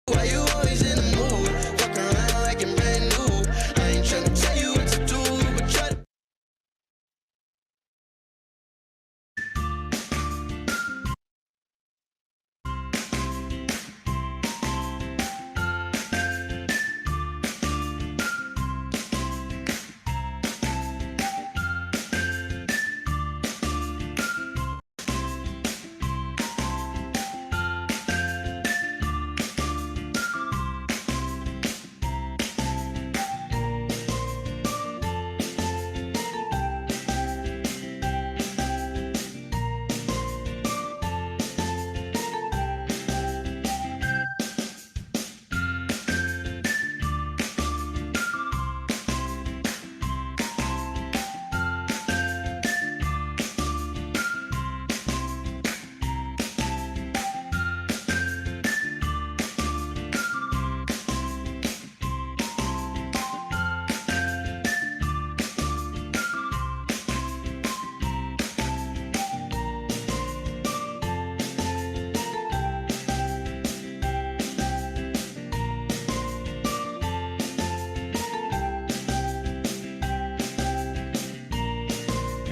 Why you always in the mood? Fuck around like I'm brand new. I ain't tryna tell you what to do, but try to.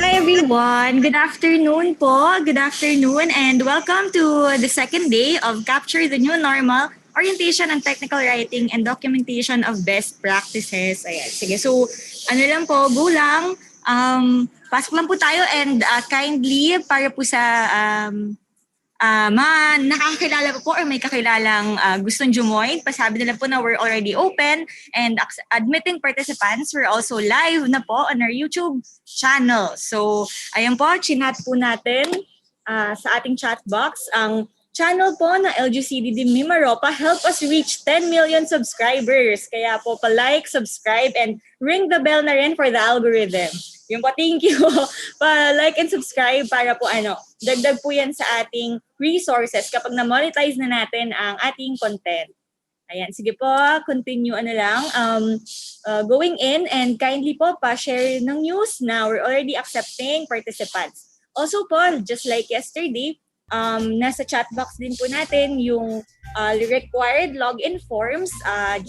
Hi everyone! Good afternoon po. Good afternoon and welcome to the second day of Capture the New Normal, Orientation on Technical Writing and Documentation of Best Practices. Ayan, sige. So, ano lang po, go lang. Pasok lang po tayo and kindly para po sa mga nakakakilala po or may kakilalang gustong jumoin, pasabi nila po na we're already open and admitting participants. We're also live na po on our YouTube channel. So, ayan po, chinat po natin sa ating chat box ang channel po na LGCDD Mimaropa. Help us reach 10 million subscribers. Kaya po pa-like, subscribe, and ring the bell na rin for the algorithm. Yung po, thank you. Pa-like and subscribe para po dagdag po yan sa ating resources kapag na-monetize na natin ang ating content. Ayan, sige po, continue going in and kindly po pa-share ng news na we're already accepting participants. Also po, just like yesterday, nasa chat box din po natin yung required login forms.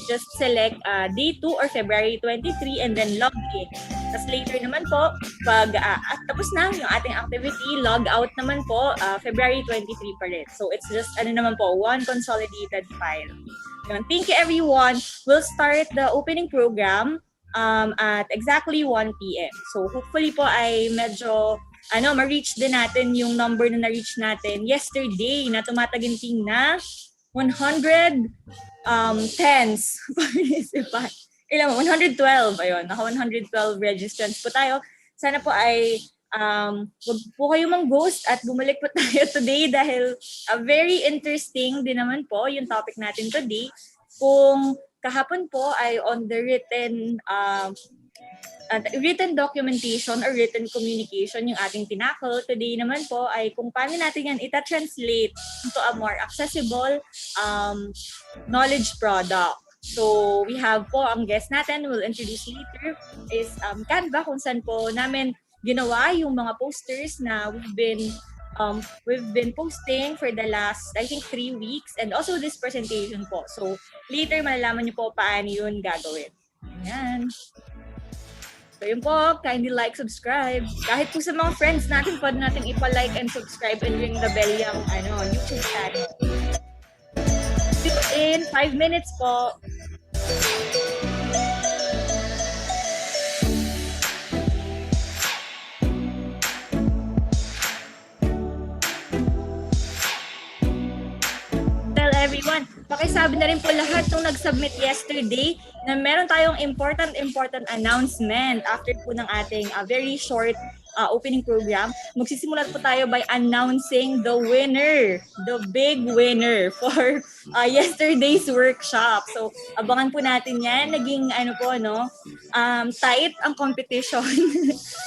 Just select day 2 or February 23 and then log in. Tapos later naman po, pag tapos na yung ating activity, log out naman po February 23 pa rin. So it's just one consolidated file. Yun. Thank you everyone. We'll start the opening program at exactly 1 p.m. So hopefully po ay medyo ma-reach din natin yung number na na-reach natin yesterday na tumataginting na 100 tens participant. Ilan mo? 112. Ayun, naka 112 registrants po tayo. Sana po ay wag po kayo mang-ghost at bumalik po tayo today dahil very interesting din naman po yung topic natin today. Kung kahapon po ay on the written documentation or written communication yung ating tinakil. Today naman po ay kung paano natin yan ita-translate into a more accessible knowledge product. So, we have po ang guest natin, we'll introduce later, is Canva, kung saan po namin ginawa yung mga posters na we've been posting for the last, I think, 3 weeks, and also this presentation po. So, later malalaman niyo po paano yun gagawin. Ayan. So yun po, kindly like, subscribe. Kahit po sa mga friends natin, pwede natin ipa-like and subscribe and ring the bell yung YouTube channel. In 5 minutes po. Tell everyone, pakisabi na rin po lahat nung nag-submit yesterday na meron tayong important announcement after po ng ating very short opening program. Magsisimula po tayo by announcing the winner, the big winner for yesterday's workshop. So, abangan po natin yan. Naging tight ang competition.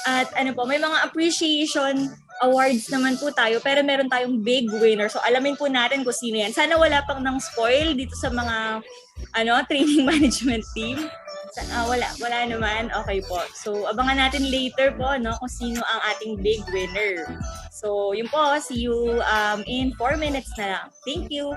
At may mga appreciation awards naman po tayo, pero meron tayong big winner. So, alamin po natin kung sino yan. Sana wala pang nang spoil dito sa mga training management team. Wala naman. Okay po. So, abangan natin later po kung sino ang ating big winner. So, yun po. See you in 4 minutes na lang. Thank you.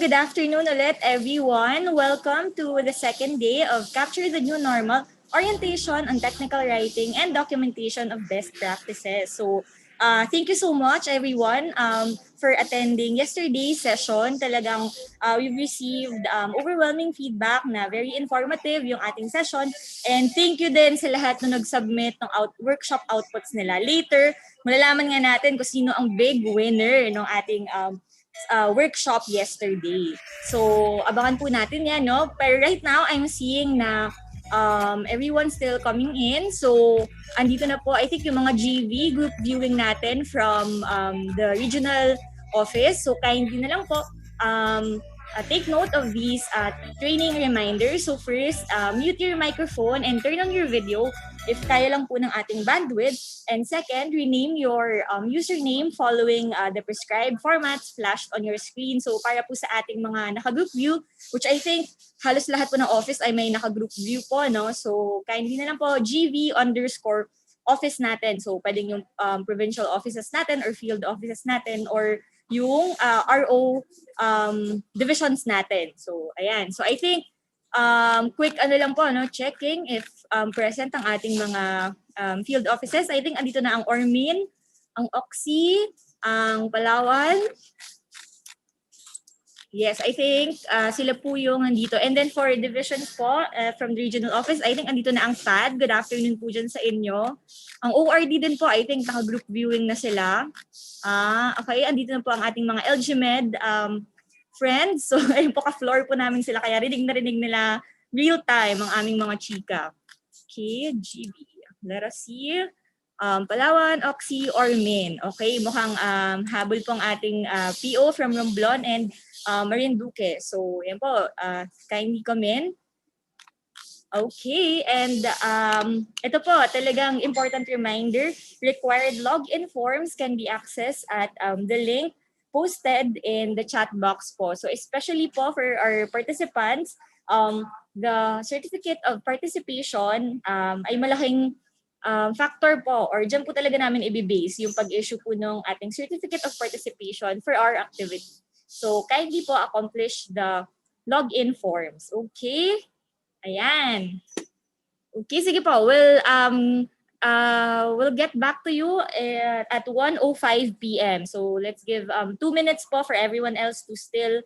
good afternoon ulit everyone. Welcome to the second day of Capture the New Normal, orientation on technical writing and documentation of best practices. So, thank you so much everyone for attending yesterday's session. Talagang we've received overwhelming feedback na very informative yung ating session. And thank you din sa lahat na nag-submit ng workshop outputs nila. Later, malalaman nga natin kung sino ang big winner ng ating workshop yesterday. So, abangan po natin yan, no? Pero right now, I'm seeing na everyone's still coming in. So, andito na po, I think yung mga GV, group viewing natin from the regional office. So, kindly na lang po, take note of these training reminders. So first, mute your microphone and turn on your video if kaya lang po ng ating bandwidth. And second, rename your username following the prescribed formats flashed on your screen. So para po sa ating mga naka-group view, which I think halos lahat po ng office ay may naka-group view po, no? So kindly na lang po, GV_office natin. So pwedeng yung provincial offices natin or field offices natin or yung RO divisions natin. So, ayan. So, I think, quick ano lang po, no? Checking if present ang ating mga field offices. I think andito na ang Ormin, ang Oxy, ang Palawan. Yes, I think sila po yung nandito. And then for divisions po, from the regional office, I think andito na ang FAD. Good afternoon po dyan sa inyo. Ang ORD din po, I think naka-group viewing na sila. Okay, andito na po ang ating mga LGMed friends. So, ayun po, ka-floor po namin sila. Kaya rinig nila real time ang aming mga chika. Okay, GB. Let us see. Palawan, Oxy, Ormin. Okay, mukhang habol po ang ating PO from Romblon and Marinduque. So, yan po. Kindly come in. Okay, and ito po, talagang important reminder, required login forms can be accessed at the link posted in the chat box po. So especially po for our participants, the certificate of participation ay malaking factor po, or dyan po talaga namin i-base yung pag-issue po ng ating certificate of participation for our activity. So kindly po accomplish the login forms. Okay? Ayan. Okay, sige po. We'll get back to you at 1:05 p.m. So let's give 2 minutes po for everyone else to still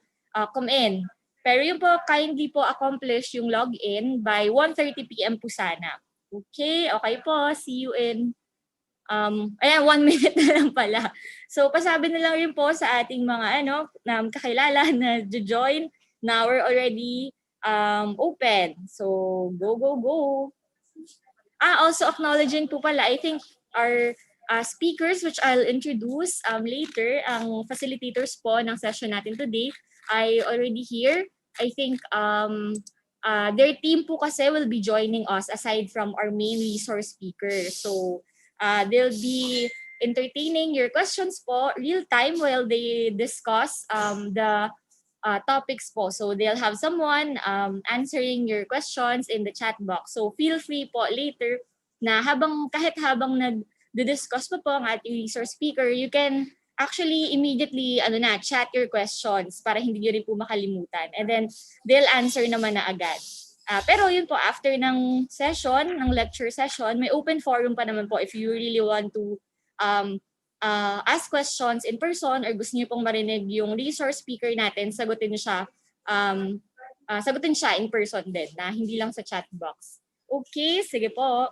come in. Pero yung po, kindly po accomplish yung login by 1:30 p.m. po sana. Okay, okay po. See you in 1 minute na lang pala. So pasabi na lang rin po sa ating mga kakilala na join na we're already open. So, go. Also acknowledging po pala, I think our speakers, which I'll introduce later, ang facilitators po ng session natin today, ay already here. I think their team po kasi will be joining us aside from our main resource speakers. So, they'll be entertaining your questions po real time while they discuss the topics po. So they'll have someone answering your questions in the chat box. So feel free po later na kahit habang nag-discuss po ang ating resource speaker, you can actually immediately chat your questions para hindi nyo rin po makalimutan. And then they'll answer naman na agad. Pero yun po, after ng session, ng lecture session, may open forum pa naman po if you really want to ask questions in person or gusto niyo pong marinig yung resource speaker natin, sagutin siya in person din, na hindi lang sa chat box. Okay, sige po.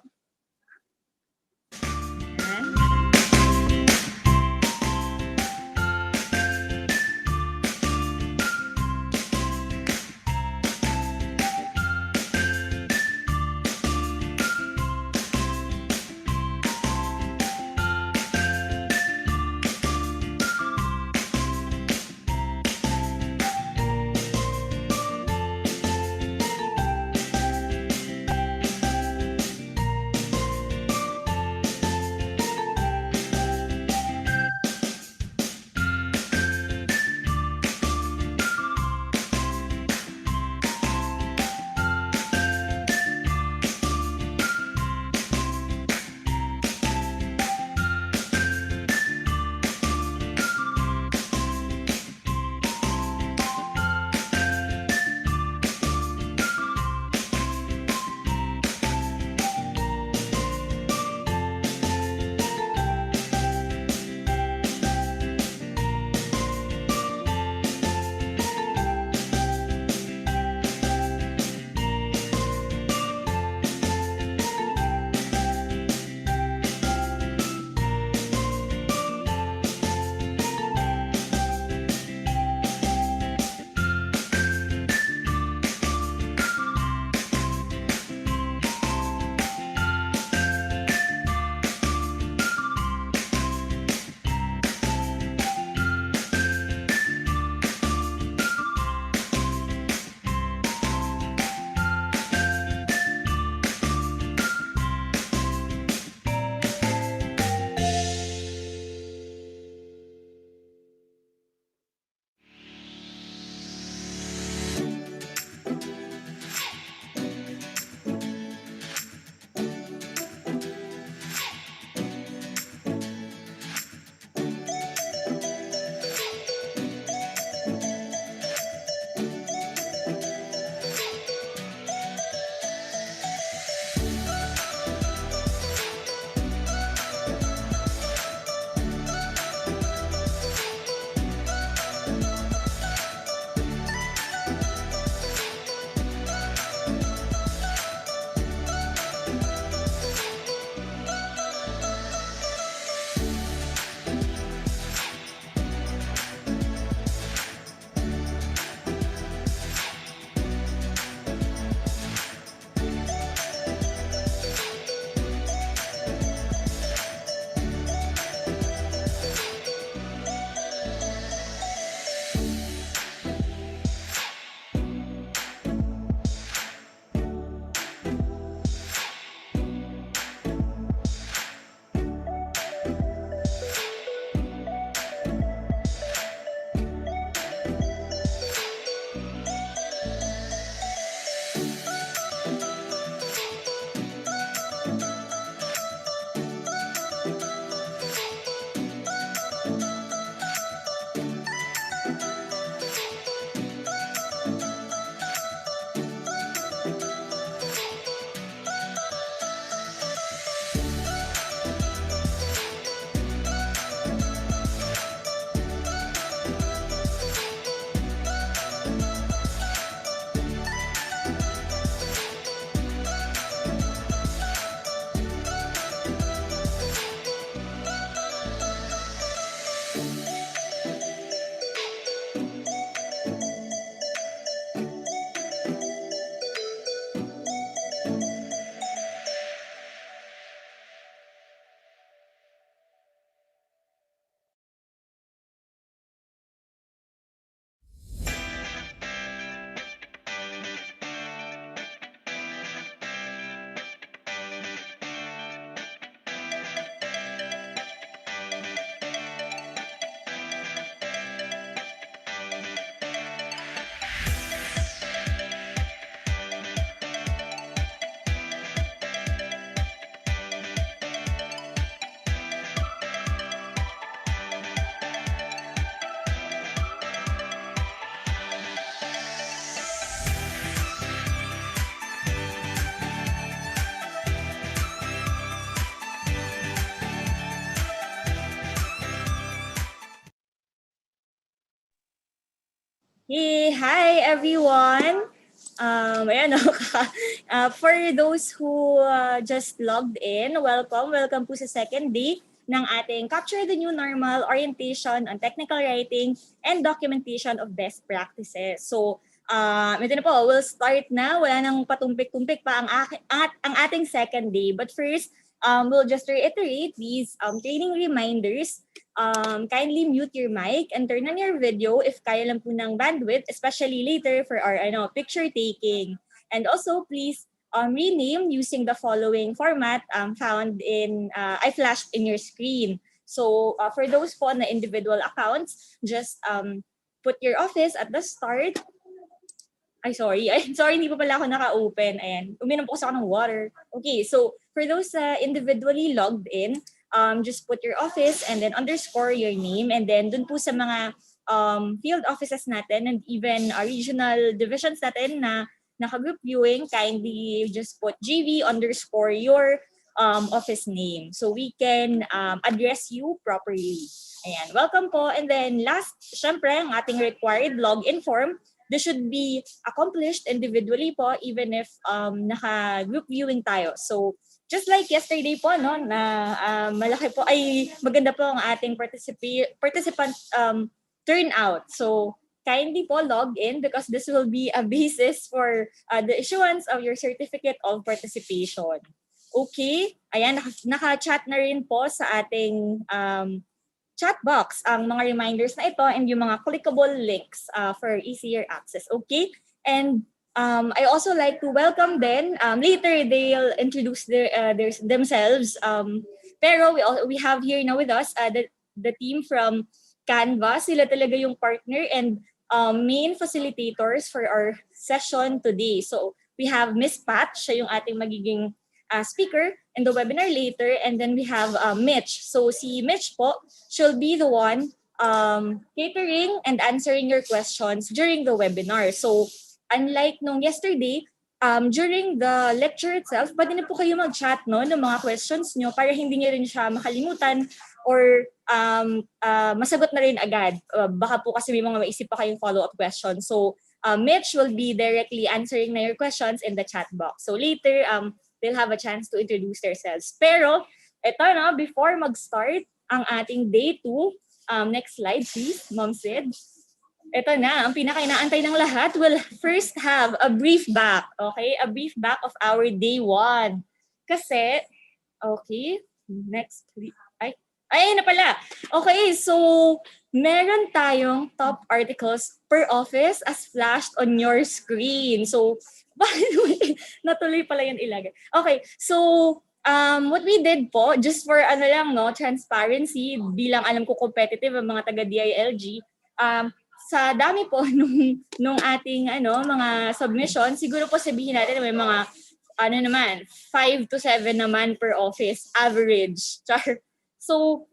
Hey, hi everyone. Ayan, no, for those who just logged in, welcome. Welcome po sa second day ng ating Capture the New Normal orientation on technical writing and documentation of best practices. So, ito na po, we'll start na. Wala nang patumpik-tumpik pa ang ating second day. But first, we'll just reiterate these training reminders. Kindly mute your mic and turn on your video if kaya lang po ng bandwidth, especially later for our picture taking. And also, please rename using the following format found in, I flashed in your screen. So for those po na individual accounts, just put your office at the start. Ay, sorry. Ay, sorry, hindi pa pala ako naka-open. Ayan. Uminom po kasi ako ng water. Okay, so for those individually logged in, just put your office and then underscore your name. And then dun po sa mga field offices natin and even regional divisions natin na naka-group viewing, kindly just put GV underscore your office name so we can address you properly. Ayan, welcome po. And then last, syempre, ang ating required login form, this should be accomplished individually po even if naka-group viewing tayo. So, just like yesterday po, no, na malaki po, ay maganda po ang ating participant turnout. So, kindly po log in because this will be a basis for the issuance of your certificate of participation. Okay? Ayan, naka-chat na rin po sa ating chat box ang mga reminders na ito and yung mga clickable links for easier access. Okay? And I also like to welcome then, later they'll introduce themselves. Pero we have here now with us the team from Canva. Sila talaga yung partner and main facilitators for our session today. So we have Miss Pat, siya yung ating magiging speaker in the webinar later, and then we have Mitch. So si Mitch po, she'll be the one catering and answering your questions during the webinar. So unlike nung yesterday, during the lecture itself, pwede na po kayo mag-chat no, ng mga questions nyo para hindi nyo rin siya makalimutan or masagot na rin agad. Baka po kasi may mga maisip pa kayong follow-up questions. So Mitch will be directly answering na your questions in the chat box. So later, they'll have a chance to introduce themselves. Pero, eto na, before mag-start ang ating day 2, next slide please, Ma'am Sid. Ito na, ang pinaka-inaantay ng lahat, we'll first have a brief back, okay? A brief back of our day 1. Kasi, okay, next please. Ay, na pala. Okay, so meron tayong top articles per office as flashed on your screen. So, natuloy pala yung ilagay. Okay, so what we did po, just for transparency, bilang alam ko competitive ang mga taga-DILG, sa dami po nung ating mga submission, siguro po sabihin natin may mga 5 to 7 naman per office, average. So,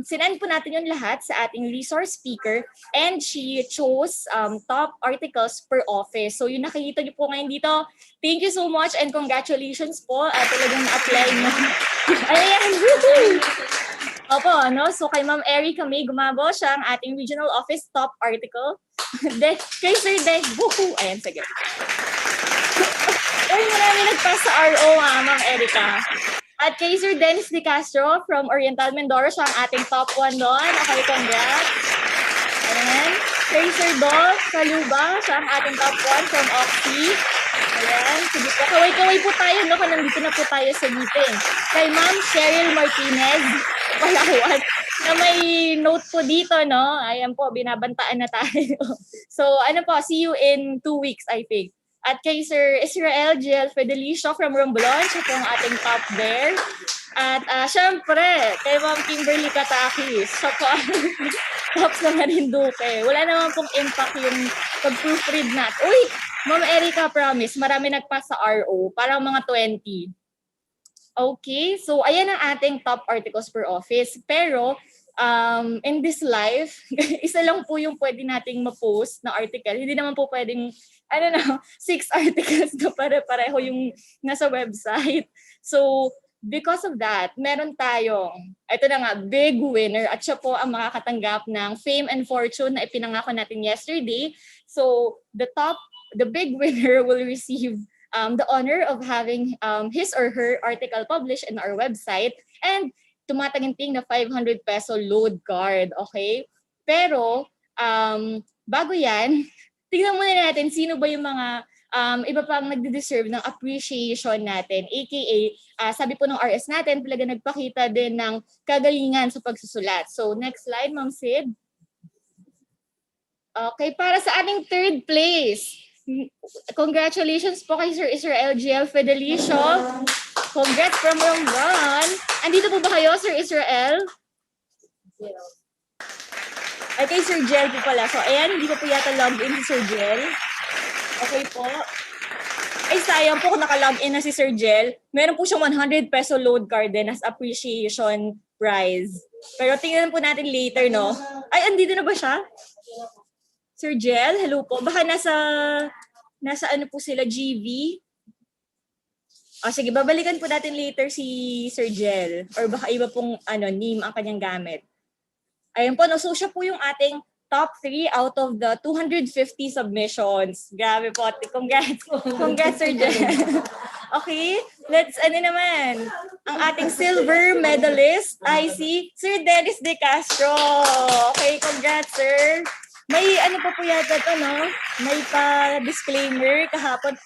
sinend po natin yung lahat sa ating resource speaker and she chose top articles per office. So, yung nakikita niyo po ngayon dito, thank you so much and congratulations po. Talagang na-apply niyo. Ayan! Opo, so kay Ma'am Erica May Gumabo, siya ang ating regional office top article. Kay Sir Deg, woohoo! Ayan, sige. Uy, marami nagpass sa RO Ma'am Erica. At kay Sir Dennis De Castro from Oriental Mindoro, siya ang ating top 1 doon. Okay, congrats. Ayan. Kay Sir Dol Kaluba, siya ang ating top 1 from Oxy. Ayan. Sige po. Kaway-kaway po tayo, no? Kung nandito na po tayo sa meeting. Kay Ma'am Cheryl Martinez, Palawan, na may note po dito, no? Ayan po, binabantaan na tayo. So, see you in 2 weeks, I think. At kay Sir Israel Gil Fedelicio from Romblon, siya po ang ating top there. At syempre, kay Ma'am Kimberly Katakis, siya po ang top sa Marinduque. Wala naman pong impact yung pag-proofread natin. Uy, Ma'am Erica, promise, marami nagpas sa RO, parang mga 20. Okay, so ayan ang ating top articles per office. Pero, in this live, isa lang po yung pwede nating ma-post na article. Hindi naman po pwedeng 6 articles na pare-pareho yung nasa website. So, because of that, meron tayong, ito na nga, big winner. At siya po ang makakatanggap ng fame and fortune na ipinangako natin yesterday. So, the big winner will receive the honor of having his or her article published in our website and tumataginting na 500 peso load card, okay? Pero, bago yan, tingnan muna natin sino ba yung mga iba pang nagde-deserve ng appreciation natin. AKA, sabi po ng RS natin, talaga nagpakita din ng kagalingan sa pagsusulat. So, next slide, Ma'am Sid. Okay, para sa ating third place, congratulations po kay Sir Israel GL Fedelicio. Congrats from Rongron. Andito po ba kayo, Sir Israel? Ay, kay Sir Gel po pala. So, ayan, hindi ko po yata log in si Sir Gel. Okay po. Ay, sayang po kung naka-log in na si Sir Gel. Meron po siyang 100 peso load card din as appreciation prize. Pero tingnan po natin later, no? Ay, andito na ba siya? Sir Gel, hello po. Baka nasa ano po sila, GV? Sige, babalikan po natin later si Sir Gel. Or baka iba pong name ang kanyang gamit. Ayun po, no? So siya po yung ating top 3 out of the 250 submissions. Grabe po. Congrats. Congrats, Sir Gel. Okay, let's naman. Ang ating silver medalist ay si Sir Dennis De Castro. Okay, congrats, sir. May pa po yata ito, no? May pa-disclaimer kahapon.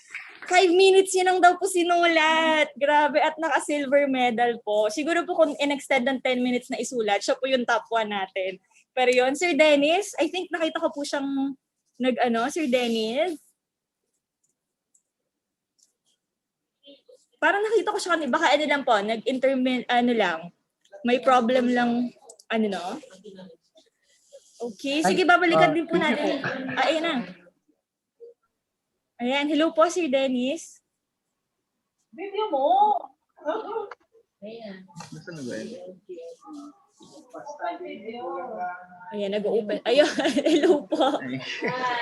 5 minutes yun lang daw po sinulat. Grabe, at naka-silver medal po. Siguro po kung in-extend ng 10 minutes na isulat, siya po yung top 1 natin. Pero yun, Sir Dennis, I think nakita ko po siyang Sir Dennis. Parang nakita ko siya kanina, baka lang po, lang. May problem lang, no? Okay, sige, babalikan din po natin. Ayan na. Ayan, hello po, Sir Dennis. Video mo! Ayan. Nasaan na ba yun? Ayan, nag-open. Ayun, hello po.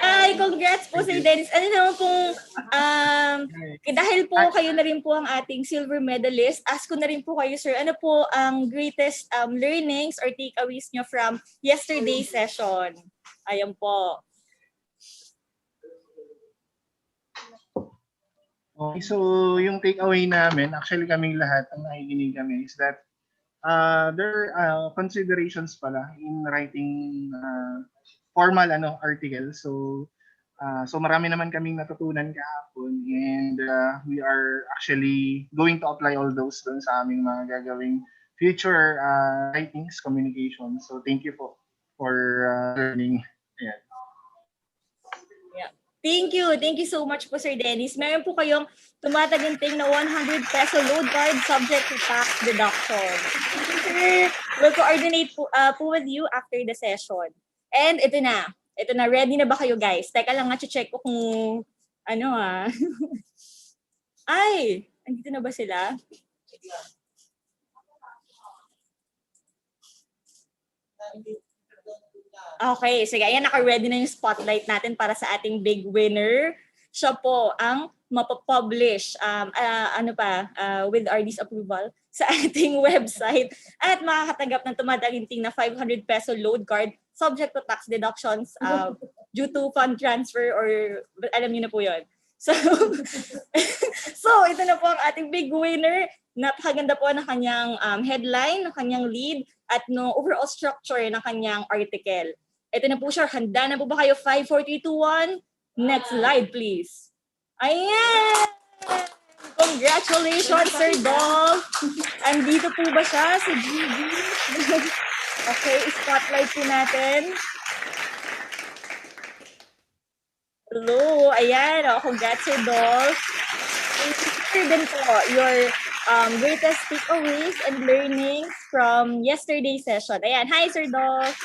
Ay, congrats po, Sir Dennis. Ano naman pong, dahil po kayo na rin po ang ating silver medalist, ask ko na rin po kayo, sir, ano po ang greatest learnings or takeaways nyo from yesterday's session? Ayan po. Okay, so yung takeaway namin, actually kaming lahat, ang nakikinig kami is that there are considerations pala in writing formal article. So marami naman kaming natutunan kahapon and we are actually going to apply all those dun sa aming mga gagawing future writings, communication. So thank you po for learning. Ayan. Thank you. Thank you so much po, Sir Dennis. Meron po kayong tumataginting na 100 peso load card subject to tax deduction. Sir, we'll coordinate po with you after the session. And ito na. Ito na. Ready na ba kayo, guys? Teka lang nga, check ko kung Ay! Andito na ba sila? Okay, sige. Ayan, naka-ready na yung spotlight natin para sa ating big winner. Siya po ang mapapublish with RD's approval sa ating website at makakatanggap ng tumataginting na 500 peso load card subject to tax deductions due to fund transfer or alam niyo na po yun. So, ito na po ang ating big winner. Napakaganda po ng kanyang headline, ng kanyang lead, at no overall structure ng kanyang article. Ito na po siya. Handa na po ba kayo? 5, 4, 3, 2, 1. Next slide, please. Ayan! Congratulations, Sir Dolph! Andito po ba siya sa GV? Okay, spotlight po natin. Hello! Ayan, congrats, Sir Dolph. Share din po your greatest takeaways and learnings from yesterday's session. Ayan, hi, Sir Dolph!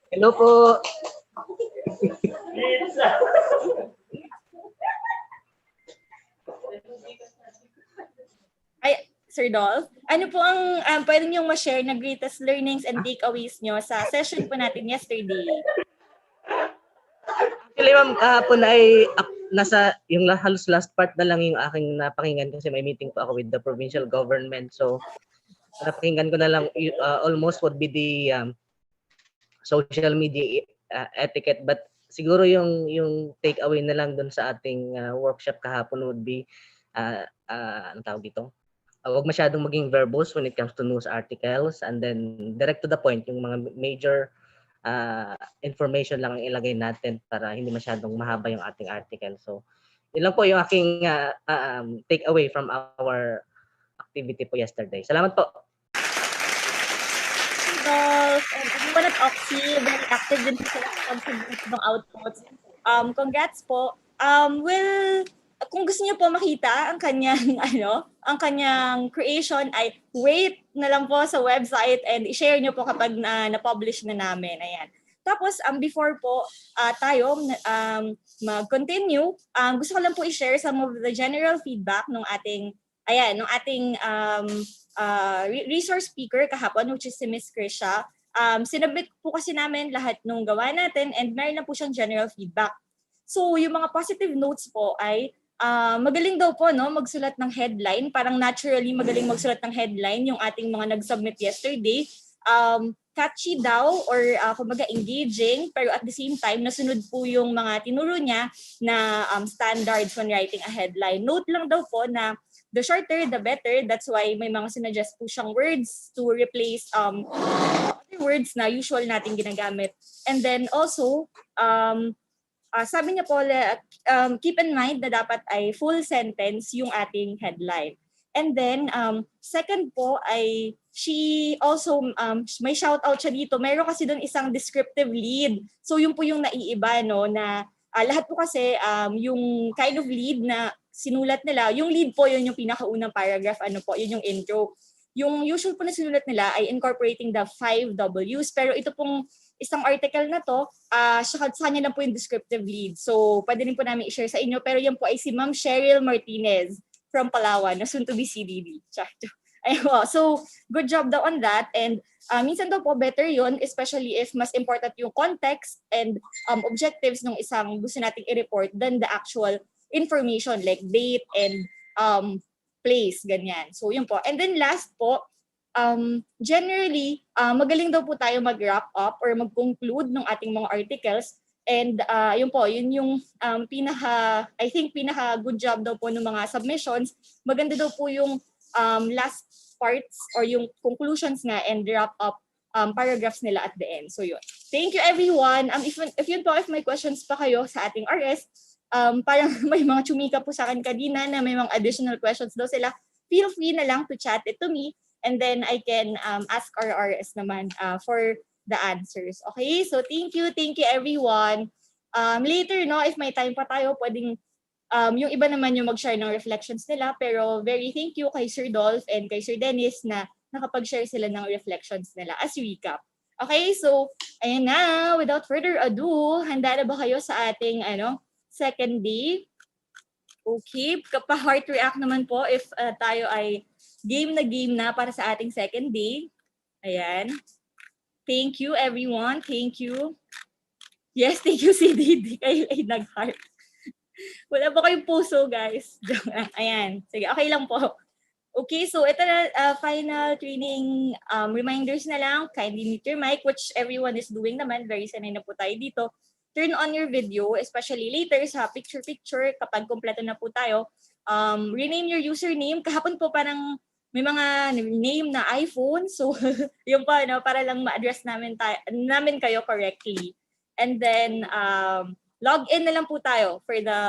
Hello po. Ay, Sir Dolph, ano po ang pwede niyong ma-share na greatest learnings and takeaways niyo sa session po natin yesterday? Actually, ma'am, po na ay halos last part na lang yung aking napakinggan kasi may meeting pa ako with the provincial government. So napakinggan ko na lang almost would be the social media etiquette, but siguro yung take away na lang dun sa ating workshop kahapon would be ang tawag dito, huwag masyadong maging verbose when it comes to news articles, and then direct to the point, yung mga major information lang ang ilagay natin para hindi masyadong mahaba yung ating article. So yun lang po yung aking take away from our activity po yesterday. Salamat po. Dolph, and everyone at Oxy, very active din sila sa pag-submit ng outputs. Congrats po. Well, kung gusto niyo po makita ang kanyang ang kanyang creation, ay wait na lang po sa website and i-share niyo po kapag na-publish na namin. Ayan. Tapos before po tayo mag-continue, gusto ko lang po i-share some of the general feedback ng ating resource speaker kahapon, which is si Miss Krisha. Sinabit po kasi namin lahat nung gawa natin and meron na po siyang general feedback. So yung mga positive notes po ay magaling daw po magsulat ng headline. Parang naturally magaling magsulat ng headline yung ating mga nag-submit yesterday. Catchy daw or kumbaga engaging, pero at the same time nasunod po yung mga tinuro niya na standards when writing a headline. Note lang daw po na the shorter the better. That's why may mga sinuggest po siyang words to replace other words na usual nating ginagamit. And then also sabi niya po, keep in mind na dapat ay full sentence yung ating headline. And then, second po ay she also, may shout out siya dito. Meron kasi doon isang descriptive lead. So yun po yung naiiba, na lahat po kasi yung kind of lead na sinulat nila, yung lead po yun yung pinakaunang paragraph, yun yung intro. Yung usual po na sinulat nila ay incorporating the 5 Ws. Pero ito pong isang article na to, sa kanya lang po yung descriptive lead. So, pwede rin po namin i-share sa inyo. Pero yan po ay si Ma'am Cheryl Martinez from Palawan, na soon to be CDD. Ayun, so, good job daw on that. And minsan daw po better yun, especially if mas important yung context and objectives ng isang gusto nating i-report than the actual information like date and place, ganyan. So, yun po. And then last po, generally, magaling daw po tayo mag-wrap up or mag-conclude ng ating mga articles. And yun po, yun yung I think pinaka good job daw po ng mga submissions. Maganda daw po yung last parts or yung conclusions nga and wrap up paragraphs nila at the end. So yun. Thank you everyone. If may questions pa kayo sa ating RS, parang may mga chumika po sa akin kanina na may mga additional questions daw sila, feel free na lang to chat it to me and then I can ask our RS naman for the answers. Okay? So thank you everyone. Later, if may time pa tayo, pwedeng yung iba naman yung mag-share ng reflections nila, pero very thank you kay Sir Dolph and kay Sir Dennis na nakapag-share sila ng reflections nila as recap. Okay? So, ayun na, without further ado, handa na ba kayo sa ating second day? Okay, kapa-heart react naman po if tayo ay game na para sa ating second day. Ayan. Thank you everyone. Thank you. Yes, thank you CDD. Kayo ay nag-heart. Wala po kayong puso, guys. Ayan. Sige, okay lang po. Okay, so ito na final training reminders na lang. Kindly mute your mic, which everyone is doing naman. Very sanay na po tayo dito. Turn on your video, especially later sa picture-picture kapag kompleto na po tayo. Rename your username. Kahapon po parang may mga name na iPhone. So, yun pa, para lang ma-address namin kayo correctly. And then, log in na lang po tayo for the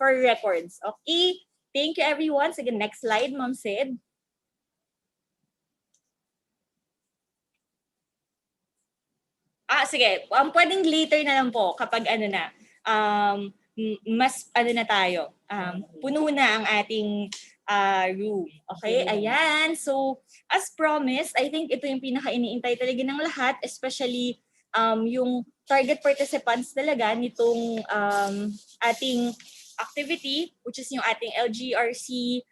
for records. Okay? Thank you everyone. Sige, next slide, Ma'am Sid. Sige. Pwedeng later na lang po kapag mas na tayo. Puno na ang ating room. Okay? Ayan. So, as promised, I think ito yung pinaka-iniintay talaga ng lahat, especially yung target participants talaga nitong ating activity, which is yung ating LGRC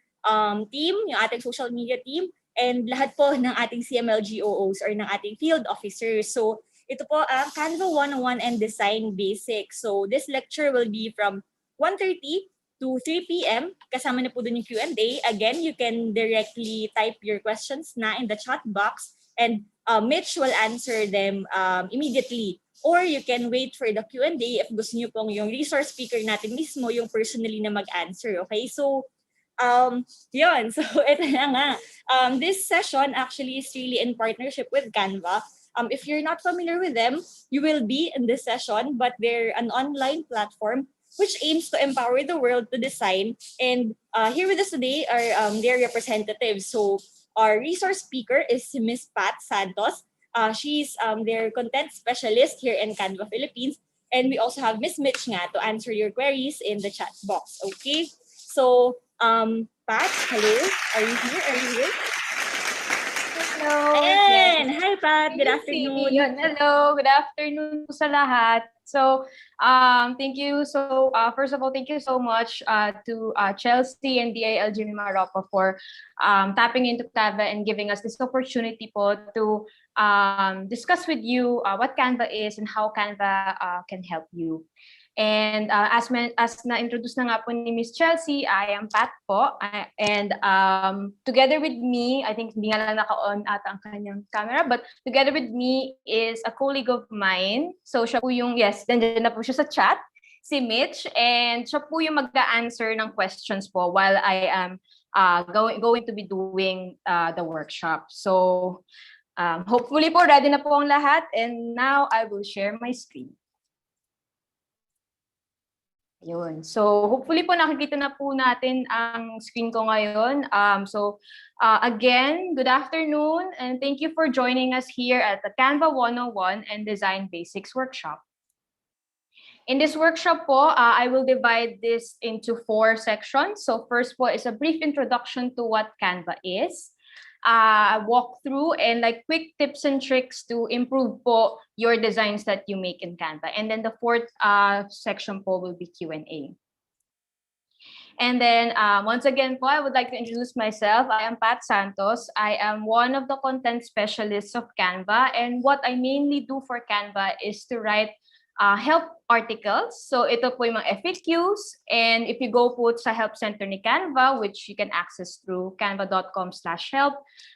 team, yung ating social media team, and lahat po ng ating CMLGOOs or ng ating field officers. So, ito po ang Canva 101 and Design Basics. So, this lecture will be from 1:30 to 3 p.m. Kasama na po dun yung Q&A. Again, you can directly type your questions na in the chat box and Mitch will answer them immediately. Or you can wait for the Q&A if gusto nyo pong yung resource speaker natin mismo yung personally na mag-answer. Okay? So, yun. So, ito na nga. This session actually is really in partnership with Canva. If you're not familiar with them, you will be in this session, but they're an online platform which aims to empower the world to design. And here with us today are their representatives. So our resource speaker is Miss Pat Santos. She's their content specialist here in Canva Philippines. And we also have Miss Mitch nga to answer your queries in the chat box. Okay? So, Pat, hello? Are you here? Are you here? Hello. Ayan! Yes. Hi, Pat. Good afternoon. Yun. Hello. Good afternoon po sa lahat. So, thank you. So, first of all, thank you so much to Chelsea and DILG Mimaropa for tapping into Canva and giving us this opportunity po to discuss with you what Canva is and how Canva can help you. And as na-introduce na nga po ni Miss Chelsea, I am Pat po. And together with me, I think hindi nga lang naka-on ata ang kanyang camera, but together with me is a colleague of mine. So siya po yung, yes, nandiyan na po siya sa chat, si Mitch. And siya po yung mag-answer ng questions po while I am going to be doing the workshop. So hopefully po, ready na po ang lahat. And now I will share my screen. Yun. So hopefully po nakikita na po natin ang screen ko ngayon. Again, good afternoon and thank you for joining us here at the Canva 101 and Design Basics workshop. In this workshop po, I will divide this into 4 sections. So first po is a brief introduction to what Canva is. Walkthrough and like quick tips and tricks to improve po your designs that you make in Canva. And then the 4th section po will be Q&A. And then once again po, I would like to introduce myself. I am Pat Santos. I am one of the content specialists of Canva. And what I mainly do for Canva is to write help articles. So ito po yung mga FAQs. And if you go po sa Help Center ni Canva, which you can access through canva.com/help,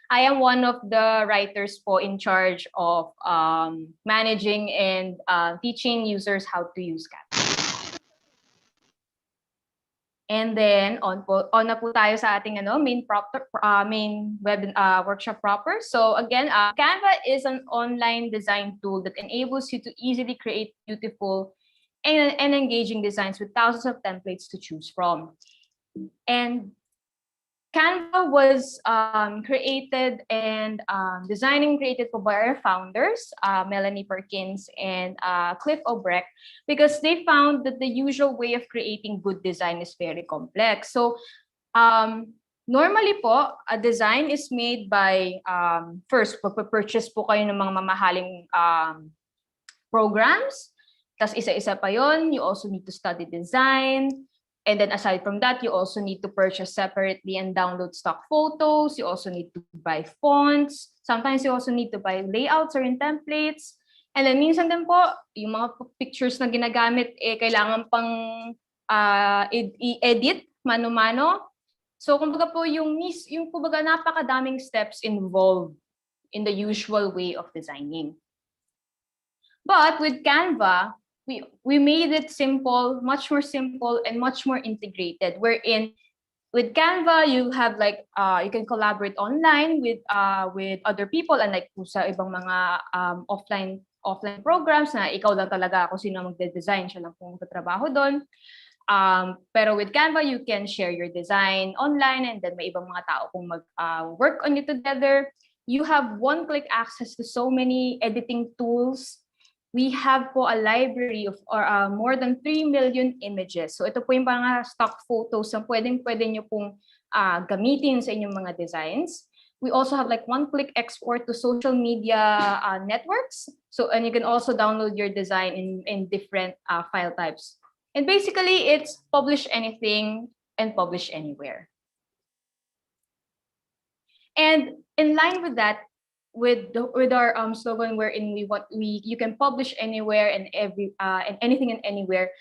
I am one of the writers po in charge of managing and teaching users how to use Canva. And then on na po tayo sa ating main workshop proper. So again, Canva is an online design tool that enables you to easily create beautiful and engaging designs with thousands of templates to choose from. And Canva was created and designed and created by our founders, Melanie Perkins and Cliff Obrecht, because they found that the usual way of creating good design is very complex. So normally po, a design is made by, first, purchase po kayo ng mga mamahaling programs, tas isa-isa pa yon. You also need to study design. And then aside from that, you also need to purchase separately and download stock photos. You also need to buy fonts. Sometimes you also need to buy layouts or in templates. And then minsan din po, yung mga pictures na ginagamit, kailangan pang i-edit mano-mano. So kumbaga po yung kumbaga napakadaming steps involved in the usual way of designing. But with Canva, we made it simple, much more simple and much more integrated. Wherein with Canva, you have like you can collaborate online with other people, and like sa ibang mga offline programs na ikaw lang talaga kung sino magde-design, siya lang pong tatrabaho doon. Pero with Canva, you can share your design online, and then may ibang mga tao kung work on it together. You have one-click access to so many editing tools. We have po a library of more than 3 million images. So ito po yung mga stock photos na pwede nyo pong gamitin sa inyong mga designs. We also have like one-click export to social media networks. So, and you can also download your design in different file types. And basically, it's publish anything and publish anywhere. And in line with that, with our slogan wherein you can publish anywhere and anything and anywhere,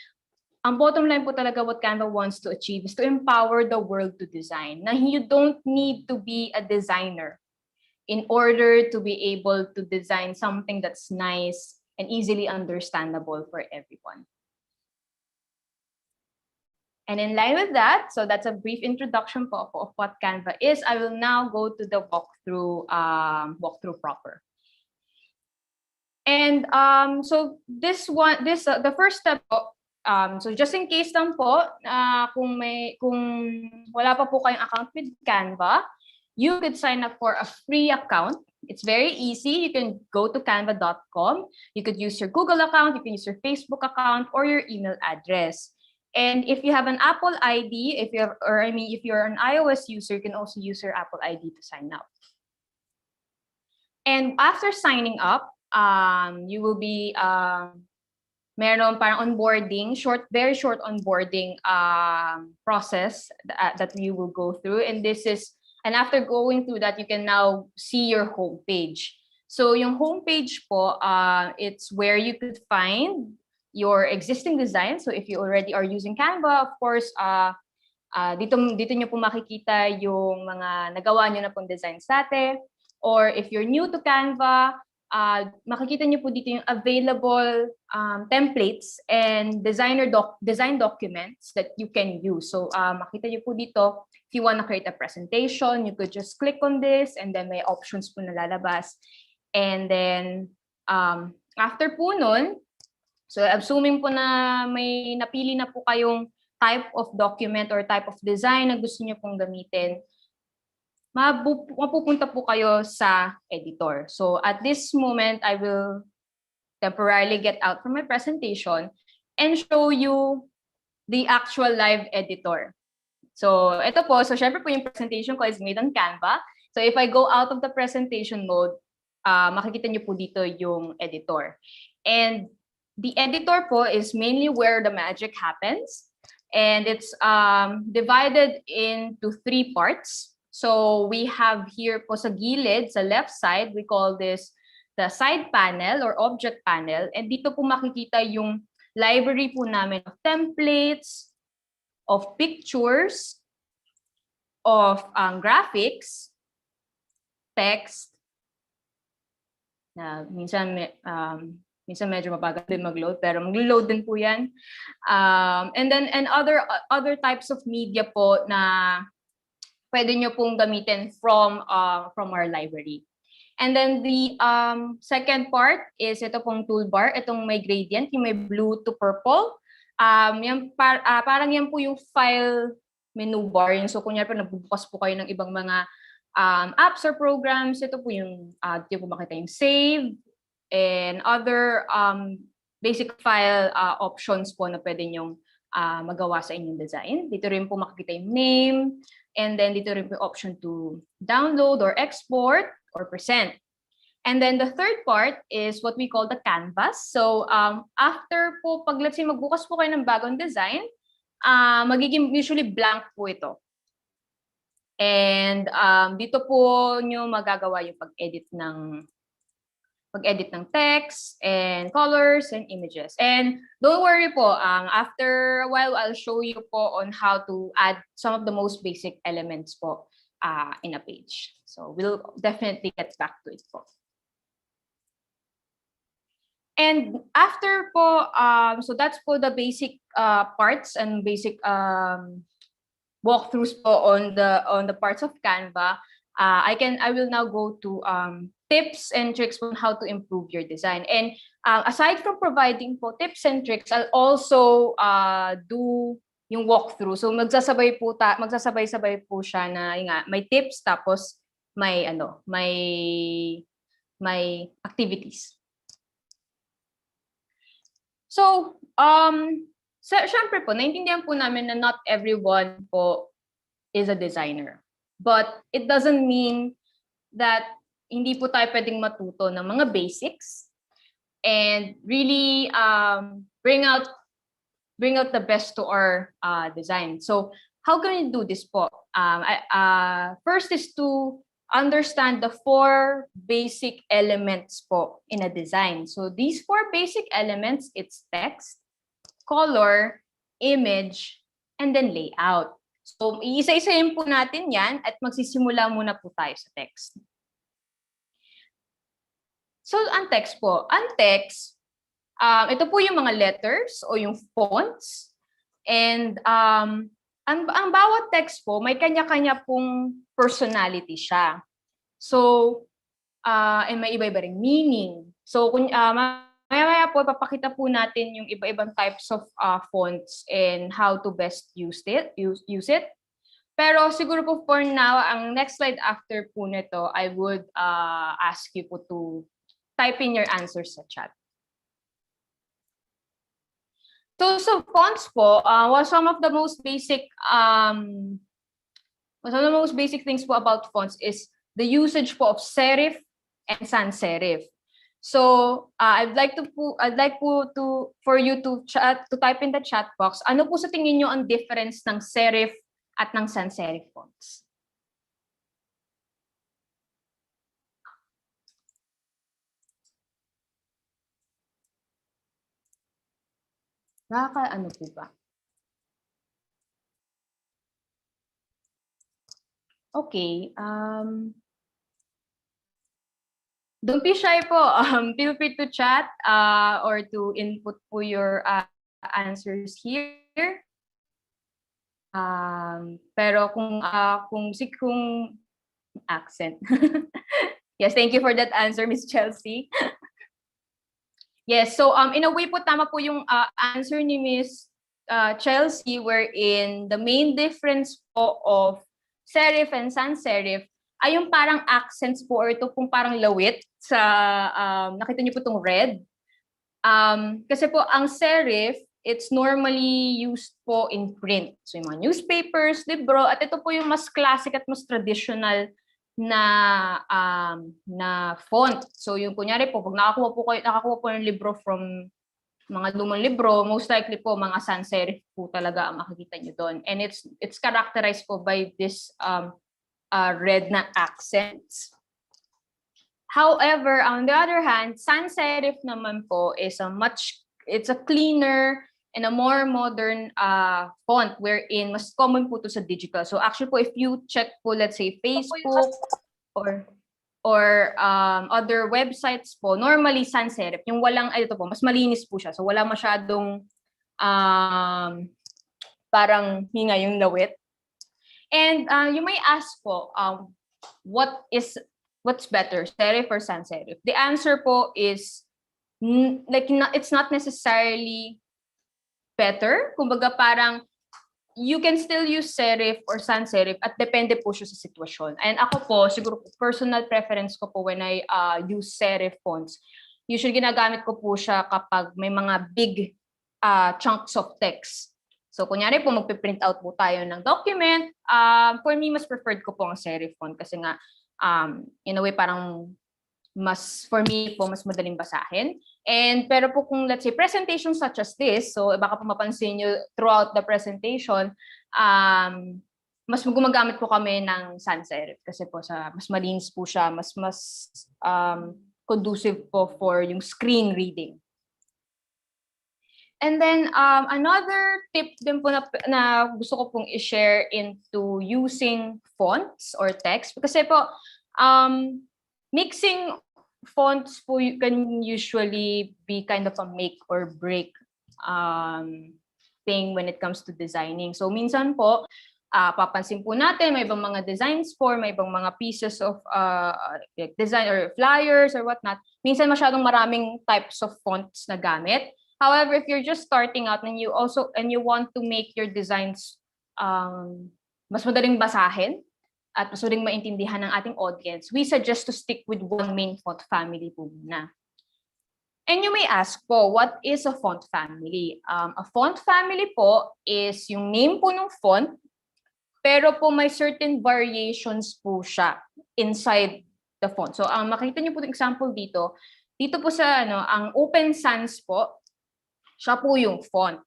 ang bottom line po talaga what Canva wants to achieve is to empower the world to design. Na you don't need to be a designer in order to be able to design something that's nice and easily understandable for everyone. And in line with that, so that's a brief introduction po of what Canva is. I will now go to the walkthrough proper. And so the first step po, so just in case lang po, kung wala pa po kayong account with Canva, you could sign up for a free account. It's very easy. You can go to canva.com. You could use your Google account, you can use your Facebook account, or your email address. And if you have an Apple ID, if you're an iOS user, you can also use your Apple ID to sign up. And after signing up, you will be meron parang onboarding, very short onboarding process that you will go through. And after going through that, you can now see your homepage. So yung homepage po, it's where you could find your existing design. So if you already are using Canva, of course, dito nyo po makikita yung mga nagawa nyo na pong designs dati. Or if you're new to Canva, makikita nyo po dito yung available templates and design documents that you can use. So makita nyo po dito, if you want to create a presentation, you could just click on this and then may options po na lalabas. And then after po nun, so assuming po na may napili na po kayong type of document or type of design na gusto niyo pong gamitin, mapupunta po kayo sa editor. So at this moment, I will temporarily get out from my presentation and show you the actual live editor. So ito po, so syempre po yung presentation ko is made on Canva. So if I go out of the presentation mode, makikita niyo po dito yung editor. And the editor po is mainly where the magic happens, and it's divided into 3 parts. So we have here po sa gilid, sa left side, we call this the side panel or object panel, and dito po makikita yung library po namin of templates, of pictures, of graphics, text, na minsan medyo mabagal din mag-load, pero mag-load din po yan. And other types of media po na pwede nyo pong gamitin from our library. And then the second part is ito pong toolbar, itong may gradient, yung may blue to purple. Parang yan po yung file menu bar. So kunyari po nagbubukas po kayo ng ibang mga apps or programs, ito po yung dito po makita yung save, and other basic file options po na pwede nyong magawa sa inyong design. Dito rin po makikita yung name, and then dito rin po yung option to download or export or present. And then the third part is what we call the canvas. So after po, pag let's say magbukas po kayo ng bagong design, magiging usually blank po ito. And dito po nyo magagawa yung pag-edit ng text and colors and images. And don't worry po, after a while, I'll show you po on how to add some of the most basic elements po in a page. So we'll definitely get back to it po. And after po, so that's po the basic parts and basic walkthroughs po on the parts of Canva. I will now go to tips and tricks on how to improve your design. And aside from providing po tips and tricks, I'll also do yung walkthrough. So magsasabay-sabay po siya na may tips tapos may activities. So syempre po, naintindihan po namin na not everyone po is a designer. But it doesn't mean that hindi po tayo pwedeng matuto ng mga basics and really bring out the best to our design. So how can we do this po? First is to understand the 4 basic elements po in a design. So these 4 basic elements, it's text, color, image, and then layout. So, iisa-isahin po natin yan at magsisimula muna po tayo sa text. So, ang text po. Ang text, ito po yung mga letters o yung fonts. And ang bawat text po, may kanya-kanya pong personality siya. So, and may iba-iba ring meaning. So, maya-maya po, papakita po natin yung iba-ibang types of fonts and how to best use it. Pero siguro po for now, ang next slide after po nito, I would ask you po to type in your answers sa chat. So fonts po, some of the most basic things po about fonts is the usage po of serif and sans serif. So I'd like for you to type in the chat box. Ano po sa tingin niyo ang difference ng serif at ng sans serif fonts? Ano po ba? Okay. Don't be shy po. Feel free to chat or to input po your answers here. Pero kung accent. Yes, thank you for that answer, Miss Chelsea. Yes, so in a way po tama po yung answer ni Miss Chelsea, wherein the main difference po of serif and sans serif ay yung parang accents po or ito pong parang lawit sa nakita niyo po itong red. Kasi po ang serif, it's normally used po in print. So yung mga newspapers, libro, at ito po yung mas classic at mas traditional na font. So yung kunyari po, pag nakakuha po ng libro from mga lumang libro, most likely po mga sans serif po talaga ang makikita nyo doon. And it's characterized po by this red na accents. However, on the other hand, sans serif naman po is it's a cleaner and a more modern font wherein mas common po to sa digital. So actually po, if you check po, let's say Facebook or other websites po, normally sans serif, yung walang, ito po, mas malinis po siya. So wala masyadong parang hinga yung lawit. And you may ask po, what's better, serif or sans serif? The answer po is, it's not necessarily better. Kumbaga parang you can still use serif or sans serif at depende po siya sa sitwasyon. And ako po, siguro personal preference ko po when I use serif fonts, usually ginagamit ko po siya kapag may mga big chunks of text. So kunyari po magpiprint out po tayo ng document, for me mas preferred ko po ang serif font kasi nga in a way parang for me po mas madaling basahin. And pero po kung let's say presentation such as this, so baka po mapansin nyo throughout the presentation, mas gumagamit po kami ng sans serif kasi po mas malinis po siya, mas conducive po for yung screen reading. And then another tip din po na gusto ko pong i-share into using fonts or text kasi po mixing fonts po can usually be kind of a make or break thing when it comes to designing. So minsan po, papansin po natin may ibang mga designs for, may ibang mga pieces of design or flyers or whatnot. Minsan masyadong maraming types of fonts na gamit. However, if you're just starting out and you want to make your designs mas madaling basahin, at mas ring maintindihan ng ating audience, we suggest to stick with one main font family po muna. And you may ask po, what is a font family? A font family po is yung name po ng font, pero po may certain variations po siya inside the font. So makita niyo po yung example dito po sa ang Open Sans po, siya po yung font.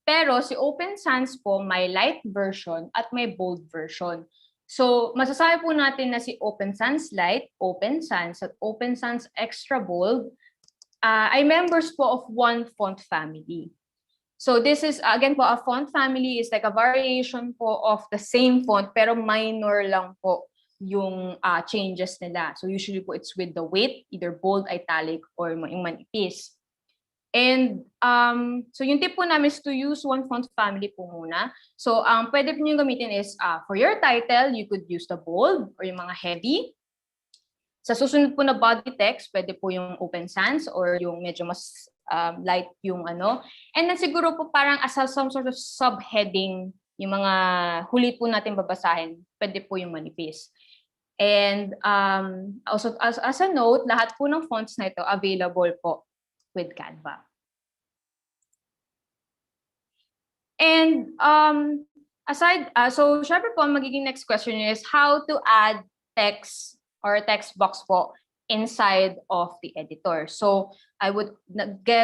Pero si Open Sans po may light version at may bold version. So, masasabi po natin na si Open Sans Lite, Open Sans, at Open Sans Extra Bold ay members po of one font family. So this is, again po, a font family is like a variation po of the same font, pero minor lang po yung changes nila. So usually po it's with the weight, either bold, italic, or yung manipis. And so yung tip po namin is to use one font family po muna. So pwede po nyo gamitin is for your title, you could use the bold or yung mga heavy. Sa susunod po na body text, pwede po yung Open Sans or yung medyo mas light yung ano. And then siguro po parang as some sort of subheading, yung mga huli po natin babasahin, pwede po yung manipis. And also as a note, lahat po ng fonts na ito available po with Canva. And so syempre po, magiging next question is how to add text or text box po inside of the editor. So I would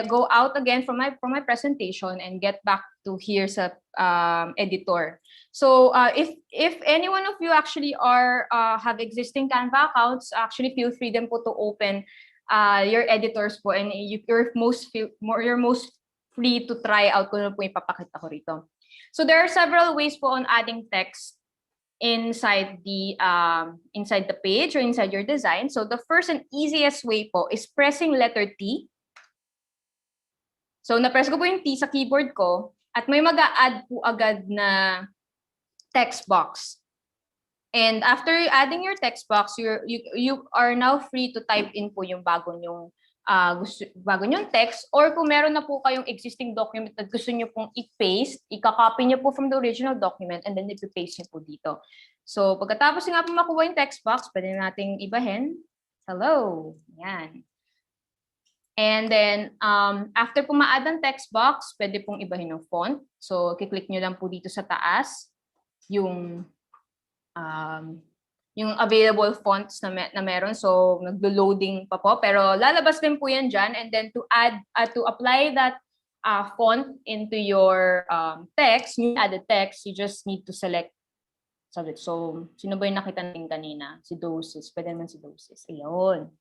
go out again from my presentation and get back to here sa editor. So if any one of you actually have existing Canva accounts, actually feel free then po to open your editors po, and you're most free to try out kung ano po ipapakita ko rito. So there are several ways po on adding text inside the page or inside your design. So the first and easiest way po is pressing letter T. So na-press ko po yung T sa keyboard ko at may mag-a-add po agad na text box. And after adding your text box, you are now free to type in po yung bago nyong text, or kung meron na po kayong existing document na gusto nyo pong i-paste, i-copy nyo po from the original document and then i-paste nyo po dito. So pagkatapos nga po makuha yung text box, pwede nating ibahin. Hello. Yan. And then after po ma-add ang text box, pwede pong ibahin ng font. So kiklik nyo lang po dito sa taas yung available fonts na meron. So naglo-loading pa po, pero lalabas din po yan dyan. And then to apply that font into your text, new added text, you just need to select subject. So sino ba yung nakita natin kanina? Si Doses. Pwede naman si Doses. Ayun.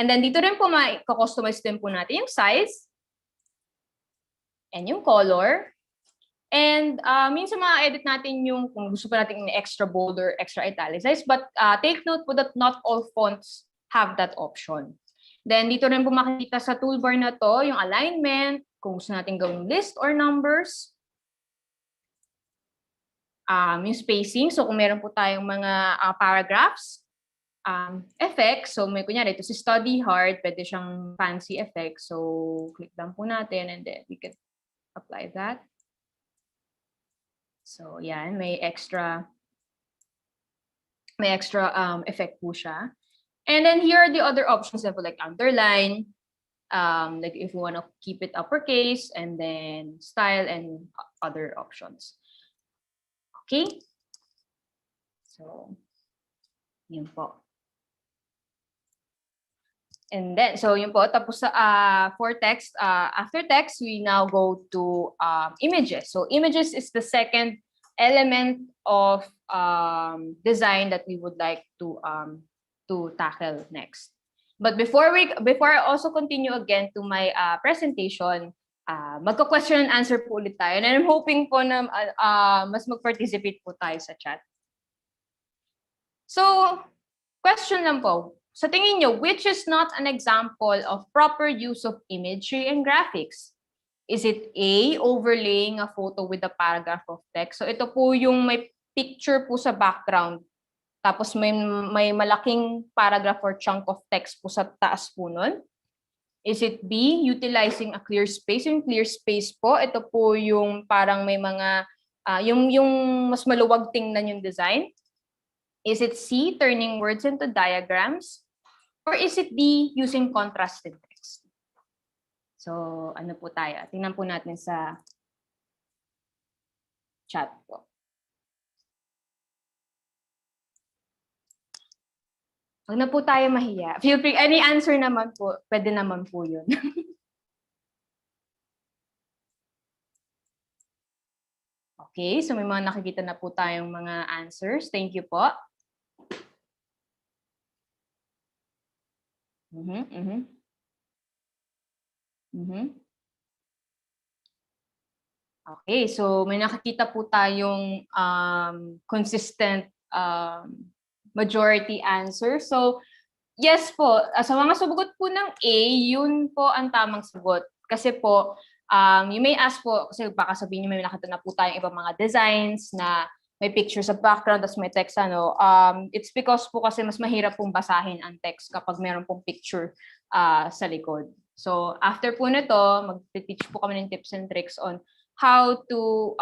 And then dito rin po ma-customize din po natin yung size and yung color. And minsan ma-edit natin yung kung gusto pa natin extra bold or extra italicized, but take note po that not all fonts have that option. Then dito rin po makikita sa toolbar na to yung alignment, kung gusto natin gawing list or numbers. Yung spacing, so kung meron po tayong mga paragraphs, effects, so may kunyari ito si study hard, pwede siyang fancy effect. So click lang po natin and then we can apply that. So yan, may extra effect po siya. And then here are the other options like underline, like if you want to keep it uppercase, and then style and other options. Okay? So yun po. And then, so yun po, tapos for text, after text, we now go to images. So images is the second element of design that we would like to tackle next. But before I also continue again to my presentation, magko-question and answer po ulit tayo. And I'm hoping po na mas mag-participate po tayo sa chat. So, question lang po. Sa tingin nyo, which is not an example of proper use of imagery and graphics? Is it A, overlaying a photo with a paragraph of text? So ito po yung may picture po sa background. Tapos may malaking paragraph or chunk of text po sa taas po nun. Is it B, utilizing a clear space? Yung clear space po, ito po yung parang may mga, yung mas maluwag tingnan yung design. Is it C, turning words into diagrams? Or is it D, using contrasted text? So, ano po tayo? Tingnan po natin sa chat po. Huwag na po tayo mahiya. Feel free, any answer naman po, pwede naman po yun. Okay, so may mga nakikita na po tayong mga answers. Thank you po. Okay, so may nakikita po tayong consistent majority answer. So, yes po, sa mga sumagot po ng A, yun po ang tamang sagot. Kasi po, you may ask po, kasi baka sabihin nyo may nakita na po tayong ibang mga designs na may picture sa background, tapos may text, ano. It's because po kasi mas mahirap pong basahin ang text kapag meron pong picture sa likod. So, after po nito, mag-teach po kami ng tips and tricks on how to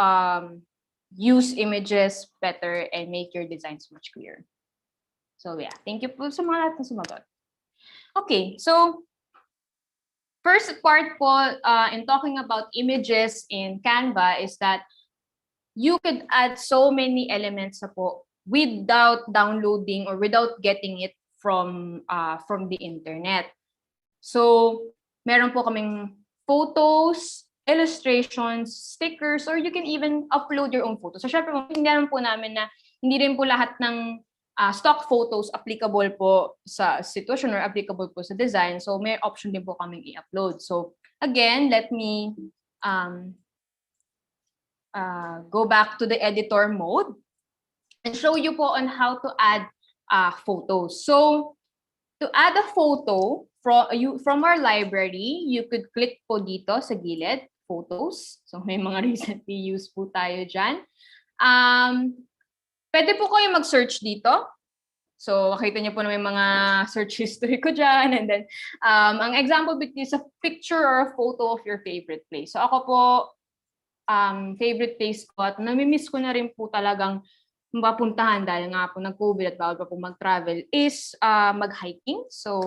use images better and make your designs much clearer. So yeah, thank you po sa mga lahat na sumagot. Okay, so first part po in talking about images in Canva is that you could add so many elements na po without downloading or without getting it from the internet. So meron po kaming photos, illustrations, stickers, or you can even upload your own photos. So syempre, hindi naman po namin na hindi rin po lahat ng stock photos applicable po sa situation or applicable po sa design. So may option din po kaming i-upload. So again, let me go back to the editor mode and show you po on how to add photos. So to add a photo from our library, you could click po dito sa gilid, photos. So may mga recently used po tayo dyan. Pwede po kayo mag-search dito. So makita niyo po na may mga search history ko dyan. And then, ang example is a picture or a photo of your favorite place. So ako po, favorite place ko at namimiss ko na rin po talagang mapuntahan dahil nga po nag-COVID at bawal pa po mag-travel is mag-hiking. So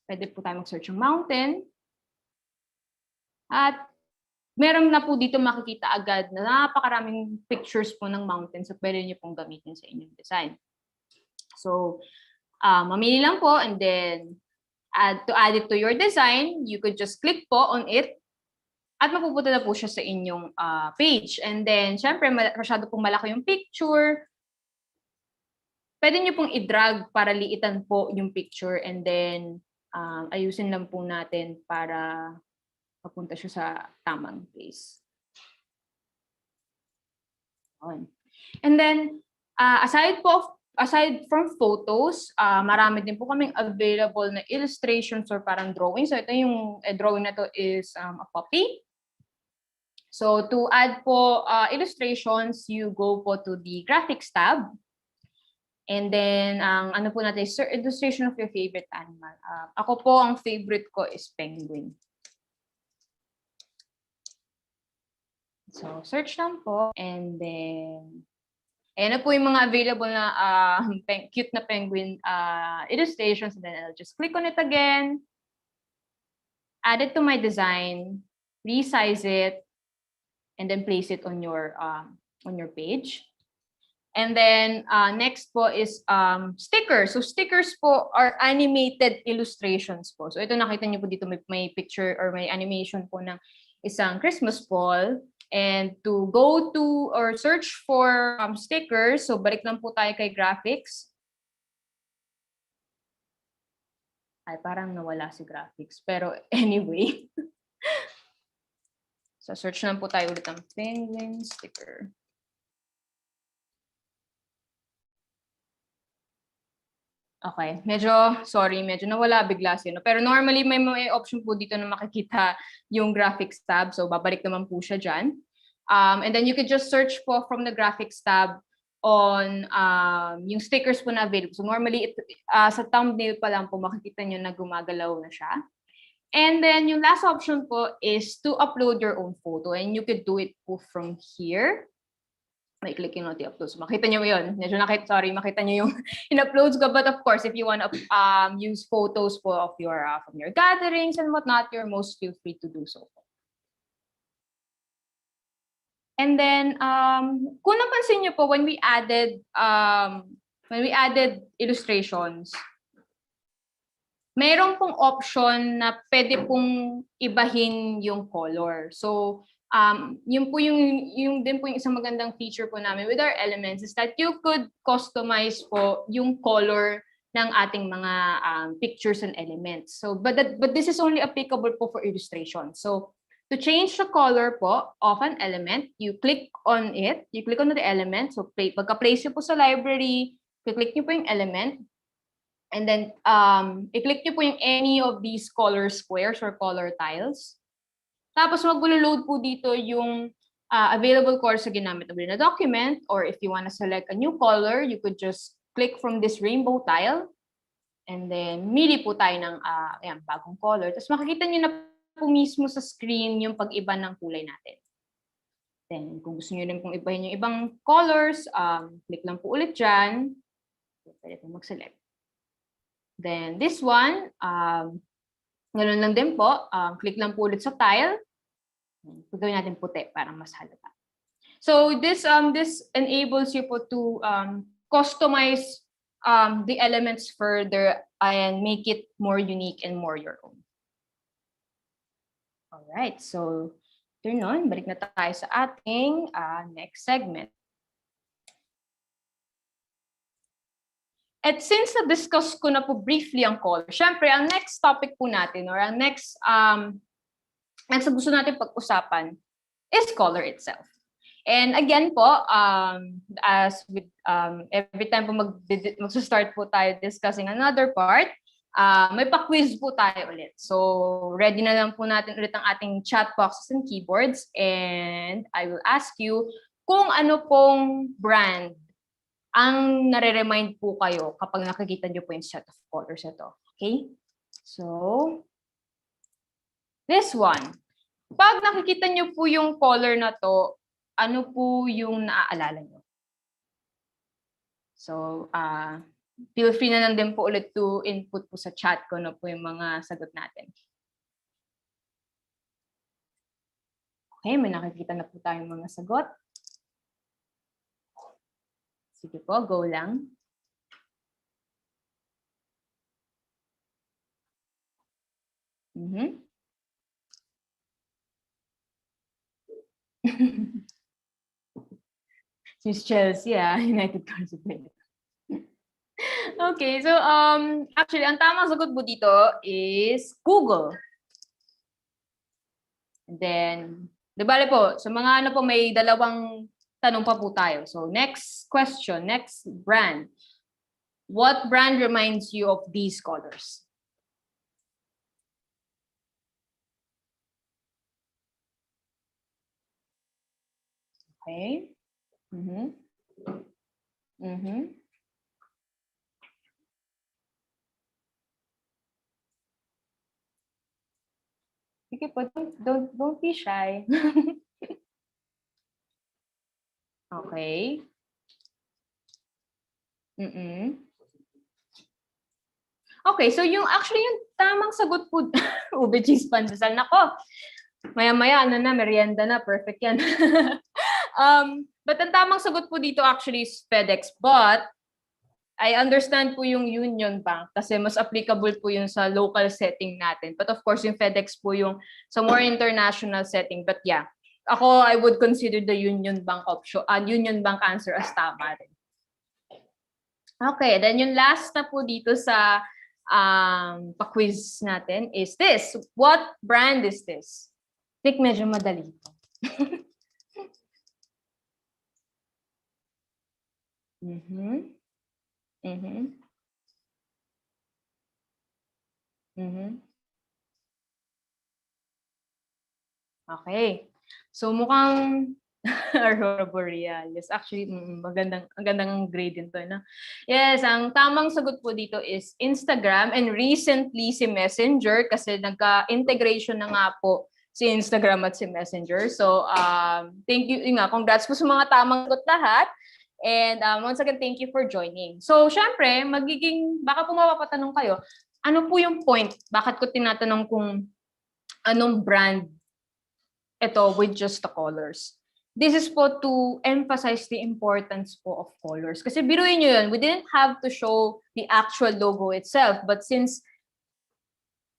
pwede po tayo mag-search ng mountain. At meron na po dito makikita agad na napakaraming pictures po ng mountain. So pwede niyo pong gamitin sa inyong design. So mamili lang po and then to add it to your design, you could just click po on it at mapupunta na po siya sa inyong page. And then syempre masyado pong malaki yung picture. Pwede niyo pong i-drag para liitan po yung picture and then ayusin lang po natin para papunta siya sa tamang place. And then, aside from photos, marami din po kaming available na illustrations or parang drawing. So ito yung drawing na to is a puppy. So to add po illustrations, you go po to the graphics tab. And then, ang ano po natin, illustration of your favorite animal. Ako po, ang favorite ko is penguin. So, search lang po. And then, ayan na po yung mga available na cute na penguin illustrations. And then, I'll just click on it again. Add it to my design. Resize it. And then, place it on your page. And then, next po is stickers. So, stickers po are animated illustrations po. So, ito nakita niyo po dito may picture or may animation po ng isang Christmas ball. And to go to or search for stickers, so balik lang po tayo kay graphics. Ay, parang nawala si graphics. Pero anyway. So search lang po tayo ulit ang penguin sticker. Okay, medyo nawala bigla siya. No? Pero normally may option po dito na makikita yung graphics tab. So babalik naman po siya dyan. And then you could just search po from the graphics tab on yung stickers po na available. So normally sa thumbnail pa lang po makikita nyo na gumagalaw na siya. And then yung last option po is to upload your own photo. And you could do it po from here. May click yung upload. So makita nyo yun. Medyo makita nyo yung in-uploads ko. But of course, if you want to use photos po of your from your gatherings and whatnot, you're most feel free to do so. And then, kung napansin nyo po, when we added illustrations, mayroon pong option na pwede pong ibahin yung color. So, yun din po yung isang magandang feature po namin with our elements is that you could customize po yung color ng ating mga pictures and elements. So, but this is only applicable po for illustration. So, To change the color po of an element, you click on it. You click on the element. So pagka-place nyo po sa library, click nyo po yung element. And then, i-click nyo po yung any of these color squares or color tiles. Tapos mag-load po dito yung available colors na ginamit na document. Or if you want to select a new color, you could just click from this rainbow tile. And then, mili po tayo ng bagong color. Tapos makikita nyo na po mismo sa screen yung pag-iba ng kulay natin. Then, kung gusto nyo rin pong ibahin yung ibang colors, click lang po ulit dyan. Pwede po mag-select. Then, this one, ganun lang din po. Click lang po ulit sa tile. Gawin natin puti para mas halata. So, this enables you po to customize the elements further and make it more unique and more your own. Alright, so turn on. Balik na tayo sa ating next segment. At since na-discuss ko na po briefly ang color, syempre, ang next topic po natin or ang next gusto natin pag-usapan is color itself. And again po, as with every time po mag-start po tayo discussing another part, may pa-quiz po tayo ulit. So, ready na lang po natin ulit ang ating chat boxes and keyboards. And I will ask you kung ano pong brand ang nare-remind po kayo kapag nakikita nyo po yung set of colors ito. Okay? So, this one. Pag nakikita nyo po yung color na to, ano po yung naaalala nyo? So, feel free na lang din po ulit to input po sa chat ko na po yung mga sagot natin. Okay, may nakikita na po tayong mga sagot. Sige po, go lang. Miss Chelsea, United Cards of Mexico. Okay, so actually, ang tamang sagot po dito is Google. And then, di bale po, sa mga ano po, may dalawang tanong pa po tayo. So next question, next brand. What brand reminds you of these colors? Okay. Sige po, don't be shy. Okay. Okay, so yung tamang sagot po, ube cheese pandesal. Nako, maya-maya, merienda na, perfect yan. But ang tamang sagot po dito actually is FedEx. But, I understand po yung Union Bank kasi mas applicable po yun sa local setting natin. But of course, yung FedEx po yung sa more international setting. But yeah, ako, I would consider the Union Bank option, Union Bank answer as tama rin. Okay, then yung last na po dito sa pa-quiz natin is this. What brand is this? I think medyo madali po. Okay. So mukhang Aurora Borealis. Actually, magandang grade din to, no? Yes, ang tamang sagot po dito is Instagram and recently si Messenger kasi nagka-integration na nga po si Instagram at si Messenger. So, thank you. Congrats po sa mga tamang sagot lahat. And once again, thank you for joining. So, syempre, baka po mapapatanong kayo, ano po yung point? Bakit ko tinatanong kung anong brand ito with just the colors? This is po to emphasize the importance po of colors. Kasi biruin nyo yun, we didn't have to show the actual logo itself. But since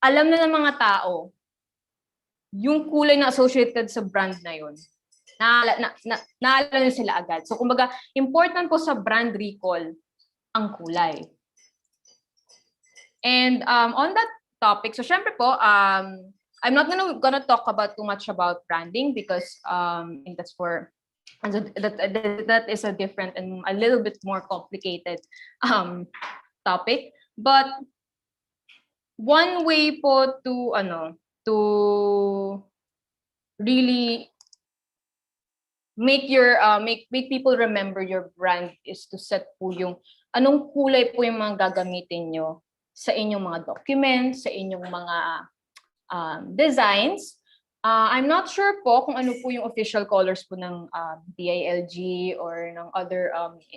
alam na ng mga tao, yung kulay na associated sa brand na yun, naalala sila agad. So, kumbaga, important po sa brand recall ang kulay. And on that topic, so syempre po, I'm not gonna talk about too much about branding because I think that's for that is a different and a little bit more complicated topic. But one way po to really make your make people remember your brand is to set po yung anong kulay po yung mga gagamitin nyo sa inyong mga documents, sa inyong mga designs. I'm not sure po kung ano po yung official colors po ng DILG or ng other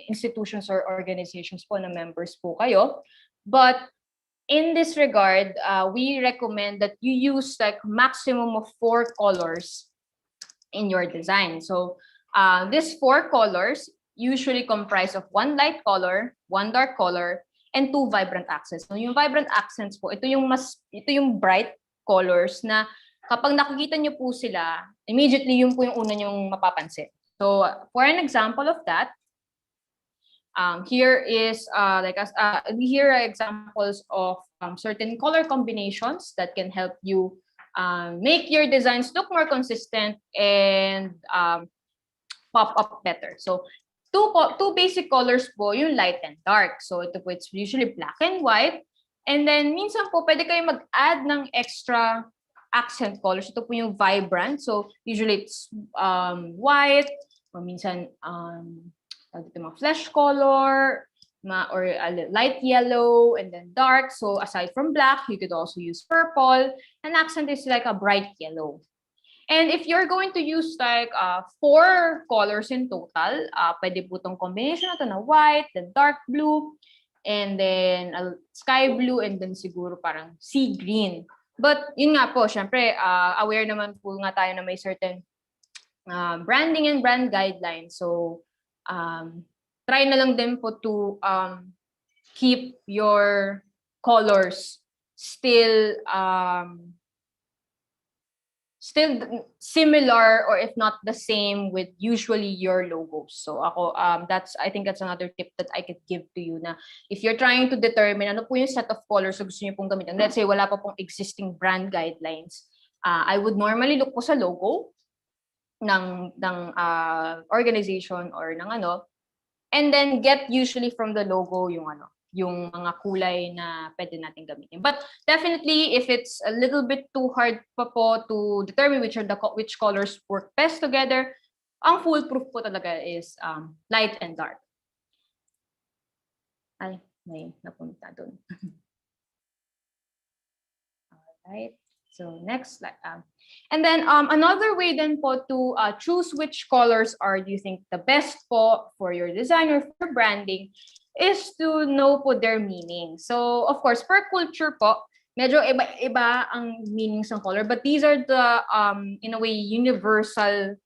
institutions or organizations po na members po kayo. But in this regard, we recommend that you use like maximum of 4 colors in your design. So these 4 colors usually comprise of 1 light color, 1 dark color, and 2 vibrant accents. So yung vibrant accents po, ito yung bright colors na kapag nakikita nyo po sila, immediately yun po yung una nyong mapapansin. So for an example of that, here are examples of certain color combinations that can help you make your designs look more consistent and pop up better. So two basic colors po, yung light and dark. So ito po, it's usually black and white. And then minsan po pwede kayo mag-add ng extra accent colors. Ito po yung vibrant. So usually it's white or minsan mga flesh color or light yellow and then dark. So aside from black, you could also use purple. And accent is like a bright yellow. And if you're going to use like 4 colors in total, pwede po itong combination na ito na white, then dark blue, and then sky blue, and then siguro parang sea green. But yun nga po, syempre, aware naman po nga tayo na may certain branding and brand guidelines. So try na lang din po to keep your colors still similar or if not the same with usually your logos. So ako, I think that's another tip that I could give to you na if you're trying to determine ano po yung set of colors na gusto niyo pong gamitin. Let's say wala pa pong existing brand guidelines. I would normally look po sa logo ng organization or ng and then get usually from the logo yung mga kulay na pwede natin gamitin. But definitely, if it's a little bit too hard pa po to determine which colors work best together, ang foolproof po talaga is light and dark. Ay, may napunta dun. Alright, so next slide. And then another way then po to choose which colors are do you think the best po for your design or for branding is to know po their meaning. So, of course, per culture po, medyo iba ang meanings ng color. But these are the, in a way, universal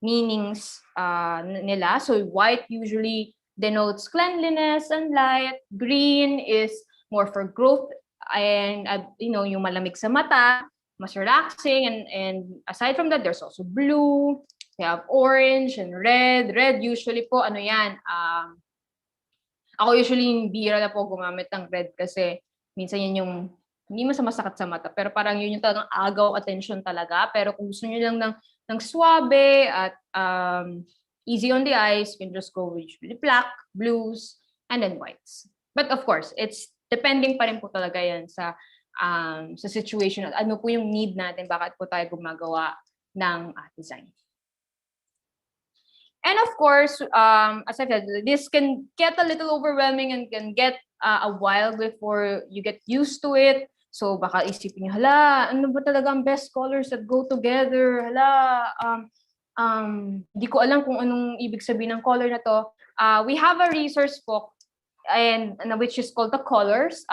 meanings nila. So, white usually denotes cleanliness and light. Green is more for growth and, yung malamig sa mata, mas relaxing. And aside from that, there's also blue. We have orange and red. Red usually po, ako usually bira na po gumamit ng red kasi minsan yun yung hindi masakit sa mata pero parang yun yung talagang agaw attention talaga. Pero kung gusto niyo lang ng suabe at easy on the eyes, you can just go with black, blues, and then whites. But of course, it's depending pa rin po talaga yan sa situation. Ano po yung need natin, bakit po tayo gumagawa ng design. And of course, as I said, this can get a little overwhelming and can get a while before you get used to it. So baka isipin niyo, hala, ano ba talaga ang best colors that go together? Hala, di ko alam kung anong ibig sabihin ng color na to. We have a resource book and which is called the colors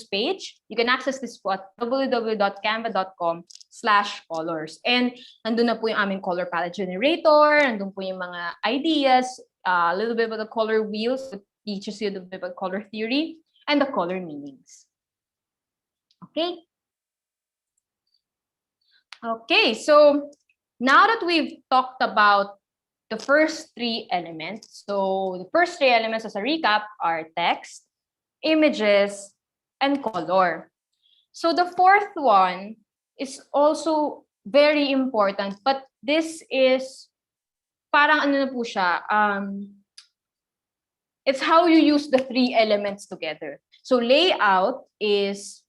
page. You can access this po at www.canva.com/colors. And nandun na po yung aming color palette generator, nandun po yung mga ideas, a little bit about the color wheels, that teaches you a little bit about color theory, and the color meanings. Okay. Okay, so now that we've talked about the first 3 elements. So the first 3 elements as a recap are text, images, and color. So the fourth one is also very important. But this is parang ano na po siya, it's how you use the three elements together. So layout is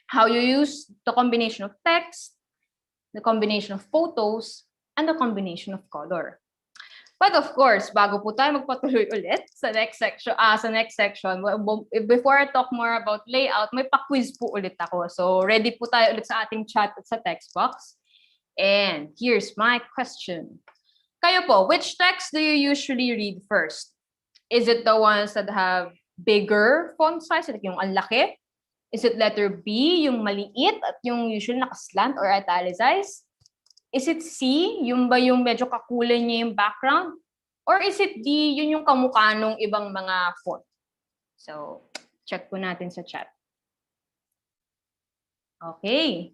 how you use the combination of text, the combination of photos, and the combination of color. But of course, bago po tayo magpatuloy ulit sa next section, before I talk more about layout, may pa-quiz po ulit ako. So ready po tayo ulit sa ating chat at sa text box. And here's my question. Kayo po, which text do you usually read first? Is it the ones that have bigger font size, like yung ang laki? Is it letter B, yung maliit at yung usually nakaslant or italicized? Is it C, yung ba yung medyo kakulay niya yung background? Or is it D, yun yung kamukha nung ibang mga font? So, check po natin sa chat. Okay.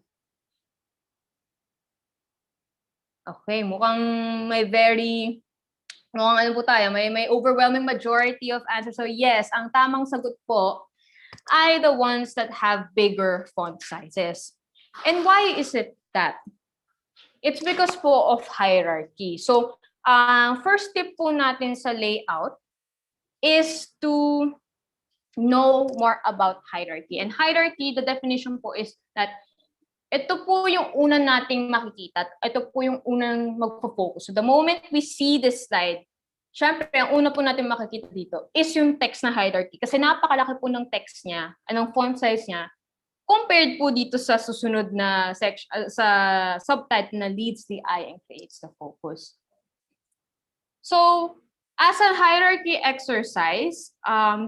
Okay, mukhang mukhang ano po tayo, may overwhelming majority of answers. So yes, ang tamang sagot po ay the ones that have bigger font sizes. And why is it that? It's because po of hierarchy. So, first tip po natin sa layout is to know more about hierarchy. And hierarchy, the definition po is that ito po yung unang nating makikita. Ito po yung unang magpo-focus. So, the moment we see this slide, syempre, ang una po natin makikita dito is yung text na hierarchy. Kasi napakalaki po ng text niya, anong font size niya, compared po dito sa susunod na section, sa subtitle na leads the eye and creates the focus. So, as a hierarchy exercise,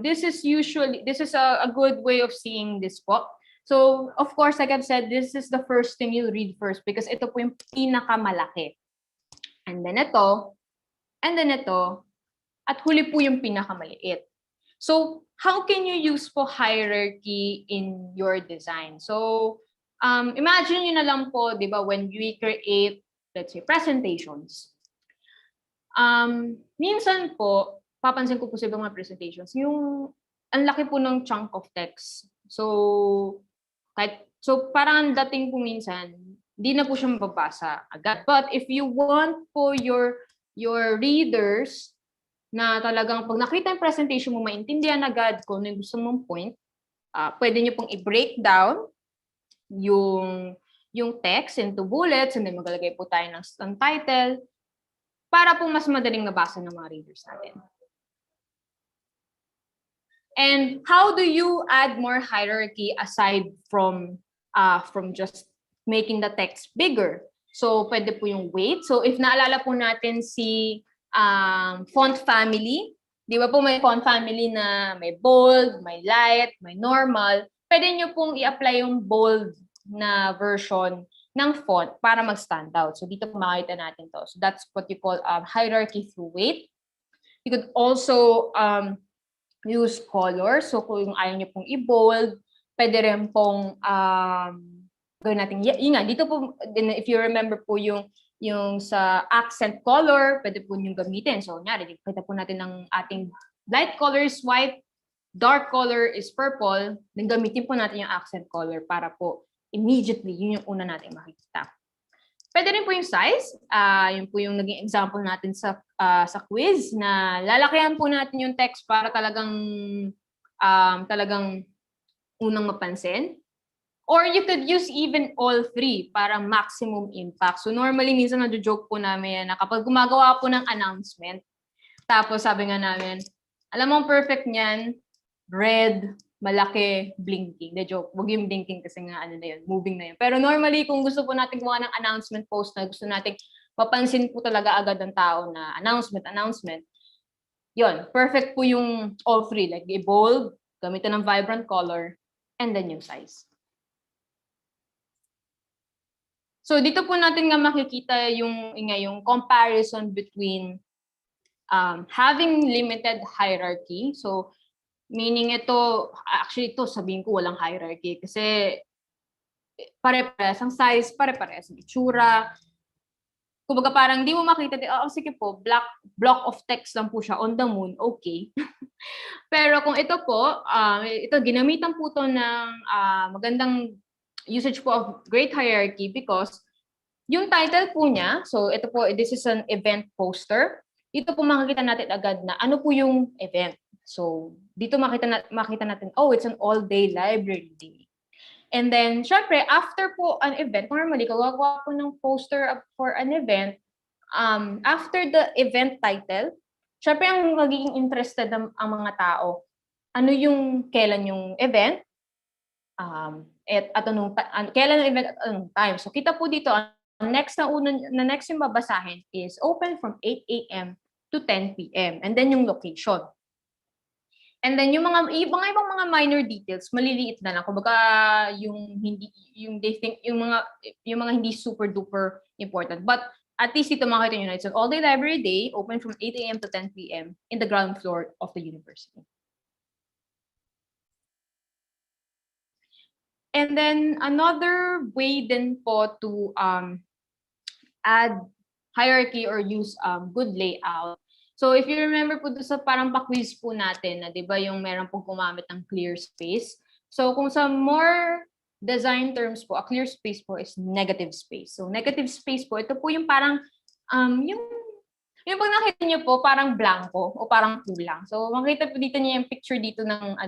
this is a good way of seeing this po. So, of course, like I've said, this is the first thing you'll read first because ito po yung pinakamalaki. And then ito, at huli po yung pinakamaliit. So, how can you use po hierarchy in your design? So, imagine nyo na lang po, di ba, when we create, let's say, presentations. Minsan po, papansin ko po sa ibang mga presentations, yung ang laki po ng chunk of text. So parang ang dating po minsan, di na po siya mababasa agad. But if you want po your readers na talagang pag nakita yung presentation mo, maintindihan agad kung ano yung gusto mong point, pwede nyo pong i-break down yung text into bullets, and then maglalagay po tayo ng title para po mas madaling nabasa ng mga readers natin. And how do you add more hierarchy aside from just making the text bigger? So, pwede po yung weight. So, if naalala po natin si font family, di ba po may font family na may bold, may light, may normal, pwede nyo pong i-apply yung bold na version ng font para mag-stand out. So, dito po makita natin to. So, that's what you call hierarchy through weight. You could also use color. So, kung ayaw nyo pong i-bold, pwede rin pong gawin natin. Yun nga, dito po, if you remember po yung sa accent color, pwede po yung gamitin. So, nyari, kita po natin ng ating light color is white, dark color is purple, then gamitin po natin yung accent color para po immediately, yun yung una natin makikita. Pwede rin po yung size. Yun po yung naging example natin sa quiz na lalakihan po natin yung text para talagang unang mapansin. Or you could use even all three para maximum impact. So normally, minsan nado-joke po namin na kapag gumagawa po ng announcement, tapos sabi nga namin, alam mo ang perfect niyan, red, malaki, blinking. The joke, wag yung blinking kasi nga ano na yun, moving na yun. Pero normally, kung gusto po natin gumawa ng announcement post na gusto natin mapansin po talaga agad ng tao na announcement, yun, perfect po yung all three. Like bold, gamitin ng vibrant color, and then yung size. So dito po natin nga makikita yung comparison between having limited hierarchy. So meaning ito, actually ito sabihin ko walang hierarchy kasi pare-parehas ang size, pare-parehas ang itsura. Kumbaga parang di mo makita, sige po, block of text lang po siya on the moon, okay. Pero kung ito po, ito ginamitan po to ng magandang usage po of great hierarchy because yung title po niya, so ito po, this is an event poster. Dito po makikita natin agad na ano po yung event. So dito makita natin, oh, it's an all-day library day. And then, syempre, after po an event, normally, gagawa po ng poster for an event, after the event title, syempre, ang magiging interested ang mga tao, ano yung, kailan yung event, at anong, kailan yung event at anong time. So, kita po dito, next yung babasahin is open from 8 a.m. to 10 p.m. And then yung location. And then yung mga ibang mga minor details, maliliit na lang. Kumbaga yung mga hindi super duper important. But at least ito makita niyo na it's an all-day library day open from 8 a.m. to 10 p.m. in the ground floor of the university. And then another way din po to add hierarchy or use good layout. So if you remember po sa parang pa-quiz po natin, na 'di ba yung meron pong gumamit ng clear space. So kung sa more design terms po, a clear space po is negative space. So negative space po, ito po yung parang yung pag nakita niyo po parang blanco o parang kulang. So makita po dito niyo yung picture dito ng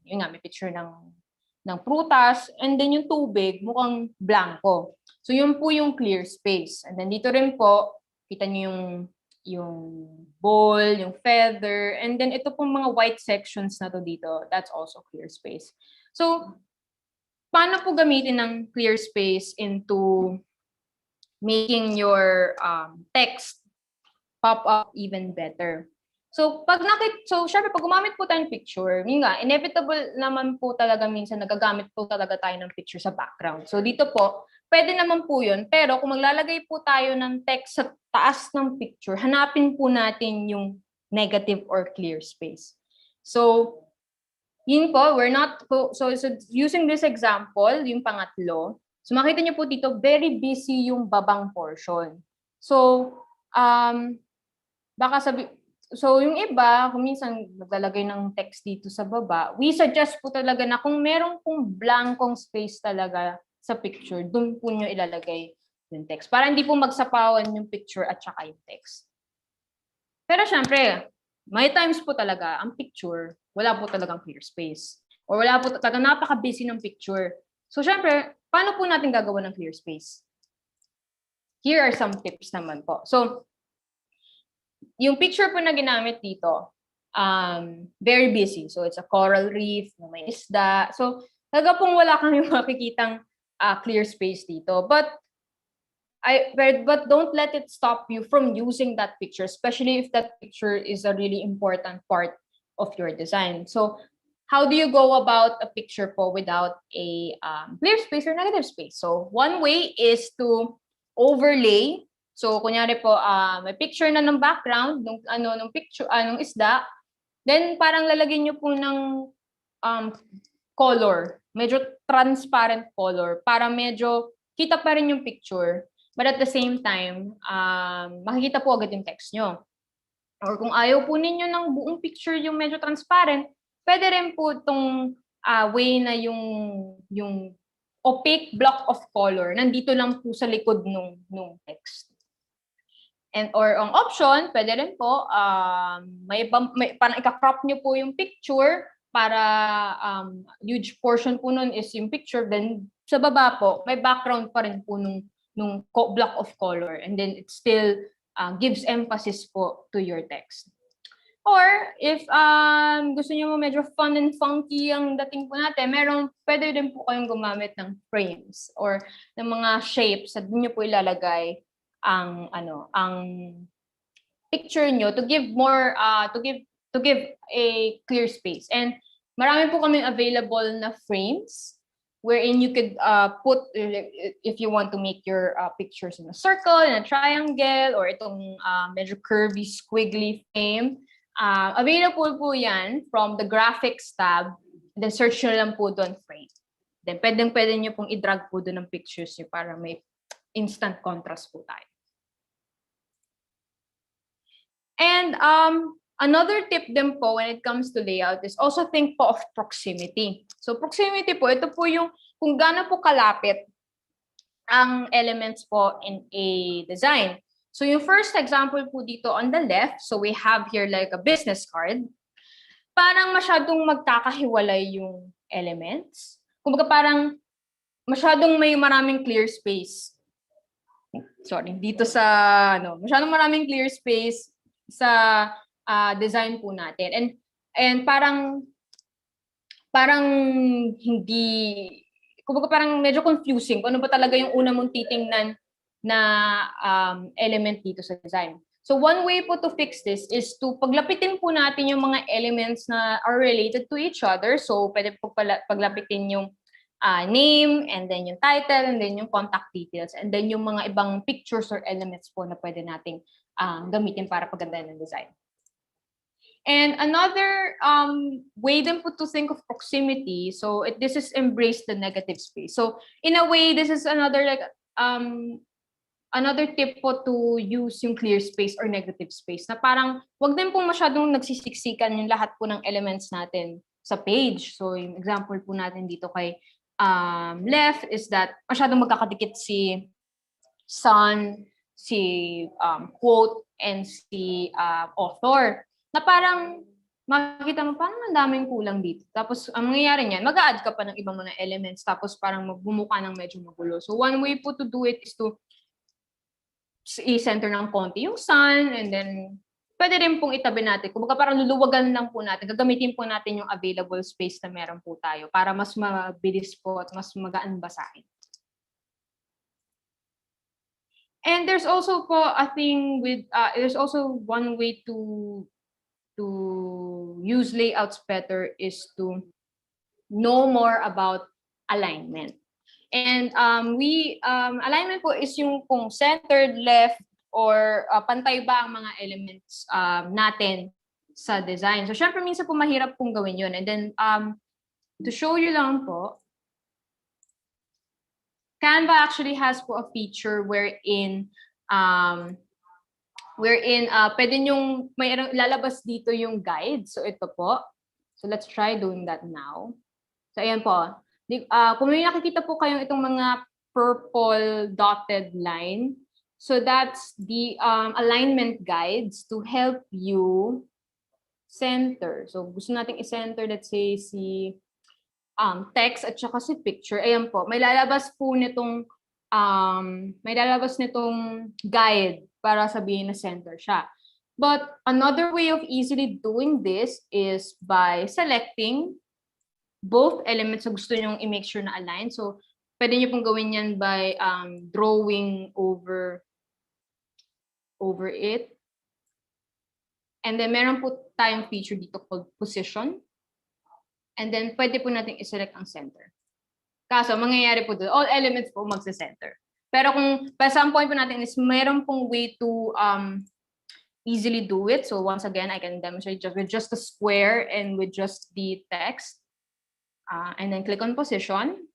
yun nga, may picture ng prutas, and then yung tubig mukhang blanco. So yun po yung clear space. And then dito rin po kita niyo yung bowl, yung feather, and then ito pong mga white sections na to dito, that's also clear space. So, paano po gamitin ng clear space into making your text pop up even better? So, syempre, pag gumamit po tayo ng picture, yun nga, inevitable naman po talaga minsan nagagamit po talaga tayo ng picture sa background. So, dito po, pwede naman po yun, pero kung maglalagay po tayo ng text sa taas ng picture, hanapin po natin yung negative or clear space. So, yun po, so using this example, yung pangatlo, so makita niyo po dito, very busy yung babang portion. So, so yung iba, kung minsan naglalagay ng text dito sa baba, we suggest po talaga na kung meron pong blankong space talaga sa picture, doon po nyo ilalagay yung text. Para hindi po magsapawan yung picture at saka yung text. Pero syempre, may times po talaga, ang picture, wala po talagang clear space. Or wala po talaga, napaka-busy ng picture. So syempre, paano po natin gagawa ng clear space? Here are some tips naman po. So, yung picture po na ginamit dito, very busy. So it's a coral reef, may isda. So, talaga pong wala kami makikitang clear space dito. But don't let it stop you from using that picture, especially if that picture is a really important part of your design. So, how do you go about a picture po without a clear space or negative space? So, one way is to overlay. So, kunyari po, may picture na ng background, nung picture, nung isda, then parang lalagyan nyo po ng color, medyo transparent color, para medyo kita pa rin yung picture, but at the same time, makikita po agad yung text nyo. Or kung ayaw po ninyo ng buong picture yung medyo transparent, pwede rin po itong way na yung opaque block of color, nandito lang po sa likod nung text. Or ang option, pwede rin po, parang ika-crop nyo po yung picture para huge portion po nun is yung picture. Then sa baba po, may background pa rin po nung block of color. And then it still gives emphasis po to your text. Or if gusto nyo mo medyo fun and funky ang dating po natin, pwede din po kayong gumamit ng frames or ng mga shapes at doon nyo po ilalagay ang picture nyo to give more to give a clear space. And marami po kami available na frames wherein you could put, if you want to make your pictures in a circle, in a triangle, or itong medyo curvy squiggly frame. Available po yan from the graphics tab. Then search nyo lang po doon frame. Then pwede nyo pong i-drag po doon ng pictures nyo para may instant contrast po tayo. And another tip din po when it comes to layout is also think po of proximity. So proximity po, ito po yung kung gaano po kalapit ang elements po in a design. So yung first example po dito on the left, so we have here like a business card. Parang masyadong magkakahiwalay yung elements. Kumbaga parang masyadong may maraming clear space. Sorry, dito sa masyadong maraming clear space sa design po natin. And parang hindi, kumbaga parang medyo confusing kung ano ba talaga yung una mong titingnan na element dito sa design. So one way po to fix this is to paglapitin po natin yung mga elements na are related to each other. So pwede po paglapitin yung name, and then yung title, and then yung contact details, and then yung mga ibang pictures or elements po na pwede nating gamitin para pagandahin ng design. And another way din po to think of proximity, so this is embrace the negative space. So in a way, this is another like another tip po to use yung clear space or negative space na parang wag din po masyadong nagsisiksikan yung lahat po ng elements natin sa page. So yung example po natin dito kay left is that masyadong magkakadikit si sun, si quote, and si author. Na parang makikita mo, parang ang daming kulang dito. Tapos ang mangyayari niyan, mag-a-add ka pa ng ibang mga elements tapos parang magbumuka ng medyo magulo. So one way po to do it is to i-center ng konti yung sun, and then pwede rin pong itabi natin. Kumbaga parang luluwagan lang po natin. Gagamitin po natin yung available space na meron po tayo para mas mabilis po at mas magaan basahin. And there's also po a thing with, there's also one way to use layouts better is to know more about alignment. And alignment po is yung kung centered, left, or pantay ba ang mga elements natin sa design. So syempre minsan po mahirap pong gawin yun. And then to show you lang po, Canva actually has po a feature wherein pwede nyong may lalabas dito yung guide. So ito po. So let's try doing that now. So ayan po. Kung may nakikita po kayong itong mga purple dotted line, so that's the alignment guides to help you center. So gusto nating i-center, let's say, si text at saka si picture. Ayan po, may lalabas nitong guide para sabihin na center siya. But another way of easily doing this is by selecting both elements na gusto nyong i-make sure na align. So, pwede nyo pong gawin yan by drawing over it. And then, meron po tayong feature dito called position. And then, pwede po natin i-select ang center. Kaso, mangyayari po doon, all elements po magsa-center. Pero kung, by some point po natin is, meron pong way to easily do it. So, once again, I can demonstrate with just a square and with just the text. And then click on position.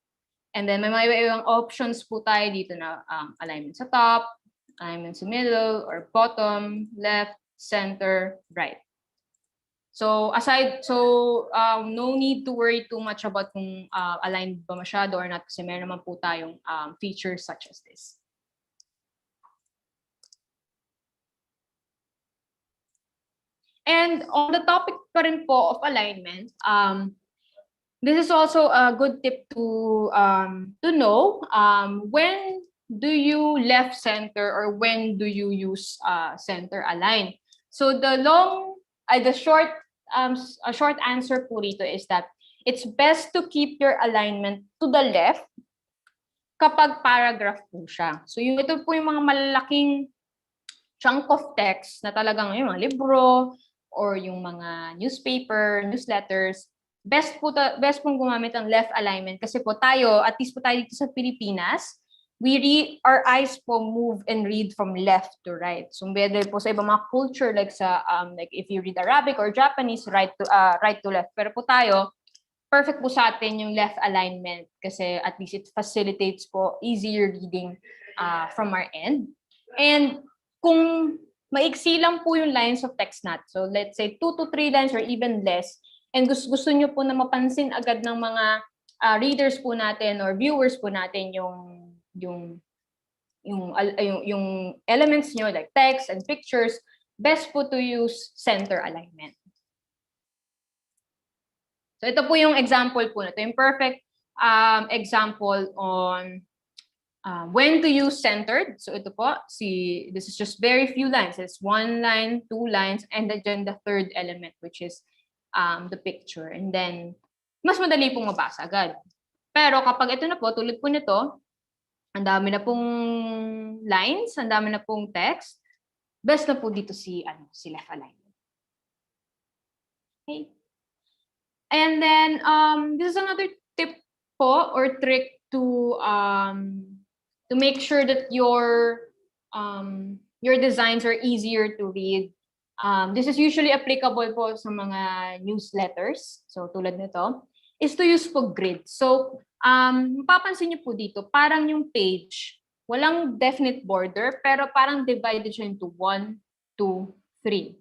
And then may mga options po tayo dito na alignment sa top, alignment sa middle, or bottom, left, center, right. So no need to worry too much about kung aligned ba masyado or not kasi meron naman po tayong features such as this. And on the topic pa rin po of alignment, this is also a good tip to know when do you left center or when do you use center align. So the short answer po dito is that it's best to keep your alignment to the left kapag paragraph po siya. So ito po yung mga malalaking chunk of text na talagang yung mga libro or yung mga newspaper, newsletters. Best pong gumamit ang left alignment kasi po tayo, at least po tayo dito sa Pilipinas, our eyes po move and read from left to right. So whether po sa ibang mga culture like like if you read Arabic or Japanese, right to left. Pero po tayo, perfect po sa atin yung left alignment kasi at least it facilitates po easier reading from our end. And kung maiksi lang po yung lines of text natin, so let's say 2 to 3 lines or even less, and gusto nyo po na mapansin agad ng mga readers po natin or viewers po natin yung elements nyo like text and pictures, best po to use center alignment. So ito po yung example po na ito, yung perfect example on when to use centered. So ito po, this is just very few lines. It's 1 line, 2 lines, and then the third element, which is the picture. And then, mas madali pong mabasa agad. Pero kapag ito na po, tulad po nito, ang dami na pong lines, ang dami na pong text, best na po dito si left alignment. Okay. And then, this is another tip po or trick to make sure that your designs are easier to read. This is usually applicable po sa mga newsletters. So tulad nito, is to use po grid. So mapapansin niyo po dito, parang yung page, walang definite border, pero parang divided siya into 1, 2, 3.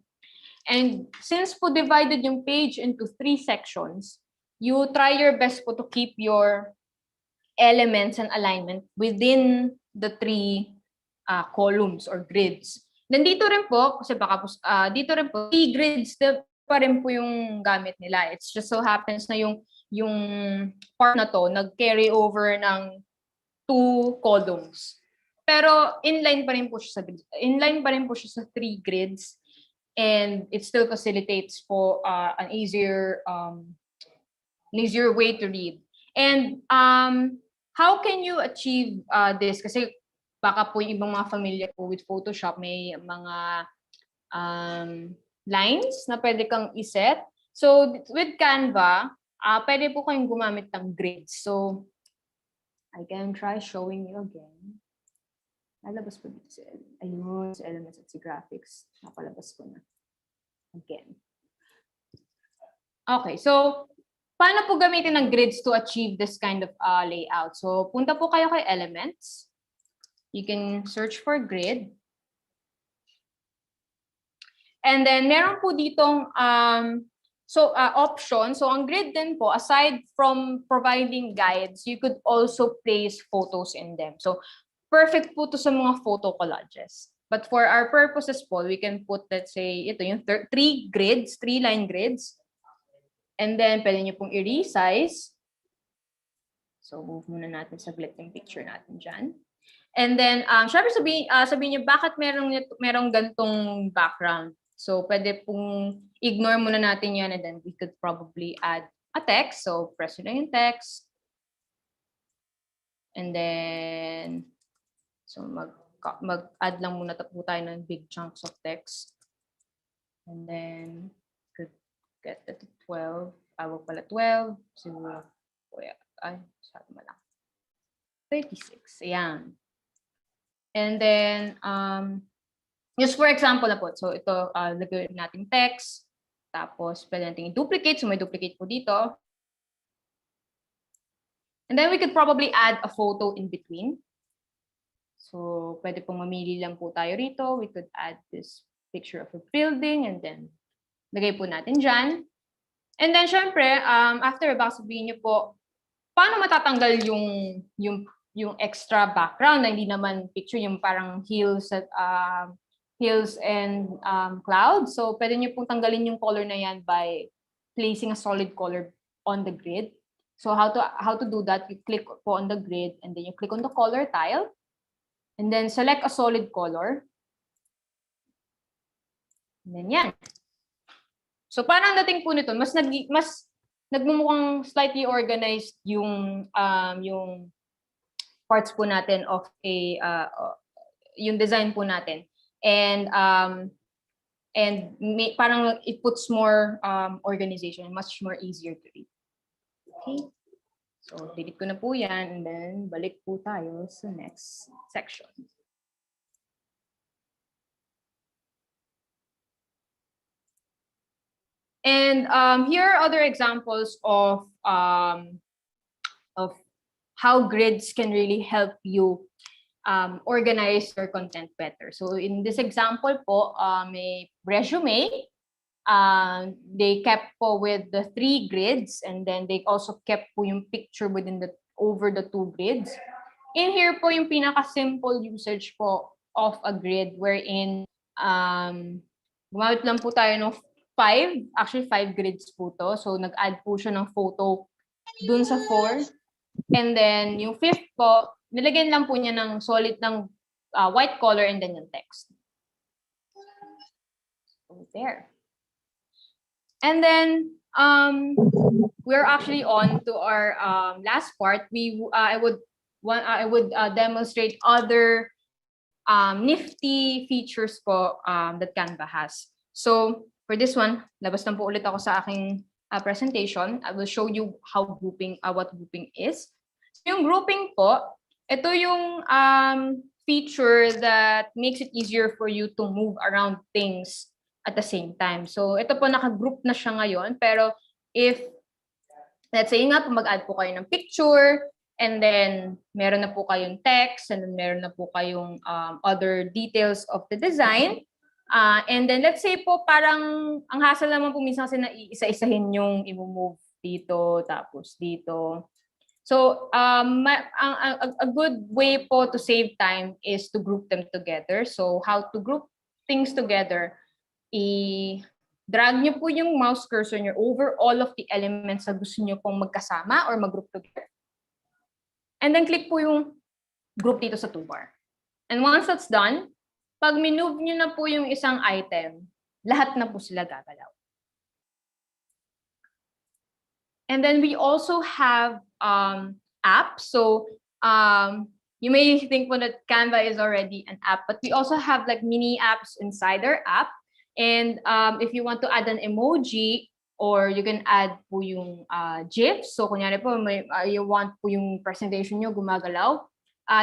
And since po divided yung page into 3 sections, you try your best po to keep your elements and alignment within the 3 columns or grids. Then dito rin po, kasi baka po, dito rin po, 3 grids pa rin po yung gamit nila. It's just so happens na yung part na to nag-carry over ng 2 columns. Pero inline pa rin po siya sa 3 grids, and it still facilitates po an easier way to read. And how can you achieve this? Kasi baka po yung ibang mga familiar po with Photoshop, may mga lines na pwede kang iset. So with Canva, pwede po kayong gumamit ng grids. So I can try showing you again. Nalabas po dito si elements at si graphics. Napalabas ko na. Again. Okay, so paano po gamitin ng grids to achieve this kind of layout? So punta po kayo kay elements. You can search for grid. And then meron po ditong option. So ang grid din po, aside from providing guides, you could also place photos in them. So perfect po to sa mga photo collages. But for our purposes po, we can put, let's say, ito yung 3 grids, 3 line grids. And then pwede nyo pong i-resize. So move muna natin saglit yung picture natin dyan. And then, syempre sabihin nyo, bakit merong gantong background? So pwede pong ignore muna natin yan, and then we could probably add a text. So press nyo lang yung text. And then, so mag-add lang muna po tayo ng big chunks of text. And then, could get that to 12. Wag pala 12. Siguro, sabi mo lang. 36. Ayan. And then, just for example na po. So ito, lagyan natin text. Tapos, pwede natin i-duplicate. So may duplicate po dito. And then we could probably add a photo in between. So, pwede pong mamili lang po tayo rito. We could add this picture of a building and then lagay po natin dyan. And then, syempre, after baka sabihin niyo po, paano matatanggal yung extra background na hindi naman picture, yung parang hills and clouds. So, pwede niyo pong tanggalin yung color na yan by placing a solid color on the grid. So, how to do that? You click po on the grid and then you click on the color tile. And then select a solid color. And then yan. So parang dating po nito, mas nagmumukhang slightly organized yung parts po natin of yung design po natin. And parang it puts more organization, much more easier to read. Okay. So, delete ko na po yan, and then balik po tayo sa next section. And here are other examples of how grids can really help you organize your content better. So, in this example po, may resume, they kept po with the 3 grids, and then they also kept po yung picture over the 2 grids. In here po yung pinaka-simple usage po of a grid wherein gumamit lang po tayo ng 5 grids po to. So nag-add po siya ng photo dun sa 4. And then yung 5th po, nilagyan lang po niya ng solid ng white color and then yung text. So there. And then we're actually on to our last part. I would demonstrate other nifty features po that Canva has. So for this one, labas lang po ulit ako sa aking presentation. I will show you how what grouping is. So yung grouping po, ito yung feature that makes it easier for you to move around things at the same time. So ito po, naka-group na siya ngayon. Pero if, let's say nga po, mag-add po kayo ng picture, and then meron na po kayong text, and then meron na po kayong other details of the design. And then let's say po, parang ang hassle naman po minsan kasi na isa-isahin yung i-move dito, tapos dito. So a good way po to save time is to group them together. So how to group things together, i-drag nyo po yung mouse cursor nyo over all of the elements na gusto nyo pong magkasama or mag-group together. And then click po yung group dito sa toolbar. And once that's done, pag minove nyo na po yung isang item, lahat na po sila gagalaw. And then we also have apps. So you may think po that Canva is already an app, but we also have like mini apps inside our app. And if you want to add an emoji, or you can add po yung GIF. So kunyari po, you want po yung presentation nyo gumagalaw.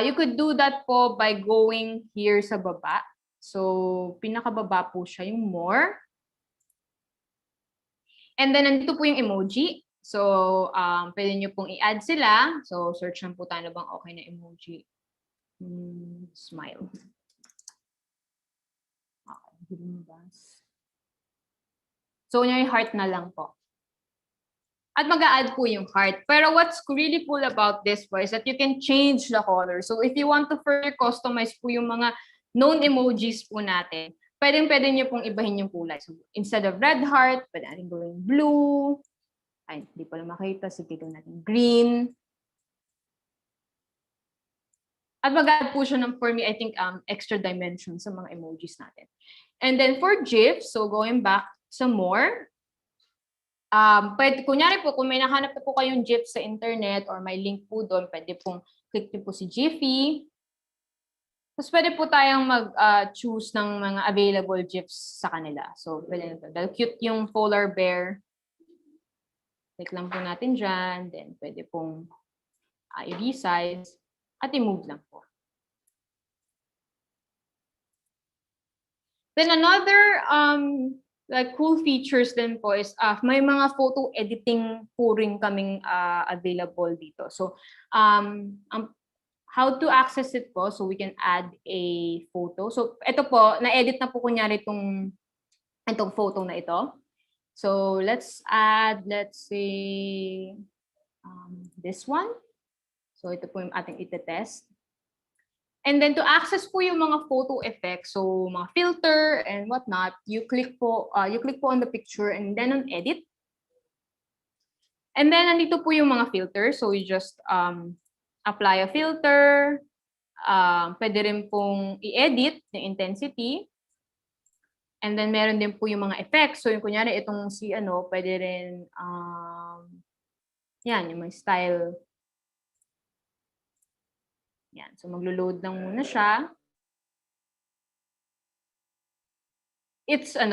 You could do that po by going here sa baba. So pinakababa po siya yung more. And then nandito po yung emoji. So pwede nyo pong i-add sila. So search lang po tayo bang okay na emoji. Smile. So yung heart na lang po. At mag-a-add po yung heart. Pero what's really cool about this po is that you can change the color. So if you want to further customize po yung mga known emojis po natin, pwede nyo pong ibahin yung kulay. So instead of red heart, pwede natin gawin blue. Ay, hindi pala makita. Sige, gawin natin green. At mag-add po siya ng, for me, I think, extra dimension sa mga emojis natin. And then for GIF, so going back sa more, pwede, kunyari po, kung may nahanap na po kayong GIF sa internet or may link po doon, pwede pong click nyo po si Giphy. Tapos pwede po tayong mag-choose ng mga available GIFs sa kanila. So, pwede na ito. Dahil cute yung polar bear. Click lang po natin dyan. Then, pwede pong i-resize at i-move lang po. Then another like cool features din po is may mga photo editing po rin kaming available dito. So how to access it po, so we can add a photo. So ito po, na-edit na po kunyari itong photo na ito. So let's add, let's say this one. So ito po yung ating itetest. And then to access po yung mga photo effects, so mga filter and whatnot, you click po on the picture and then on edit. And then nandito po yung mga filters, so you just apply a filter. Pwede rin pong i-edit yung intensity. And then meron din po yung mga effects. So yung kunyari itong si pwede rin yan yung may style. Yan. So maglo-load lang muna siya. It's I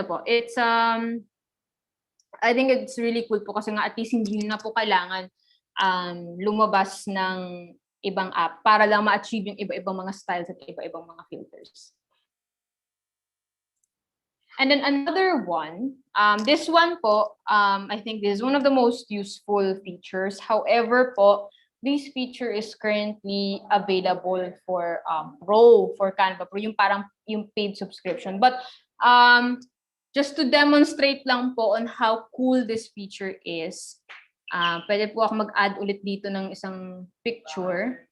think it's really cool po kasi nga at least hindi na po kailangan lumabas ng ibang app para lang ma-achieve yung iba-ibang mga styles at iba-ibang mga filters. And then another one, this one po, I think this is one of the most useful features. However po, this feature is currently available for Pro, for Canva Pro, yung parang yung paid subscription. But just to demonstrate lang po on how cool this feature is, pwede po ako mag-add ulit dito ng isang picture.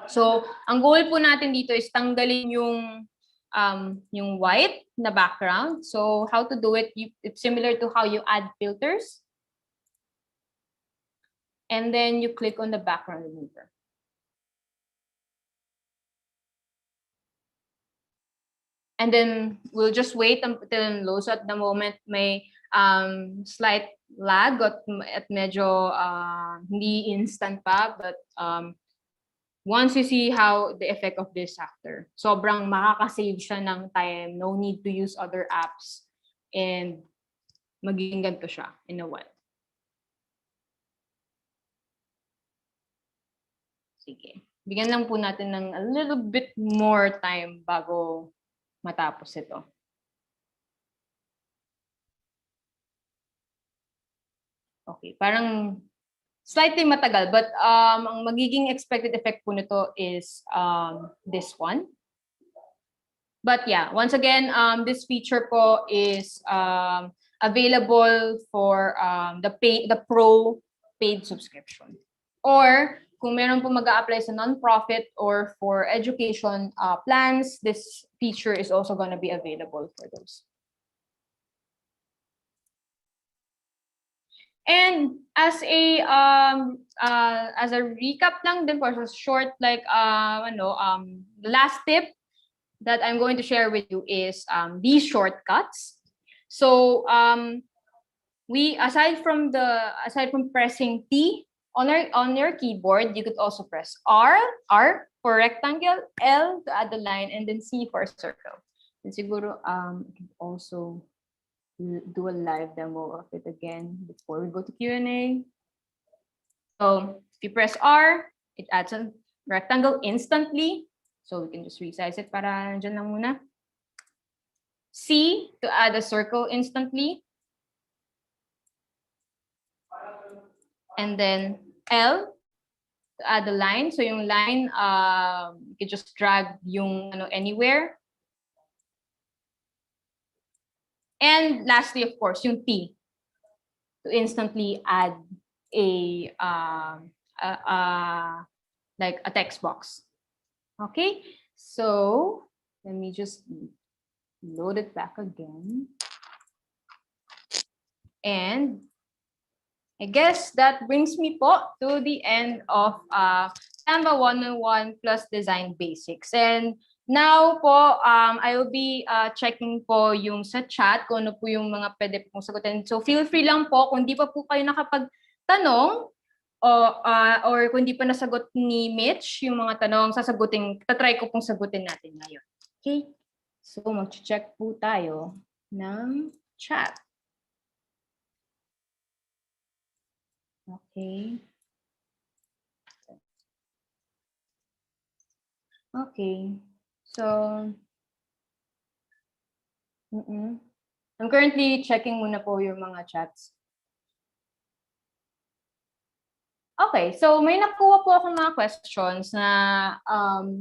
So, ang goal po natin dito is tanggalin yung white na background. So, how to do it, it's similar to how you add filters. And then you click on the background remover. And then we'll just wait until it loads. So at the moment may slight lag at medyo hindi instant pa, but once you see how the effect of this after, sobrang makakasave siya ng time, no need to use other apps, and magiging ganito siya in a while. Sige. Bigyan lang po natin ng a little bit more time bago matapos ito. Okay, parang slightly matagal, but ang magiging expected effect po nito is this one. But yeah, once again, this feature po is available for the pro paid subscription. Or kung meron po mag-a-apply sa non-profit or for education plans, this feature is also going to be available for those. And as a recap lang din for a short the last tip that I'm going to share with you is these shortcuts. So we aside from pressing T on your keyboard, you could also press R for rectangle, L to add the line, and then C for circle. And siguro I can also do a live demo of it again before we go to Q&A. So if you press R, it adds a rectangle instantly. So we can just resize it para dyan lang muna. C to add a circle instantly. And then L to add a line. So yung line, you can just drag yung anywhere. And lastly, of course, yung T to instantly add a text box. Okay, so let me just load it back again. And I guess that brings me po to the end of Canva 101 plus Design Basics. And now po, I will be checking po yung sa chat kung ano po yung mga pwede pong sagutin. So feel free lang po kung di pa po kayo nakapagtanong or kung di pa nasagot ni Mitch yung mga tanong, tatry ko pong sagutin natin ngayon. Okay? So mag-check po tayo ng chat. Okay. Okay. So, I'm currently checking muna po yung mga chats. Okay, so may nakuha po ako mga questions na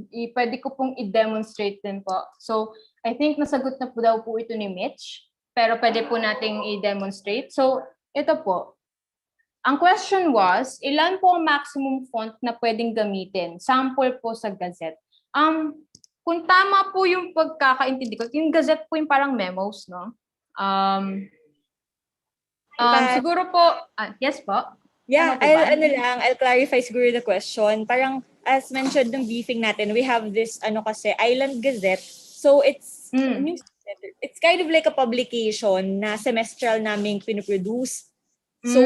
pwede ko pong i-demonstrate din po. So, I think nasagot na po daw po ito ni Mitch, pero pwede po nating i-demonstrate. So, ito po. Ang question was, ilan po ang maximum font na pwedeng gamitin? Sample po sa Gazette. Kung tama po yung pagkakaintindi ko, yung Gazette po yung parang memos, no? Siguro po, yes po? Yeah, I'll clarify siguro the question. Parang, as mentioned ng briefing natin, we have this, Island Gazette. So, it's kind of like a publication na semestral naming pinoproduce. So,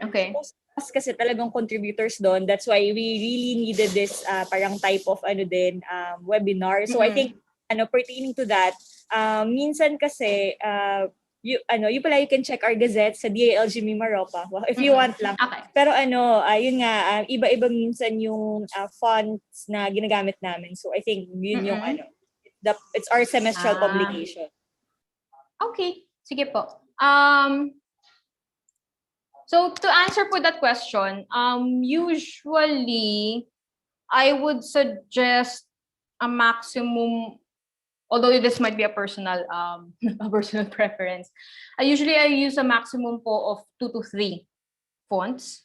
okay. most of us kasi talagang contributors doon. That's why we really needed this parang type of webinar. So I think pertaining to that, minsan kasi you can check our Gazette sa DILG Mimaropa if you want lang. Okay. Pero yun nga, iba-iba minsan yung fonts na ginagamit namin. So I think yun yung it's our semestral publication. Okay, sige po. So to answer po that question, usually I would suggest a maximum although this might be a personal a personal preference. I use a maximum po of 2 to 3 fonts.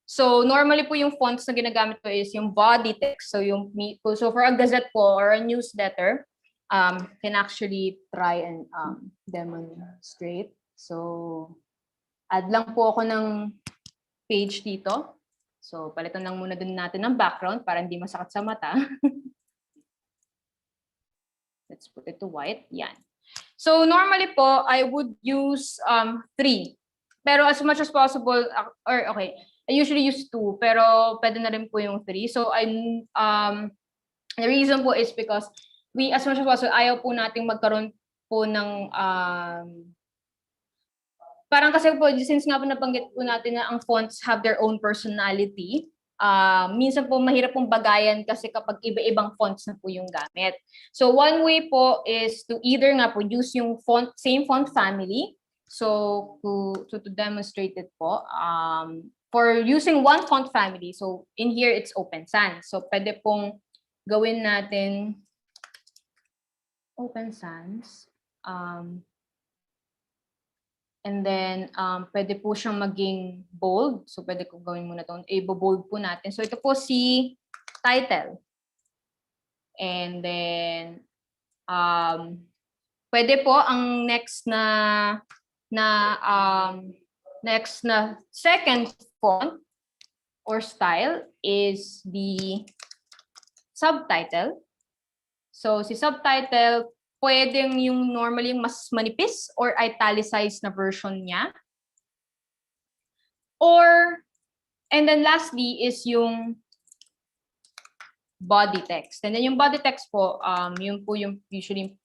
So normally po yung fonts na ginagamit ko is yung body text. So for a gazette po or a newsletter, can actually try and demonstrate. So add lang po ako ng page dito. So palitan lang muna din natin ng background para hindi masakit sa mata. Let's put it to white. Yan. So normally po, I would use 3. Pero as much as possible, I usually use 2, pero pwede na rin po yung 3. So the reason po is because as much as possible, ayaw po nating magkaroon po ng parang kasi po, since nga po nabanggit po natin na ang fonts have their own personality, minsan po mahirap pong bagayan kasi kapag iba-ibang fonts na po yung gamit. So one way po is to either nga po use yung same font family. So to demonstrate it po, for using one font family, so in here it's Open Sans. So pwede pong gawin natin Open Sans. And then, pwede po siyang maging bold. So, pwede ko gawin muna ito. I-bold po natin. So, ito po si title. And then, pwede po ang next na second font or style is the subtitle. So, si subtitle, pwedeng yung normally yung mas manipis or italicized na version niya. And then lastly is yung body text. And then yung body text po, yun po yung usually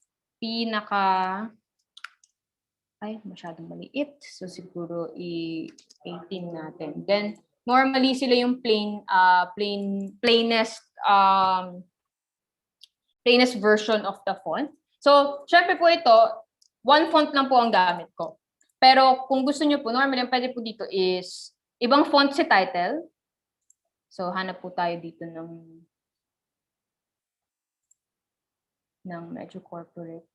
masyadong maliit. So siguro i-18 natin. Then normally sila yung plainest version of the font. So, syempre po ito, one font lang po ang gamit ko. Pero kung gusto nyo po, normally, pwede po dito is, ibang font si title. So, hanap po tayo dito ng medyo corporate.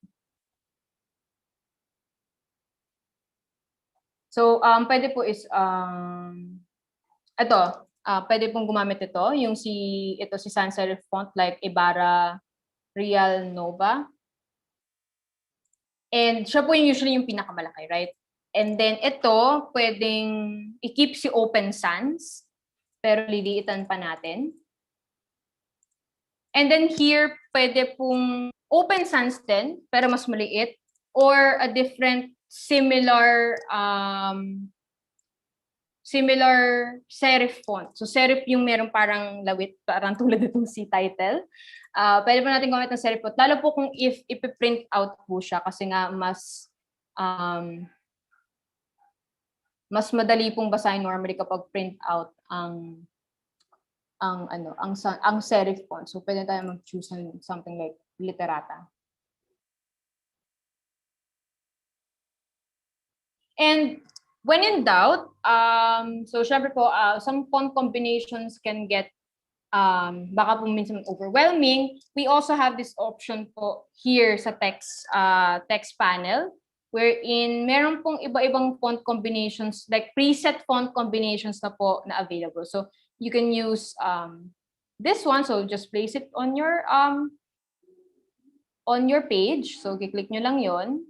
So, pwede po is, pwede pong gumamit ito, si sans serif font like Ibarra Real Nova. And siya po usually yung pinakamalaki, right? And then ito, pwedeng i-keep si Open Sans, pero liliitan pa natin. And then here, pwede pong Open Sans din, pero mas maliit, or a different similar serif font. So serif yung meron parang lawit, parang tulad itong si title. Pwede po natin gumamit ng serif font. Lalo po kung if ipiprint out po siya kasi nga mas madali pong basahin normally kapag print out ang serif font. So pwede tayo mag-choose ng something like Literata. And when in doubt, so syempre po, some font combinations can get baka po minsan overwhelming. We also have this option po here sa text panel, wherein meron pong iba-ibang font combinations, like preset font combinations na po na available. So you can use this one. So just place it on your page. So kiklik nyo lang yon.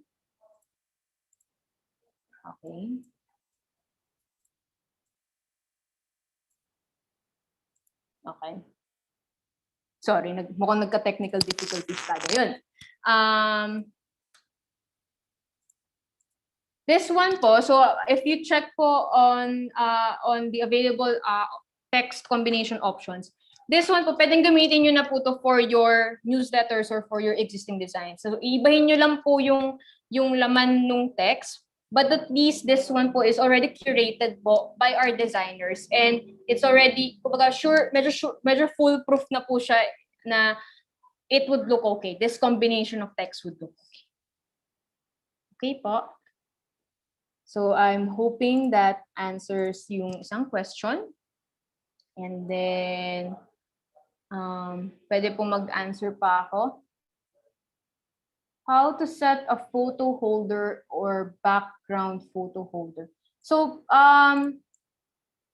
Okay. Okay. Sorry, mukhang nagka-technical difficulties tayo. Yun. This one po, so if you check po on the available text combination options, this one po, pwedeng gamitin nyo na po to for your newsletters or for your existing designs. So, ibahin nyo lang po yung laman ng text. But at least this one po is already curated po by our designers, and it's already, kumbaga, medyo foolproof na po siya na it would look okay. This combination of text would look okay. Okay po. So I'm hoping that answers yung isang question. And then, pwede po mag-answer pa ako. how to set a photo holder or background photo holder. So,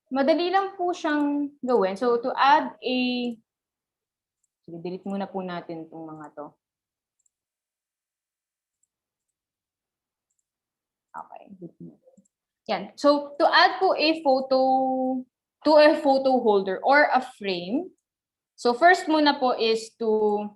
madali lang po siyang gawin. So, to add a, sige, delete muna po natin itong mga to. Okay. Yan. So, to add po a photo to a photo holder or a frame, so first muna po is to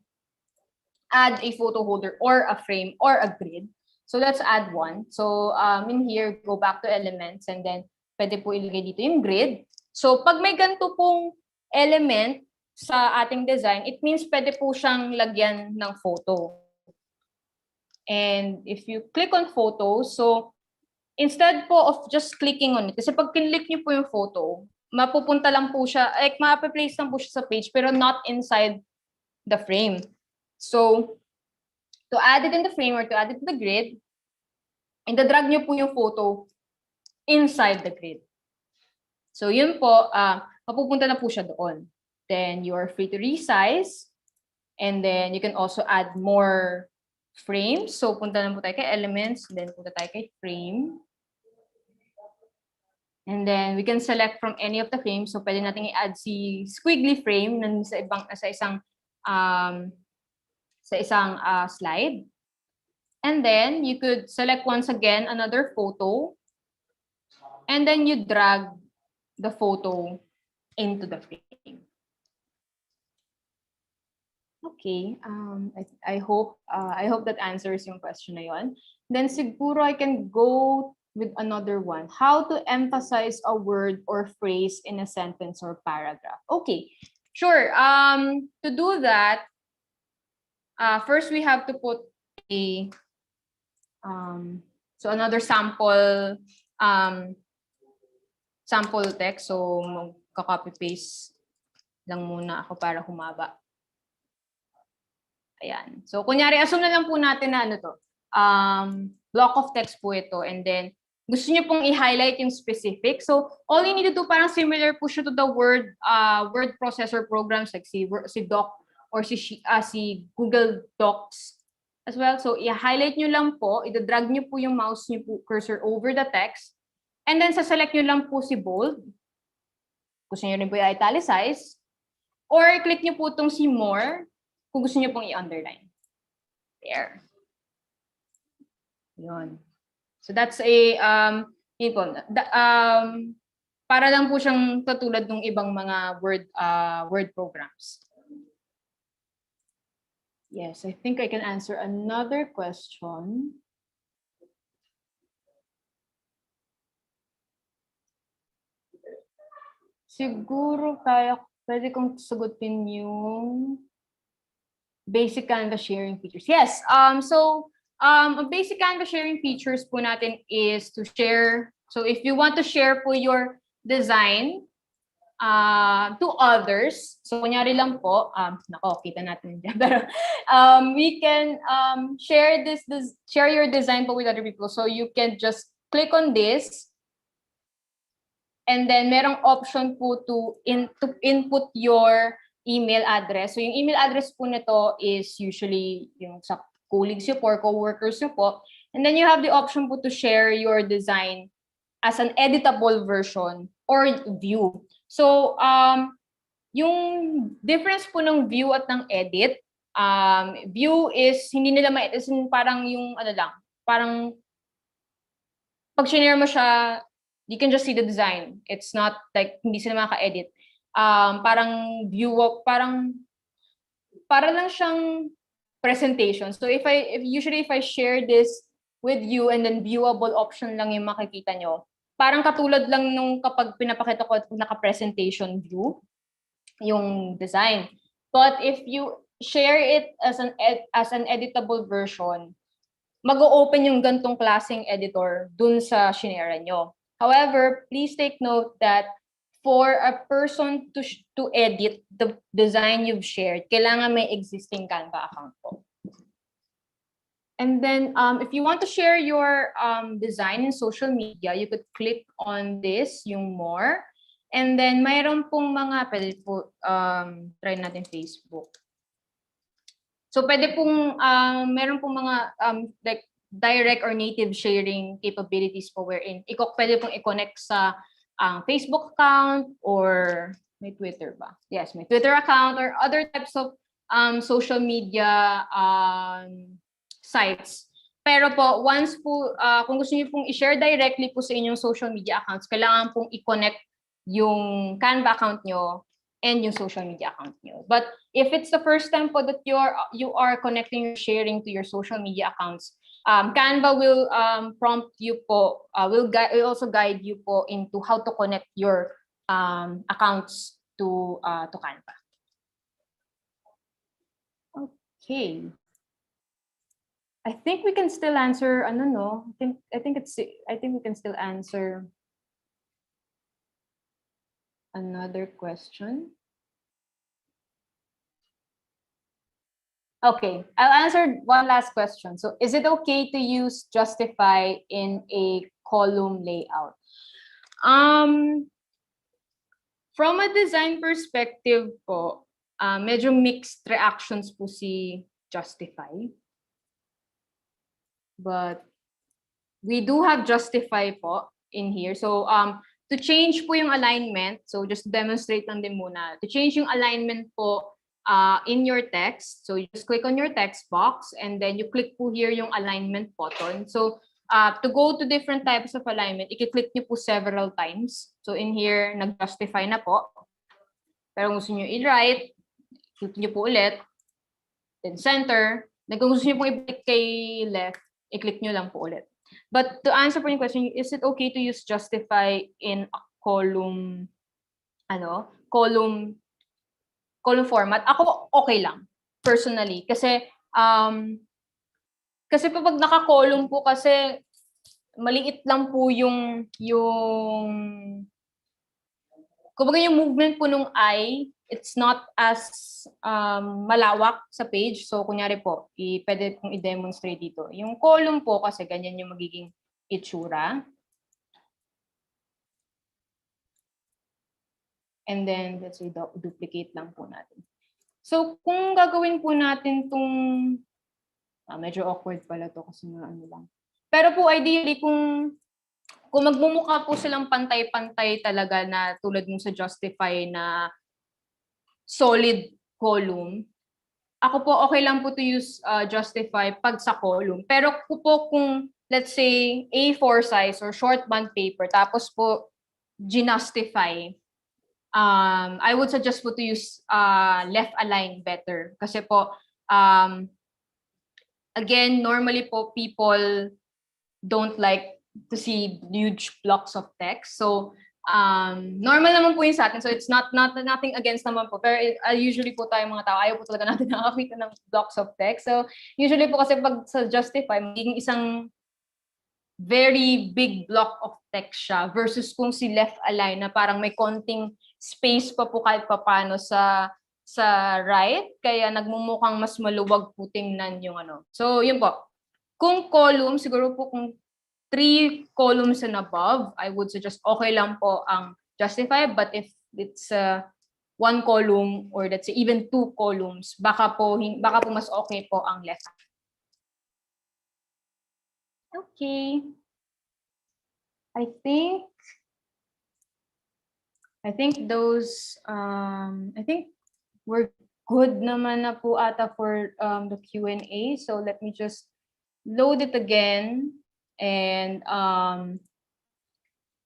add a photo holder or a frame or a grid. So, let's add one. So, in here, go back to elements and then pwede po ilagay dito yung grid. So, pag may ganito pong element sa ating design, it means pwede po siyang lagyan ng photo. And if you click on photos, so instead po of just clicking on it, kasi pag kinlik niyo po yung photo, mapupunta lang po siya, like ma-place lang po siya sa page, pero not inside the frame. So, to add it in the frame or to add it to the grid, drag niyo po yung photo inside the grid. So, yun po, mapupunta na po siya doon. Then, you are free to resize. And then, you can also add more frames. So, punta na po tayo kay elements. Then, punta tayo kay frame. And then, we can select from any of the frames. So, pwede natin i-add si squiggly frame sa isang slide. And then, you could select once again another photo. And then, you drag the photo into the frame. Okay, I hope that answers yung question na yon. Then siguro I can go with another one. How to emphasize a word or phrase in a sentence or paragraph. Okay, sure. To do that, first we have to put a so another sample text. So magka-copy paste lang muna ako para humaba. Ayan. So, kunyari, assume na lang po natin na ano to. Block of text po ito. And then, gusto niyo pong i-highlight yung specific. So, all you need to do, parang similar po siya to the word processor programs like si Doc or si Google Docs as well. So, i-highlight nyo lang po. I-drag nyo po yung mouse nyo po, cursor over the text. And then, sa-select nyo lang po si bold. Gusto nyo rin po i-italicize. Or, click nyo po itong si more. Kung gusto niyo pong i-underline. There. Yun. So that's a, yun po, para lang po siyang katulad ng ibang mga word programs. Yes, I think I can answer another question. Siguro pwede kong sagutin yung basic Canva sharing features. Yes. So basic Canva sharing features po natin is to share. So if you want to share po your design to others, so kunyari lang po, kita natin dyan. Pero we can share your design po with other people. So you can just click on this. And then merong option po to input your email address. So yung email address po nito is usually yung sa colleagues nyo po or co-workers nyo po. And then you have the option po to share your design as an editable version or view. So yung difference po ng view at ng edit, view is hindi nila parang yung ano lang, parang pag shinare mo siya, you can just see the design. It's not like hindi sila maka-edit. Parang para lang siyang presentation. So if I share this with you and then viewable option lang yung makikita nyo, parang katulad lang nung kapag pinapakita ko naka-presentation view yung design. But if you share it as an editable version, mag-o-open yung gantong klaseng editor dun sa shinare nyo. However, please take note that for a person to edit the design you've shared, kailangan may existing Canva account po. And then, if you want to share your design in social media, you could click on this, yung more. And then, mayroon pong mga, pwede po, try natin Facebook. So pwede pong meron pong mga like direct or native sharing capabilities po wherein pwede pong i-connect sa Facebook account or may Twitter ba? Yes, may Twitter account or other types of social media sites. Pero po, once po, kung gusto niyo pong i-share directly po sa inyong social media accounts, kailangan pong i-connect yung Canva account nyo and yung social media account nyo. But if it's the first time po that you are connecting or sharing to your social media accounts, Canva will prompt you po, will also guide you po into how to connect your accounts to Canva. Okay. I think we can still answer. I don't know. I think we can still answer another question. Okay, I'll answer one last question. So, is it okay to use Justify in a column layout? From a design perspective po, medyo mixed reactions po si Justify. But we do have Justify po in here. So to change po yung alignment, so just demonstrate lang din muna. To change yung alignment po in your text, so you just click on your text box and then you click po here yung alignment button. So to go to different types of alignment, i-click nyo po several times. So in here, nag-justify na po. Pero kung gusto nyo i-right, click nyo po ulit. Then center. Kung gusto nyo po i-click kay left, i-click nyo lang po ulit. But to answer po yung question, is it okay to use Justify in a column format? Ako, okay lang, personally. Kasi pag naka-column po kasi, maliit lang po yung kumbaga yung movement po nung eye, it's not as malawak sa page. So, kunyari po, pwede pong i-demonstrate dito. Yung column po kasi ganyan yung magiging itsura. And then, let's say, duplicate lang po natin. So, kung gagawin po natin itong, medyo awkward pala to kasi ano lang. Pero po, ideally, kung magmumukha po silang pantay-pantay talaga na tulad mo sa Justify na solid column, ako po okay lang po to use Justify pag sa column. Pero kung let's say A4 size or short bond paper, tapos po ginustify, I would suggest po to use left align better. Kasi po, again, normally po people don't like to see huge blocks of text. So, normal naman po yun sa atin. So, it's nothing against naman po. Pero usually po tayo mga tao, ayaw po talaga natin nakakita ng blocks of text. So, usually po kasi pag sa Justify, magiging isang very big block of text siya versus kung si left align na parang may konting space pa po kahit papano sa right. Kaya nagmumukhang mas maluwag po tingnan yung ano. So, yun po. Kung column, siguro po kung 3 columns and above, I would suggest okay lang po ang Justify. But if it's 1 column or let's say even 2 columns, baka po mas okay po ang left. Okay. I think those I think we're good naman na po ata for the Q&A. So let me just load it again. And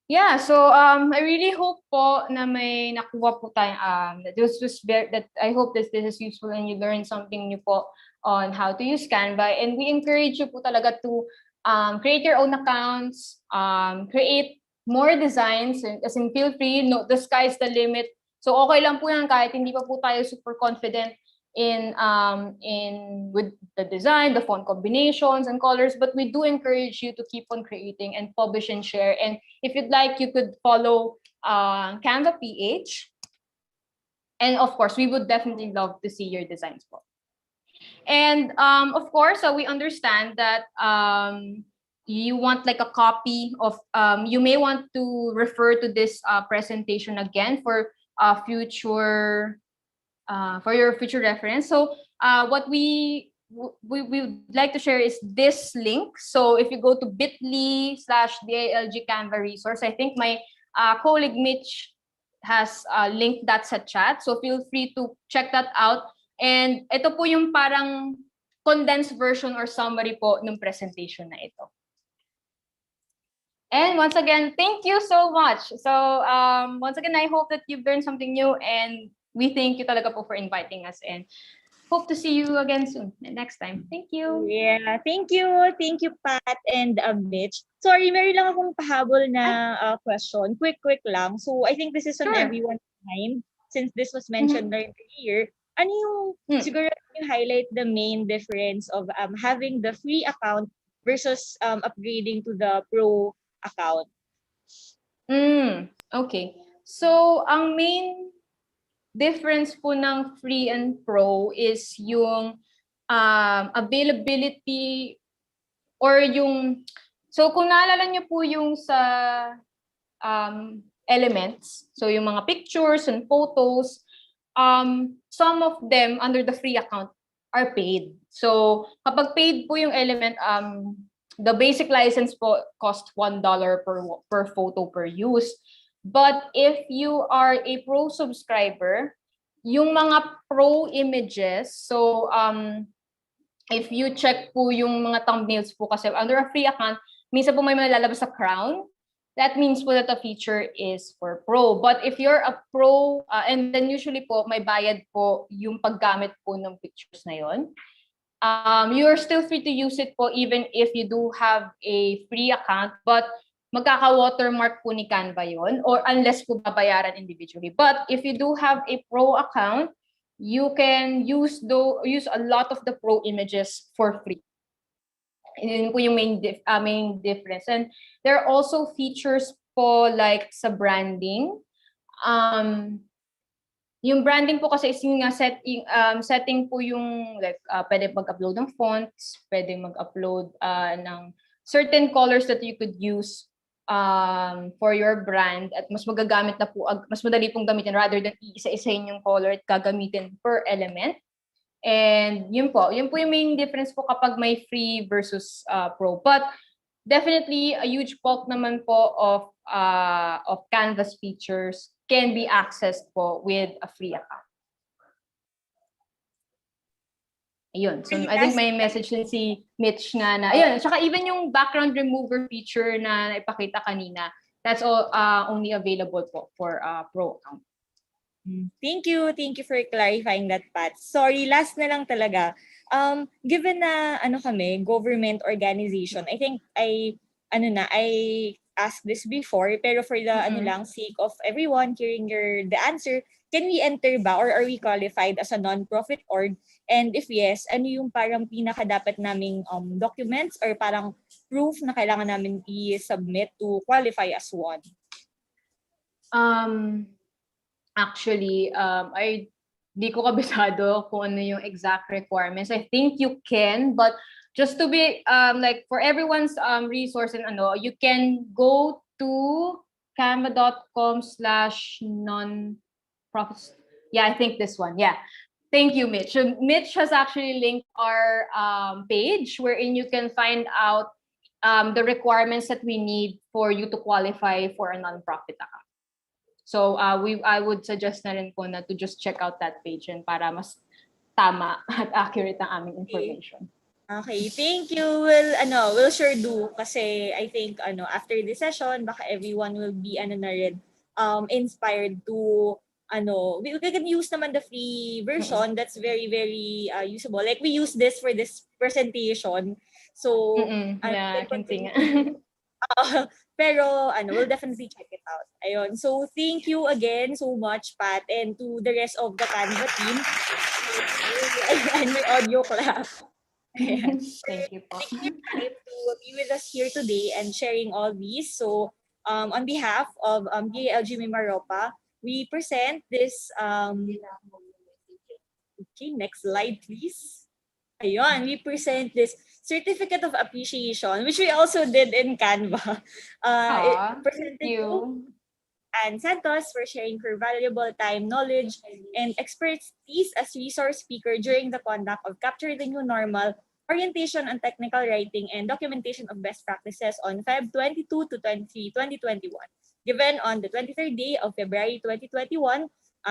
yeah, so I really hope po na may nakuha po tayo that I hope that this is useful and you learned something new po on how to use Canva. And we encourage you po talaga to create your own accounts, create more designs, and as in feel free, no, the sky's the limit. So okay lang po yan kahit hindi pa po tayo super confident in with the design, the font combinations and colors, but we do encourage you to keep on creating and publish and share. And if you'd like, you could follow Canva PH. And of course, we would definitely love to see your designs po. And of course, we understand that you want like a copy of, you may want to refer to this presentation again for future for your future reference. So what we would like to share is this link. So if you go to bit.ly/DILG Canva resource, I think my colleague Mitch has linked that sa chat. So feel free to check that out. And ito po yung parang condensed version or summary po ng presentation na ito. And once again, thank you so much. So once again, I hope that you've learned something new, and we thank you talaga po for inviting us, and hope to see you again soon next time. Thank you. Yeah, thank you. Thank you, Pat and Mitch. Sorry, meron lang akong pahabol na question. Quick lang. So I think this is on Sure. everyone's mind since this was mentioned earlier. Ano yung, siguro yung highlight the main difference of having the free account versus upgrading to the pro account? Okay. So ang main difference po ng free and pro is yung availability or yung, so kung naalala niyo po yung sa elements, so yung mga pictures and photos, some of them under the free account are paid. So kapag paid po yung element, the basic license po cost $1 per photo per use. But if you are a pro subscriber, yung mga pro images, so if you check po yung mga thumbnails po kasi under a free account, minsan po may mga lalabas sa crown, that means po that the feature is for pro. But if you're a pro, and then usually po may bayad po yung paggamit po ng pictures na yon. You're still free to use it po even if you do have a free account, but magkaka-watermark po ni Canva yon, or unless po babayaran individually. But if you do have a pro account, you can use a lot of the pro images for free. And yun po yung main difference. And there are also features po like sa branding. Yung branding po kasi is yung setting po yung like pwede mag-upload ng fonts, pwede mag-upload ng certain colors that you could use for your brand, at mas magagamit na po, mas madali pong gamitin rather than isa-isahin yung color at gagamitin per element. And yun po yung main difference po kapag may free versus pro. But definitely a huge bulk naman po of Canvas features can be accessed po with a free account. Ayun. So I think may message din si Mitch nga na, ayun, saka even yung background remover feature na ipakita kanina, that's all only available po for pro account. Thank you for clarifying that, Pat. Sorry, last na lang talaga. Given na kami, government organization, I think I asked this before, pero for the sake of everyone hearing the answer, can we enter ba or are we qualified as a non-profit org? And if yes, ano yung parang pinaka dapat naming documents or parang proof na kailangan namin i-submit to qualify as one? Actually, I di ko kabisado kung ano yung exact requirements. I think you can, but just to be like for everyone's resource and you can go to canva.com/non-profits. Yeah, I think this one. Yeah. Thank you, Mitch. So Mitch has actually linked our page wherein you can find out the requirements that we need for you to qualify for a non-profit account. So I would suggest na rin po na to just check out that page and para mas tama at accurate ang aming information. Okay, thank you. We'll sure do kasi I think after this session baka everyone will be inspired to we can use naman the free version that's very very usable. Like we use this for this presentation. So yeah, I can think. Pero we'll definitely check it out. Ayun. So thank you again so much, Pat, and to the rest of the Canva team. And my audio clap. Thank you po. Taking your time to be with us here today and sharing all these. So on behalf of DILG Mimaropa, we present this okay, next slide please. Ayun, we present this certificate of appreciation, which we also did in Canva. Thank Presented you. Ann Santos for sharing her valuable time, knowledge, and expertise as resource speaker during the conduct of Capture the New Normal, Orientation on Technical Writing and Documentation of Best Practices on Feb 22 to 23, 2021, given on the 23rd day of February 2021,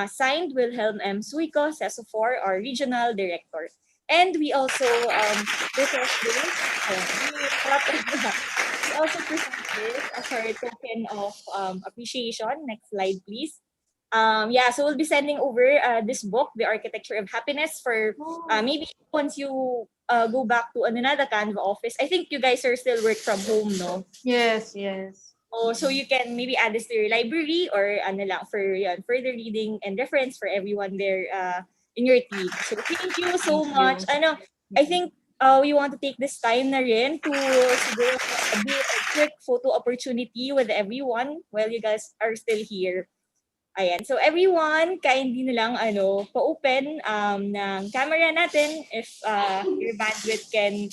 signed Wilhelm M. Suico, CESO4, our Regional Director. And we also present this, we also present this as our token of appreciation. Next slide, please. Yeah, so we'll be sending over this book, The Architecture of Happiness, for maybe once you go back to another Canva office. I think you guys are still work from home, no? Yes. Oh, so you can maybe add this to your library or ano lang, for yan, further reading and reference for everyone there in your team. So thank you so much. Ano, I think we want to take this time na rin to siguro do a quick photo opportunity with everyone while you guys are still here. Ayan. So everyone, kindly na lang pa-open ng camera natin if your bandwidth can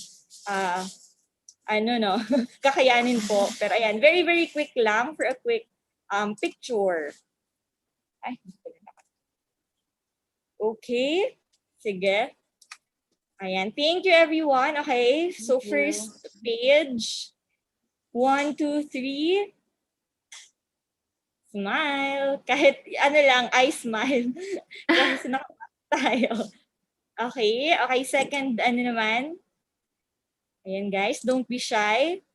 kakayanin po. Pero ayan, very very quick lang for a quick picture. Ay, okay. Sige. Ayan. Thank you everyone. Okay. So first page. 1, 2, 3. Smile. Kahit lang, I smile. Kasi tayo. Okay. Okay. Second, naman. Ayan guys, don't be shy.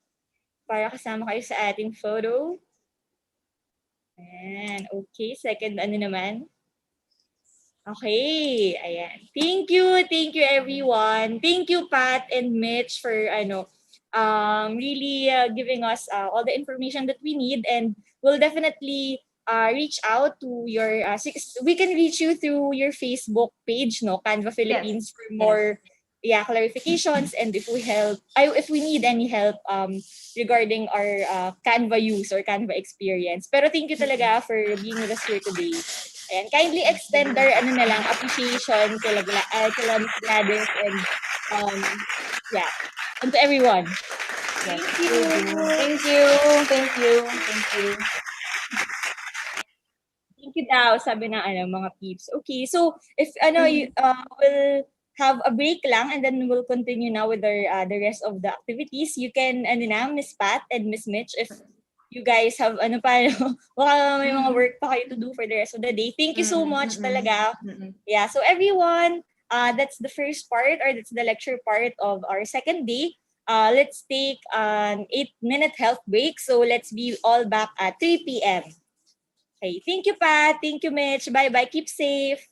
Para kasama kayo sa ating photo. Ayan. Okay. Second, naman. Okay. Ayan. Thank you everyone. Thank you Pat and Mitch for really giving us all the information that we need, and we'll definitely reach out to your we can reach you through your Facebook page, no, Canva Philippines, for more clarifications, and if we need any help regarding our Canva use or Canva experience. Pero thank you talaga for being with us here today. And kindly extend our appreciation to Gladys and and to everyone. Thank you. Thank you. Thank you daw, sabi ng mga peeps. Okay, so if we'll have a break lang and then we'll continue now with our the rest of the activities. You can Miss Pat and Miss Mitch, if you guys have baka may mga work pa kayo to do for the rest of the day. Thank you so much talaga. Yeah, so everyone, that's the first part, or that's the lecture part of our second day. Let's take an 8-minute health break. So let's be all back at 3 p.m. Okay, thank you Pat, thank you Mitch. Bye-bye, keep safe.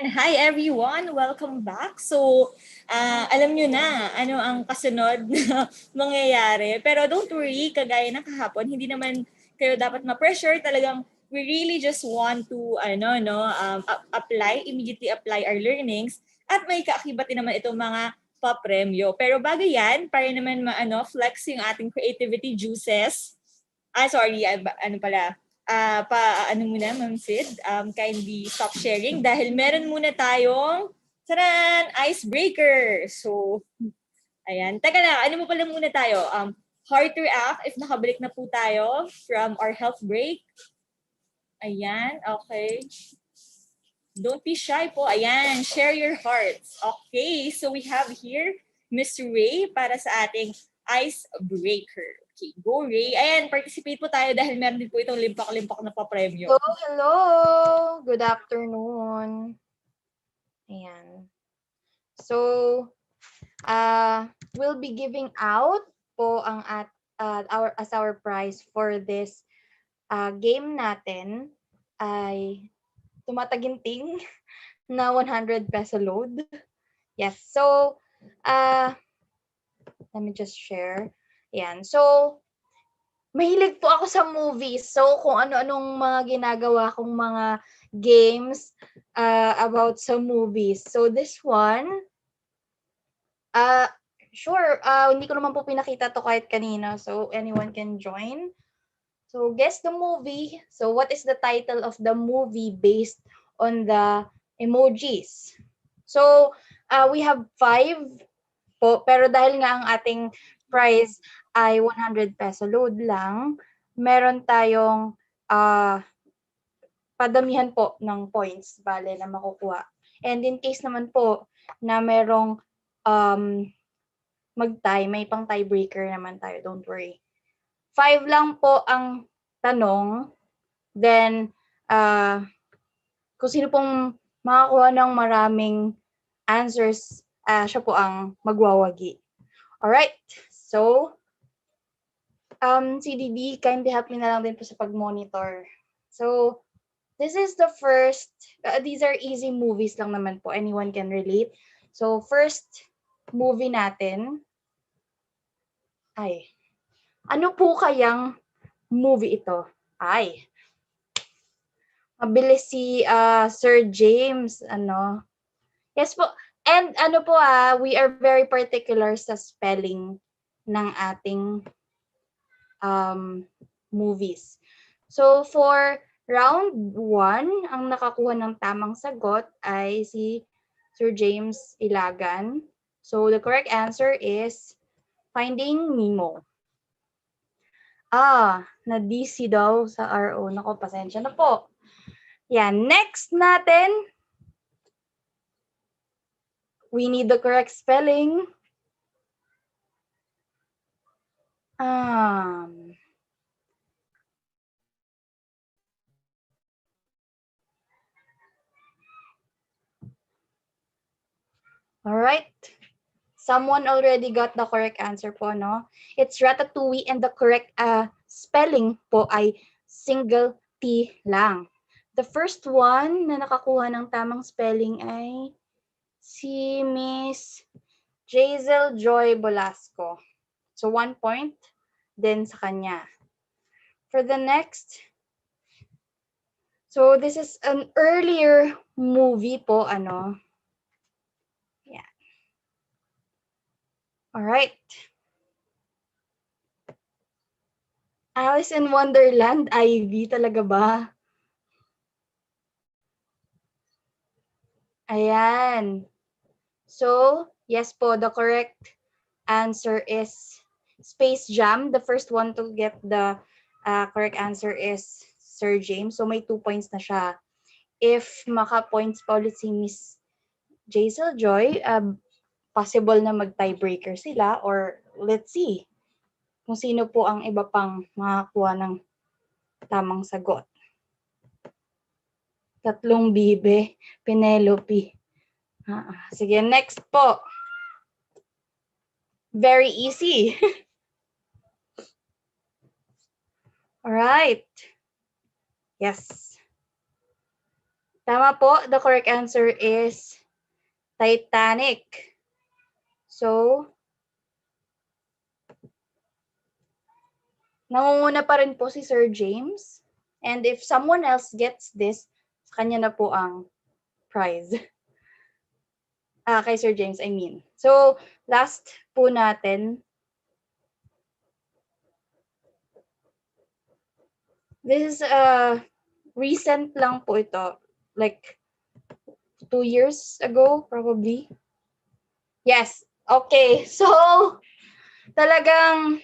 Ayan, hi everyone! Welcome back. So, alam nyo na ano ang kasunod na mangyayari. Pero don't worry, kagaya ng kahapon, hindi naman kayo dapat ma-pressure. Talagang we really just want to immediately apply our learnings at may kaakibat din naman itong mga papremyo. Pero bago yan, para naman flex yung ating creativity juices. Ano muna, Ma'am Sid, kindly stop sharing dahil meron muna tayong icebreaker. So, ayan. Teka lang, ano mo pala muna tayo? Heart react if nakabalik na po tayo from our health break. Ayan, okay. Don't be shy po. Ayan, share your hearts. Okay, so we have here Mr. Ray para sa ating icebreaker. Okay, go Ray. Ayan, participate po tayo dahil meron din po itong limpak-limpak na pa-premyo. Hello! Good afternoon. Ayan. So, we'll be giving out po ang our prize for this game natin ay tumataginting na 100 peso load. Yes. So, let me just share. Ayan. So, mahilig po ako sa movies. So, kung ano-anong mga ginagawa kong mga games about sa movies. So, this one, sure, hindi ko naman po pinakita to kahit kanina. So, anyone can join. So, guess the movie. So, what is the title of the movie based on the emojis? So, we have 5 po. Pero dahil nga ang ating prize ay 100 peso load lang, meron tayong padamihan po ng points bale na makukuha. And in case naman po na merong mag-tie, may pang tiebreaker naman tayo, don't worry. 5 lang po ang tanong, then kung sino pong makakuha ng maraming answers, siya po ang magwawagi. Alright, so CDD, kindly help me na lang din po sa pag-monitor. So, this is the first, these are easy movies lang naman po. Anyone can relate. So, first movie natin ay, ano po kayang movie ito? Ay, mabilis si Sir James, Yes po. And we are very particular sa spelling ng ating movies. So, for round 1, ang nakakuha ng tamang sagot ay si Sir James Ilagan. So, the correct answer is Finding Nemo. Na-DC daw sa RO. Nako, pasensya na po. Yan, next natin. We need the correct spelling. All right. Someone already got the correct answer po, no? It's ratatouille and the correct spelling po ay single T lang. The first one na nakakuha ng tamang spelling ay si Miss Jazel Joy Bolasco. So 1 point din sa kanya. For the next, so this is an earlier movie po, Yeah. All right. Alice in Wonderland, Ivy, talaga ba? Ayan. So, yes po, the correct answer is Space Jam. The first one to get the correct answer is Sir James. So, may 2 points na siya. If maka-points pa ulit si Miss Jazel Joy, possible na mag-tiebreaker sila, or let's see kung sino po ang iba pang makakuha ng tamang sagot. 3 bibe, Penelope. Sige, next po. Very easy. Alright. Yes. Tama po. The correct answer is Titanic. So, nangunguna pa rin po si Sir James. And if someone else gets this, sa kanya na po ang prize. Kay Sir James, I mean. So, last po natin. This is recent lang po ito. Like 2 years ago, probably. Yes. Okay. So, talagang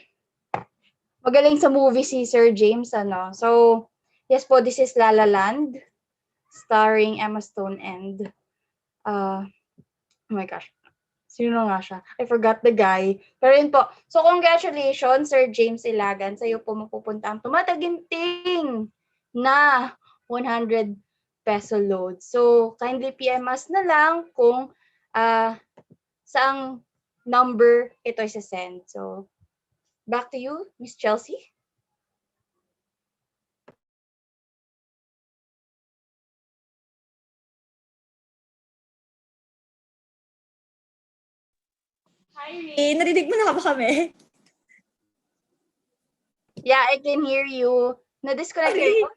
magaling sa movie si Sir James, ano. So, yes po, this is La La Land, starring Emma Stone and, oh my gosh, sino nga siya? I forgot the guy. Pero yun po. So, congratulations, Sir James Ilagan. Sa'yo po mapupunta ang tumataginting na 100 peso load. So, kindly PM us na lang kung saang number ito isa-send. So, back to you, Miss Chelsea. Hi, Ray. Narinig mo na ba kami? Yeah, I can hear you. Na-disconnect Okay. kayo?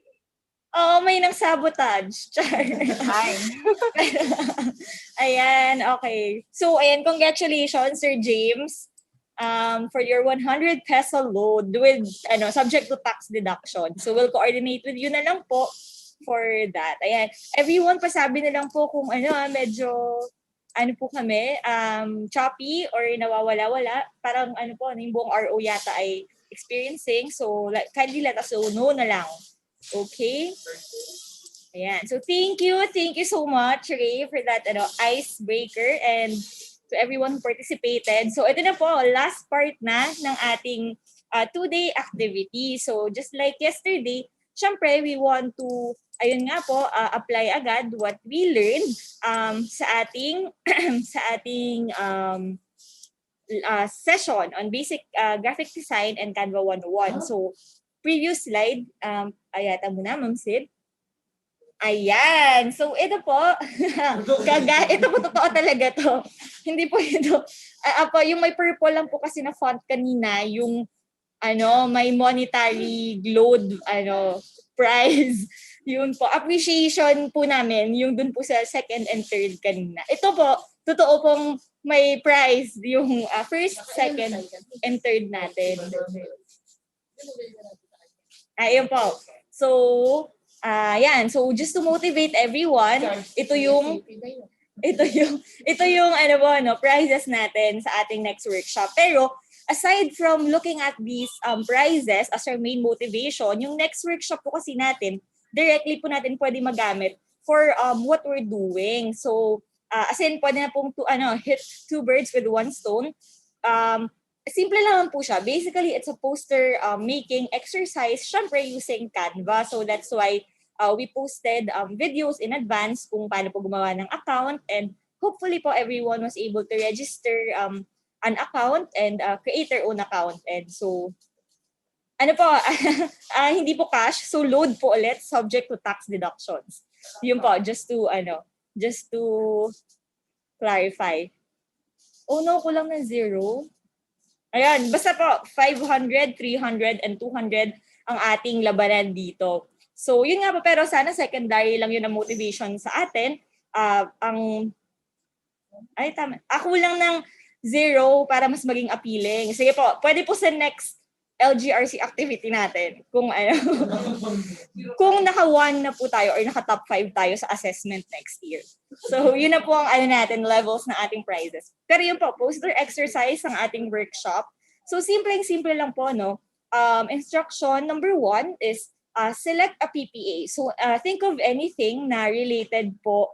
Oo, may nang sabotage. Char. Hi. Ayan, okay. So, ayan, congratulations, Sir James, for your 100 peso load with, subject to tax deduction. So, we'll coordinate with you na lang po for that. Ayan. Everyone, pasabi na lang po kung medyo, po kami, choppy or nawawala-wala. Parang, yung buong RO yata ay experiencing. So, kindly let us know na lang. Okay? Ayan. So, thank you so much, Ray, for that icebreaker and to everyone who participated. So, ito na po, last part na ng ating 2-day activity. So, just like yesterday, syempre, we want to, apply agad what we learned sa ating session on basic graphic design and Canva 101. So, previous slide, ayata mo na, Ma'am Sid. Ayan. So, ito po. Ito po, totoo talaga to. Hindi po ito. Yung may purple lang po kasi na font kanina, yung may monetary load, prize. Yun po. Appreciation po namin, yung dun po sa second and third kanina. Ito po, totoo pong may prize, yung first, second, and third natin. Ayun po. So, yan. So, just to motivate everyone, ito yung prizes natin sa ating next workshop. Pero, aside from looking at these prizes as our main motivation, yung next workshop po kasi natin, directly po natin pwede magamit for what we're doing. So, as in, pwede na pong hit 2 birds with 1 stone. Simple lang po siya. Basically, it's a poster making exercise, syempre using Canva. So that's why we posted videos in advance kung paano po gumawa ng account, and hopefully po everyone was able to register an account and create their own account. And so, hindi po cash, so load po ulit, subject to tax deductions. Yun po, just to clarify. Oh no, kulang na 0. Ayan, basta po, 500, 300, and 200 ang ating labanan dito. So, yun nga po, pero sana secondary lang yun ang motivation sa atin. Tama. Ako lang ng 0 para mas maging appealing. Sige po, pwede po sa next LGRC activity natin. Kung kung naka-1 na po tayo or naka-top 5 tayo sa assessment next year. So, yun na po ang natin, levels na ating prizes. Pero yun po, poster exercise ang ating workshop. So, simple lang po, no? Instruction number 1 is select a PPA. So, think of anything na related po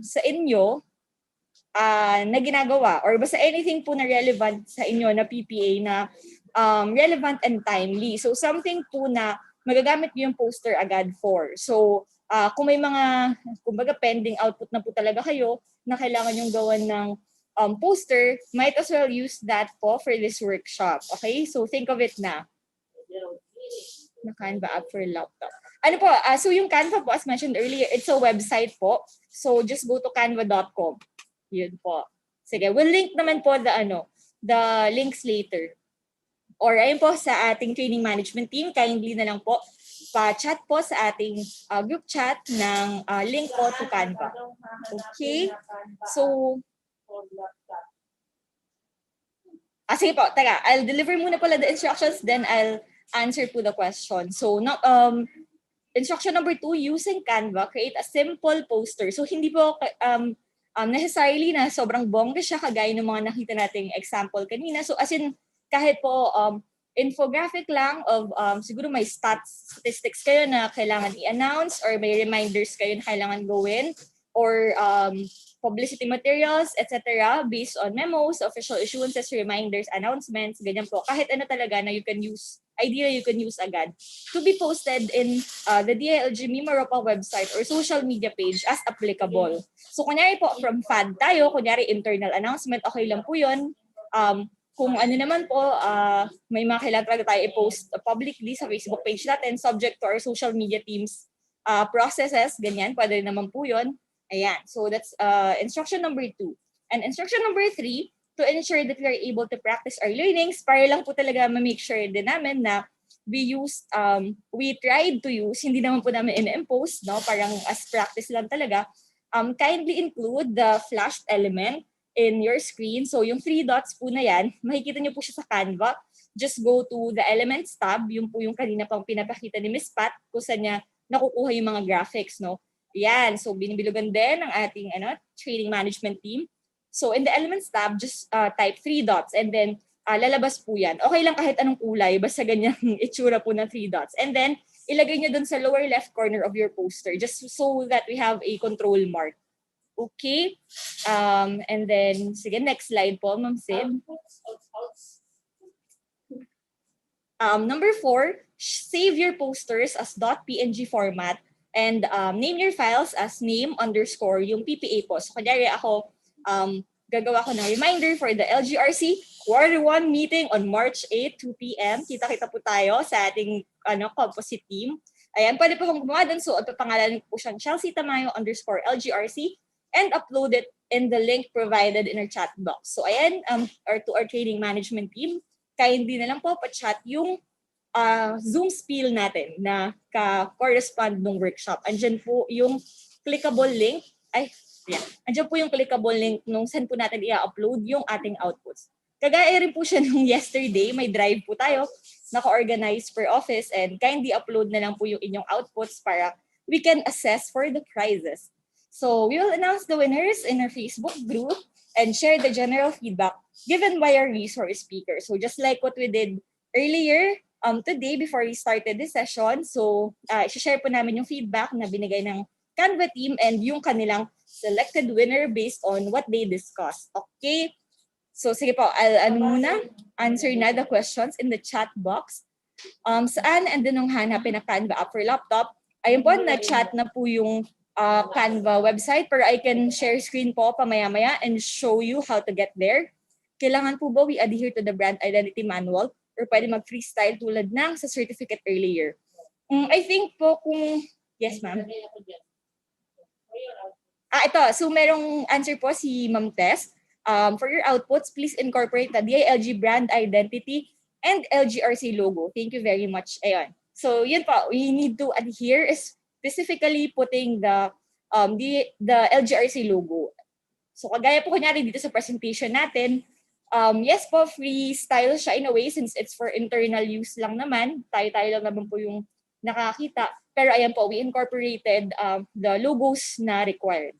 sa inyo na ginagawa, or basta anything po na relevant sa inyo na PPA na relevant and timely. So, something po na magagamit niyo yung poster agad for. So, kung may mga, kumbaga, pending output na po talaga kayo na kailangan yung gawan ng poster, might as well use that po for this workshop. Okay? So, think of it na. Na Canva app for laptop. Ano po, so yung Canva po, as mentioned earlier, it's a website po. So just go to canva.com. Yun po. Sige, we'll link naman po the links later. Or ayun po sa ating training management team, kindly na lang po pa-chat po sa ating group chat ng link po to Canva. Okay? So, sige po, teka, I'll deliver muna pala the instructions, then I'll answer po the question. So, instruction number 2, using Canva, create a simple poster. So, hindi po necessarily na sobrang bongga siya kagaya ng mga nakita nating example kanina. So, as in, kahit po infographic lang of siguro may statistics kayo na kailangan i-announce or may reminders kayo na kailangan gawin or publicity materials, etc. based on memos, official issuances, reminders, announcements, ganyan po. Kahit ano talaga na you can use agad to be posted in the DILG Mimaropa website or social media page as applicable. So kunyari po from FAD tayo, kunyari internal announcement, okay lang po yun. Kung ano naman po, may mga kailangan talaga tayo i-post publicly sa Facebook page natin, subject to our social media teams processes, ganyan, pwede rin naman po yun. Ayan, so that's instruction number 2. And instruction number 3, to ensure that we are able to practice our learnings, para lang po talaga ma-make sure din namin na we tried to use, hindi naman po namin in-impose, no? Parang as practice lang talaga, kindly include the flashed element in your screen. So yung 3 dots po na yan, makikita nyo po siya sa Canva. Just go to the Elements tab, yung po yung kanina pang pinapakita ni Ms. Pat, kung saan niya nakukuha yung mga graphics, no? Yan, so binibilugan din ng ating training management team. So in the Elements tab, just type 3 dots and then lalabas po yan. Okay lang kahit anong kulay, basta ganyang itsura po ng 3 dots. And then ilagay nyo dun sa lower left corner of your poster just so that we have a control mark. Okay? And then, sige, next slide po, Ma'am Sid. Number 4, save your posters as .png format and name your files as name _ yung PPA po. So, kunyari ako, gagawa ko ng reminder for the LGRC Quarter 1 meeting on March 8, 2 p.m. Kita-kita po tayo sa ating composite team. Ayan, pwede po kong gumawa dun. So, pangalanan po siyang Chelsea Tamayo _ LGRC and upload it in the link provided in our chat box. So, ayan, to our training management team, kindly na lang po pa-chat yung Zoom spiel natin na ka-correspond ng workshop. Andyan po yung clickable link. Andyan po yung clickable link nung saan po natin i-upload yung ating outputs. Kagaya rin po siya nung yesterday, may drive po tayo, naka-organize per office, and kindly upload na lang po yung inyong outputs para we can assess for the prizes. So we will announce the winners in our Facebook group and share the general feedback given by our resource speaker. So just like what we did earlier today before we started this session, so i-share po namin yung feedback na binigay ng Canva team and yung kanilang selected winner based on what they discussed. Okay? So sige po, I'll answer na the questions in the chat box. Saan and nung hanapin na Canva app for laptop? Ayun po, na-chat na po yung Canva website, pero I can share screen po pamaya-maya and show you how to get there. Kailangan po ba we adhere to the brand identity manual or pwede mag-freestyle tulad ng sa certificate earlier? I think po kung... Yes, ma'am. Ito. So merong answer po si Ma'am Tess. For your outputs, please incorporate the DILG brand identity and LGRC logo. Thank you very much. Ayun. So yun po, we need to adhere specifically putting the LGRC logo. So kagaya po kunyari dito sa presentation natin, yes po, freestyle siya in a way since it's for internal use lang naman. Tayo-tayo lang naman po yung nakakita. Pero ayan po, we incorporated the logos na required.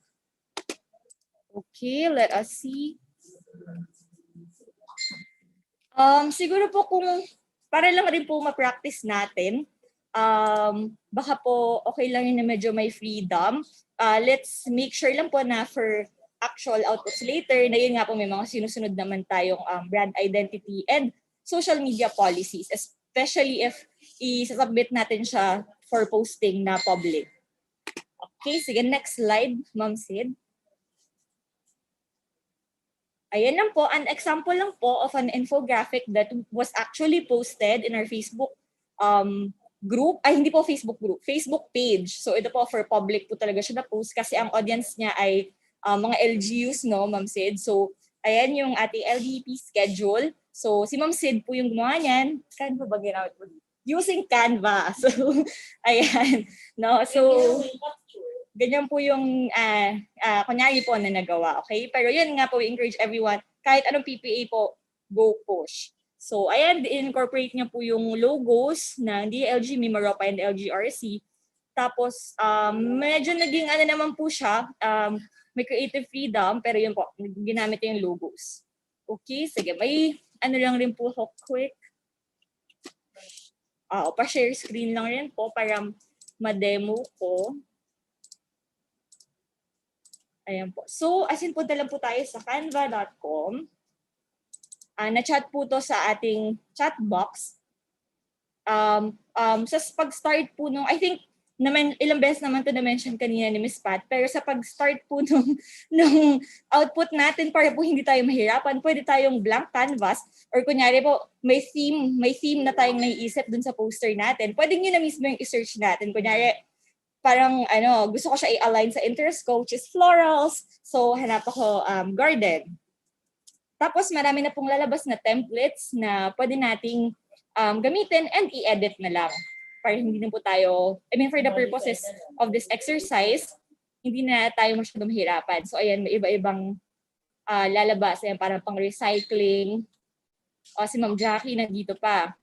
Okay, let us see. Siguro po kung para lang rin po ma-practice natin, baka po okay lang yun na medyo may freedom. Let's make sure lang po na for actual outputs later, na yun nga po may mga sinusunod naman tayong brand identity and social media policies, especially if i-submit natin siya for posting na public. Okay, sige, next slide, Ma'am Sid. Ayan lang po, an example lang po of an infographic that was actually posted in our Facebook group, ay hindi po Facebook group, Facebook page. So ito po for public po talaga siya na post kasi ang audience niya ay mga LGUs, no, Ma'am Sid. So ayan yung ating LDP schedule. So si Ma'am Sid po yung gumawa niyan. Canva ba ginamit po? Using Canva. So ayan, no. So ganyan po yung kunyari po na nagawa, okay? Pero yun nga po, we encourage everyone, kahit anong PPA po, go push. So, ayan, incorporate niya po yung logos ng DLG, Mimaropa, and LGRC. Tapos, medyo naging naman po siya, may creative freedom, pero yun po, ginamit niya yung logos. Okay, sige, may lang rin po ako quick. Pa-share screen lang rin po para ma-demo ko. Ayan po. So, as in punta lang po tayo sa canva.com. Na-chat po to sa ating chat box. Sa pag-start po nung, I think, naman, ilang beses naman to na-mention kanina ni Ms. Pat, pero sa pag-start po nung output natin para po hindi tayo mahirapan, pwede tayong blank canvas or kunyari po, may theme na tayong naiisip dun sa poster natin. Pwede nyo na mismo yung i-search natin. Kunyari, parang gusto ko siya i-align sa interest ko, which is florals. So, hanap ako garden. Tapos, marami na pong lalabas na templates na pwede nating gamitin and i-edit na lang. Para hindi na po tayo, for the purposes of this exercise, hindi na tayo masyadong mahirapan. So, ayan, may iba-ibang lalabas. Ayan, parang pang recycling. Si Ma'am Jackie nandito pa.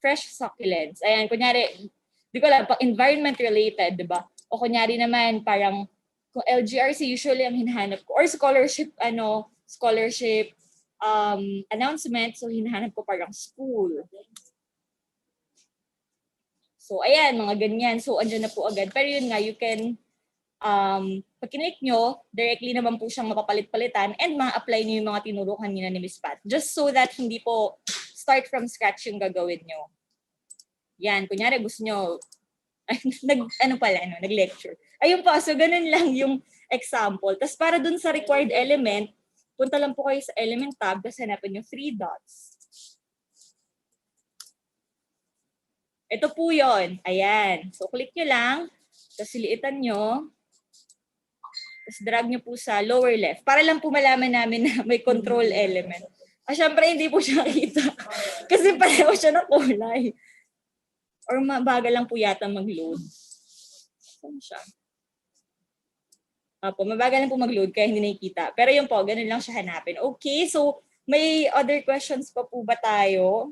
Fresh succulents. Ayan, kunyari, di ko alam, pang environment related, di ba? O kunyari naman, parang kung LGRC usually ang hinahanap ko. Or scholarship announcement, so hinahanap ko parang school. So, ayan, mga ganyan. So, andyan na po agad. Pero yun nga, you can, pag kinlik nyo, directly naman po siyang mapapalit-palitan and ma-apply nyo yung mga tinuro kanina ni Ms. Pat. Just so that hindi po start from scratch yung gagawin nyo. Yan, kunyari gusto nyo, nag-lecture. Ayun po, so ganun lang yung example. Tapos para dun sa required element, punta lang po kayo sa element tab, tapos hanapin yung 3 dots. Ito po yon. Ayan. So click nyo lang, tapos siliitan nyo, tapos drag nyo po sa lower left, para lang po malaman namin na may control element. Syempre hindi po siya nakita, kasi pareho siya ng kulay. Or mabagal lang po yata mag-load. Saan siya? Mabagal lang po mag-load kaya hindi nakikita. Pero yun po, ganun lang siya hanapin. Okay, so may other questions pa po ba tayo?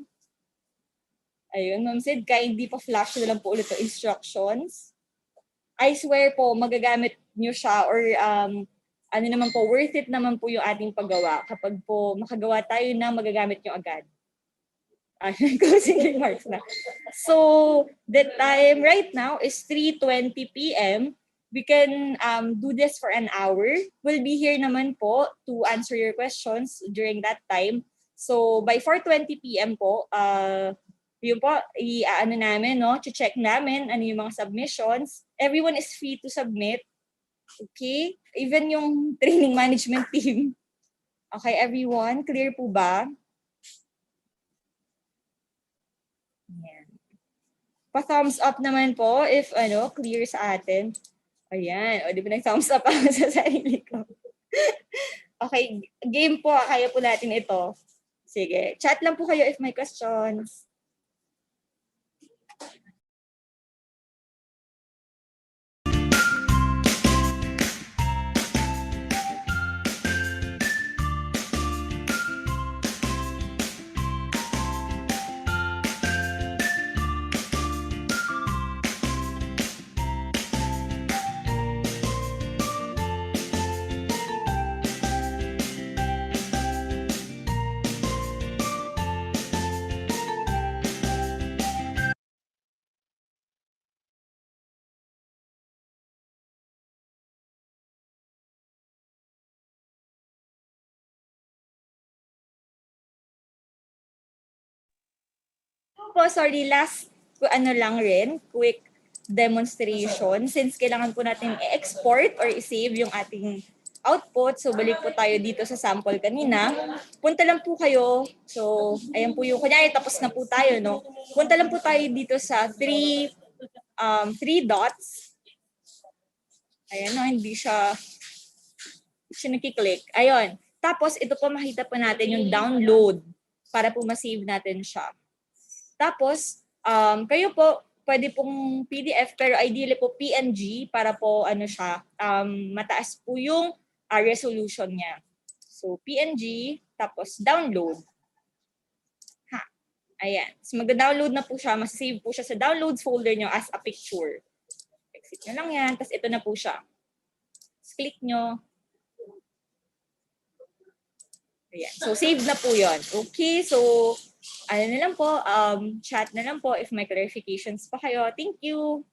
Ayun, Ma'am Sid, kaya hindi pa flash na lang po ulit yung instructions. I swear po, magagamit nyo siya or naman po, worth it naman po yung ating paggawa kapag po makagawa tayo na magagamit nyo agad. Closing remarks na. So, the time right now is 3:20 p.m. We can do this for an hour. We'll be here naman po to answer your questions during that time. So, by 4:20 p.m. po, yun po, namin, no? Check namin ano yung mga submissions. Everyone is free to submit. Okay? Even yung training management team. Okay, everyone? Clear po ba? Ayan. Pa-thumbs up naman po if clear sa atin. Ayan. O, di ba nag-thumbs up ako sa sarili ko? Okay. Game po. Kaya po natin ito. Sige. Chat lang po kayo if may questions. Po, sorry, last lang rin, quick demonstration since kailangan po natin i-export or i-save yung ating output. So balik po tayo dito sa sample kanina. Punta lang po kayo. So ayan po yung, kunyari tapos na po tayo, no? Punta lang po tayo dito sa three dots. Ayan, no? Hindi siya nakiklik. Ayun. Tapos ito po makita po natin yung download para po ma-save natin siya. Tapos, kayo po, pwede pong PDF pero ideally po PNG para po ano siya, mataas po yung resolution niya. So PNG, tapos download. Ayan. So mag-download na po siya, mas-save po siya sa downloads folder nyo as a picture. Exit nyo lang yan, tapos ito na po siya. Tapos click nyo. Ayan. So save na po yon. Okay, so ano na lang po, chat na lang po if may clarifications pa kayo. Thank you!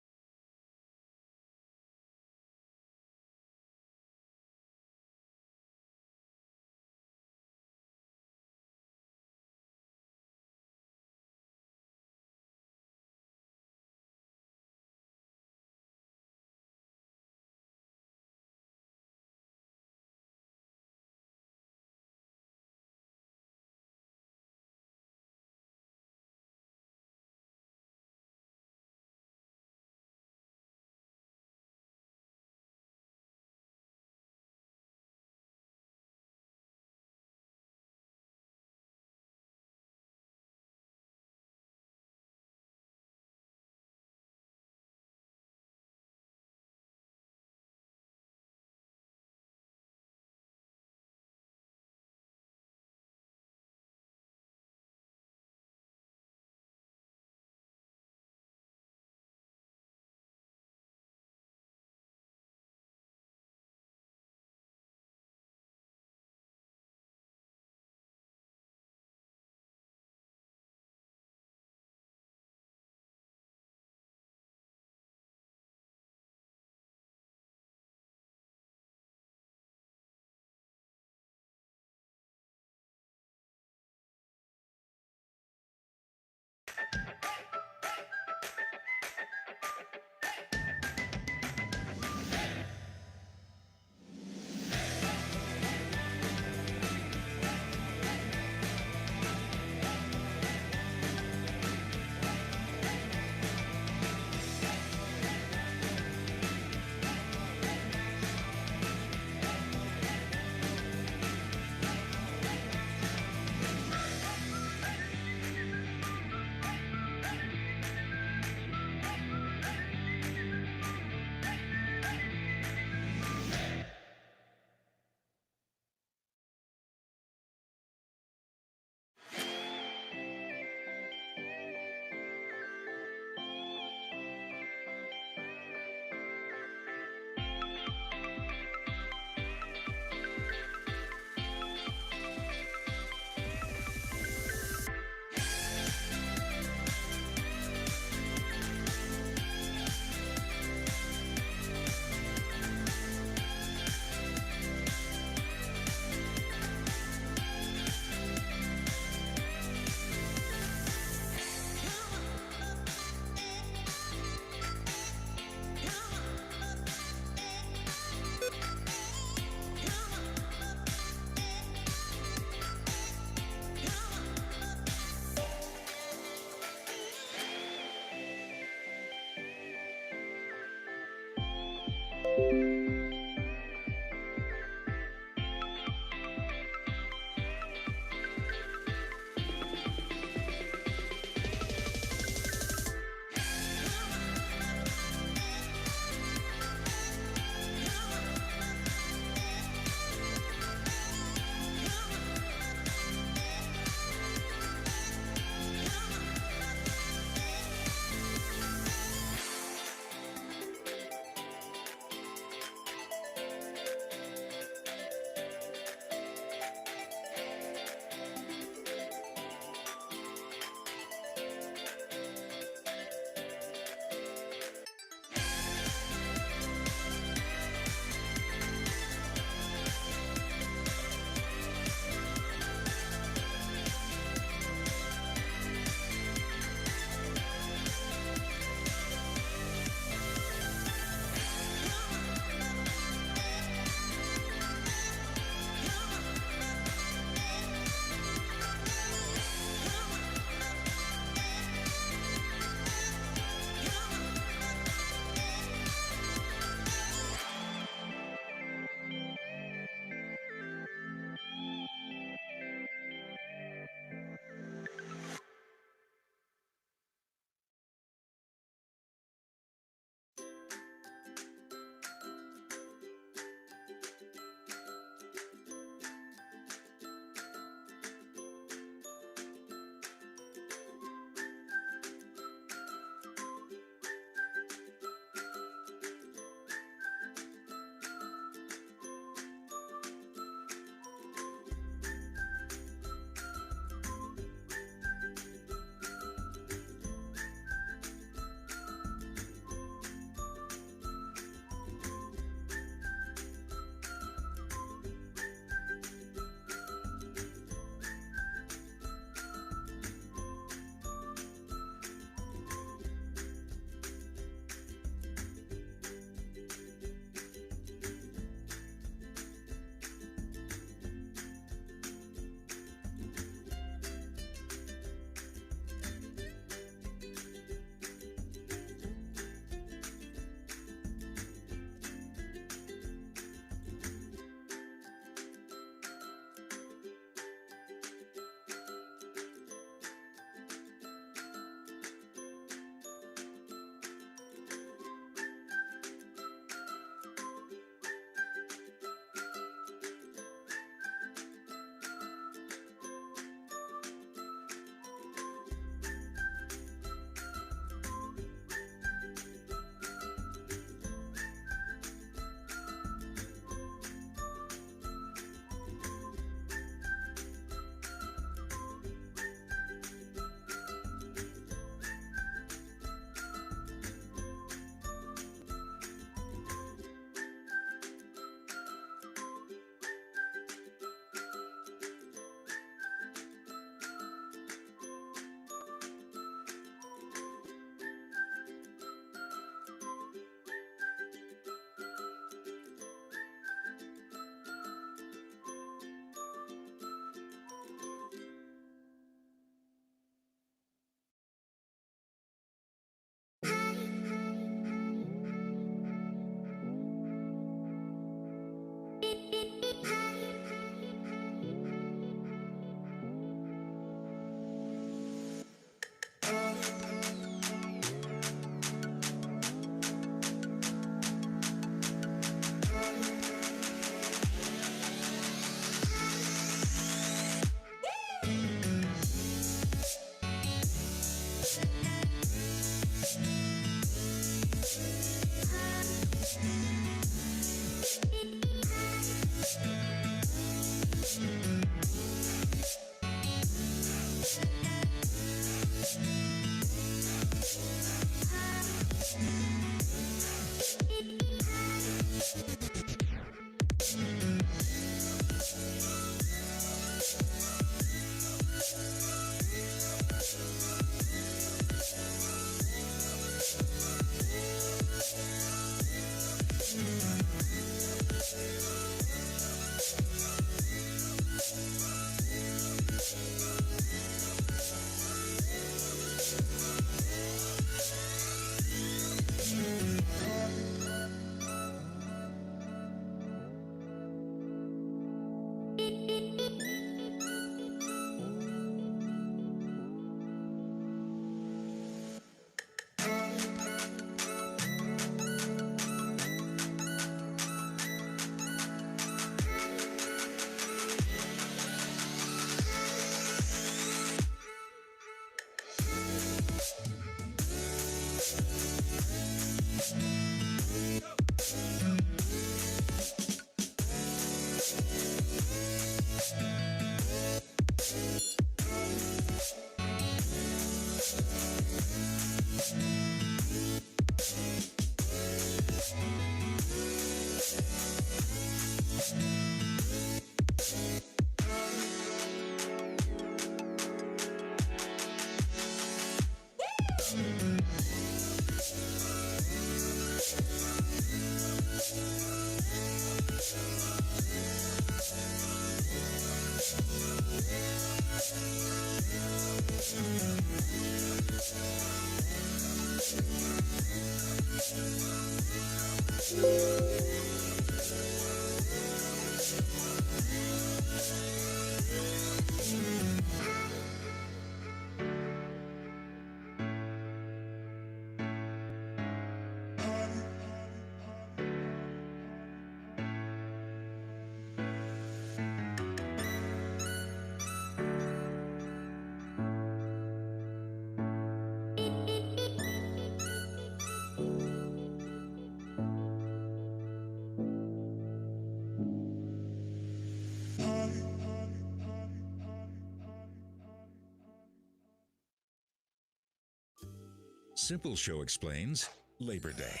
Simple Show explains Labor Day.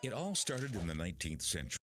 It all started in the 19th century.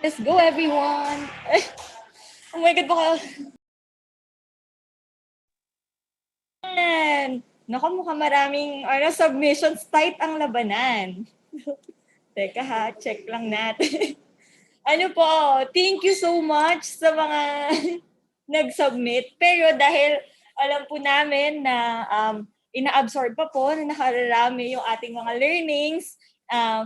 Let's go, everyone! Oh my God, baka... Naku, mukhang maraming submissions. Tight ang labanan. Teka ha, check lang natin. Ano po, thank you so much sa mga nag-submit. Pero dahil alam po namin na ina-absorb pa po na nakararami yung ating mga learnings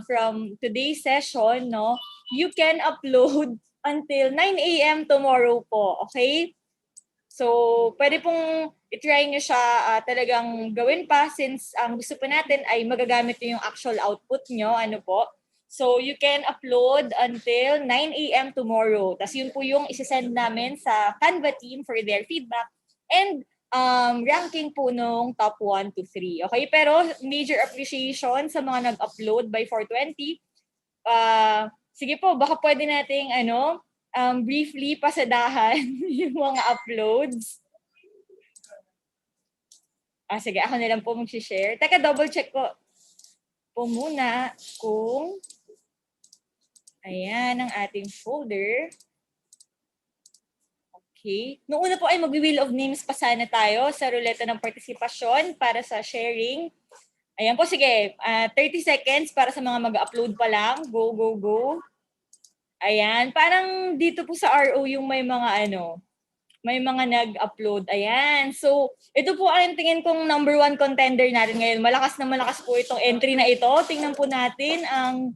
from today's session, no? You can upload until 9 a.m. tomorrow po, okay? So, pwede pong i-try nyo siya talagang gawin pa since ang gusto po natin ay magagamit nyo yung actual output nyo, ano po. So, you can upload until 9 a.m. tomorrow. Tapos yun po yung isasend namin sa Canva team for their feedback and ranking po nung top 1 to 3. Okay? Pero major appreciation sa mga nag-upload by 4:20. Sige po, baka pwede nating briefly pasadahan yung mga uploads. Sige, ako na lang po mag-share. Teka, double check ko po muna kung ayan ang ating folder. Okay. Noong una po ay mag-wheel of names pa sana tayo sa ruleta ng partisipasyon para sa sharing. Ayan po, sige. 30 seconds para sa mga mag-upload pa lang. Go, go, go. Ayan. Parang dito po sa RO yung may mga may mga nag-upload. Ayan. So, ito po ang tingin kong number 1 contender natin ngayon. Malakas na malakas po itong entry na ito. Tingnan po natin ang,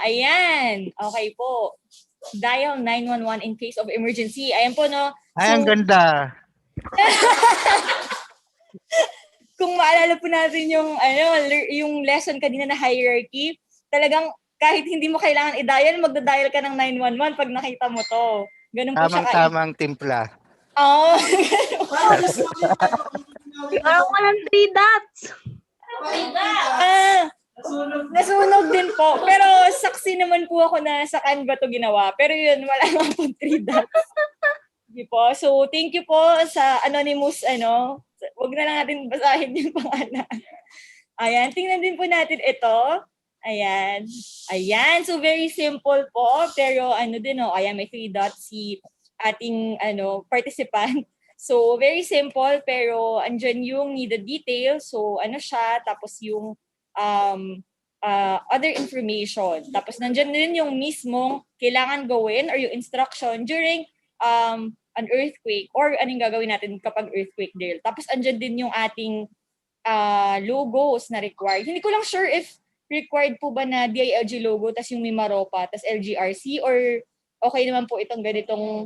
ayan. Okay po. Dial 911 in case of emergency. Ayan po, no? Ay, ang ganda. Kung maalala po natin yung lesson kanina na hierarchy, talagang kahit hindi mo kailangan i-dial, magda-dial ka ng 911 pag nakita mo to. Ganun po siya. Tamang timpla. Oo. Parang walang 3 dots. Nasunog din po. Pero saksi naman po ako na sa Canva to ginawa. Pero yun, wala nga po 3 dots. Hindi po. So, thank you po sa anonymous, wag na lang natin basahin yung pangalan. Ayan, tingnan din po natin ito. Ayan. Ayan. So, very simple po. Pero ayan, may 3 dots si ating participant. So, very simple. Pero, andyan yung needed details. So, siya. Tapos yung other information. Tapos, nandyan din yung mismong kailangan gawin or yung instruction during an earthquake or anong gagawin natin kapag earthquake drill. Tapos, andyan din yung ating logos na required. Hindi ko lang sure if required po ba na DILG logo tas yung Mimaropa tas LGRC or okay naman po itong ganitong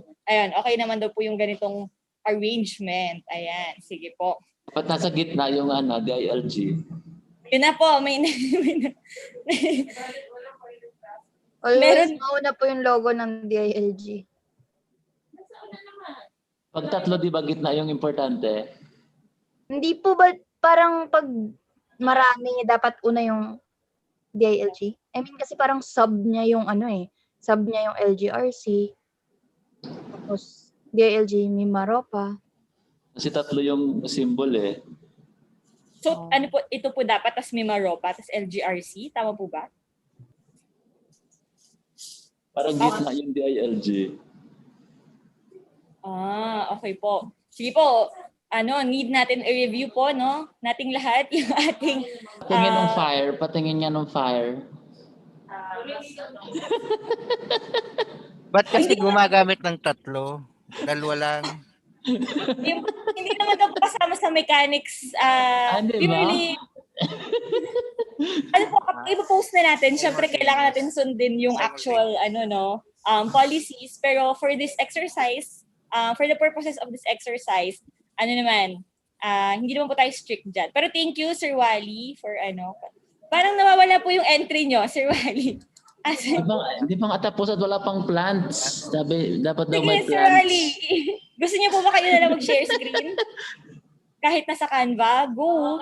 okay naman daw po yung ganitong arrangement. Ayan, sige po. Ba't nasa gitna yung DILG? Yun na po, Always mauna po yung logo ng DILG. Pag tatlo, di ba gitna yung importante? Hindi po ba parang pag marami, dapat una yung DILG. I mean, kasi parang sub niya yung sub niya yung LGRC. Tapos, DILG, may Maropa. Kasi tatlo yung symbol eh. So, ano po, ito po dapat, tas may Maropa, tas LGRC, tama po ba? Parang gitna yung DILG. Okay po. Sige po, need natin i-review po, no? Nating lahat yung ating... Patingin ng fire, patingin nga ng fire. Ba't kasi gumagamit ng tatlo? Dalawa lang. Hindi naman daw po kasama sa mechanics. Di ba? Really, po, ipo-post na natin. Siyempre, kailangan natin sundin yung actual, policies. Pero for this exercise, for the purposes of this exercise, hindi naman po tayo strict dyan. Pero thank you, Sir Wally, for parang nawawala po yung entry nyo, Sir Wally. Di ba nga tapos at wala pang plants? Sabi, dapat daw may Sige, Sir plants. Wally. Gusto niyo po ba kayo na lang mag-share screen? Kahit nasa Canva, go.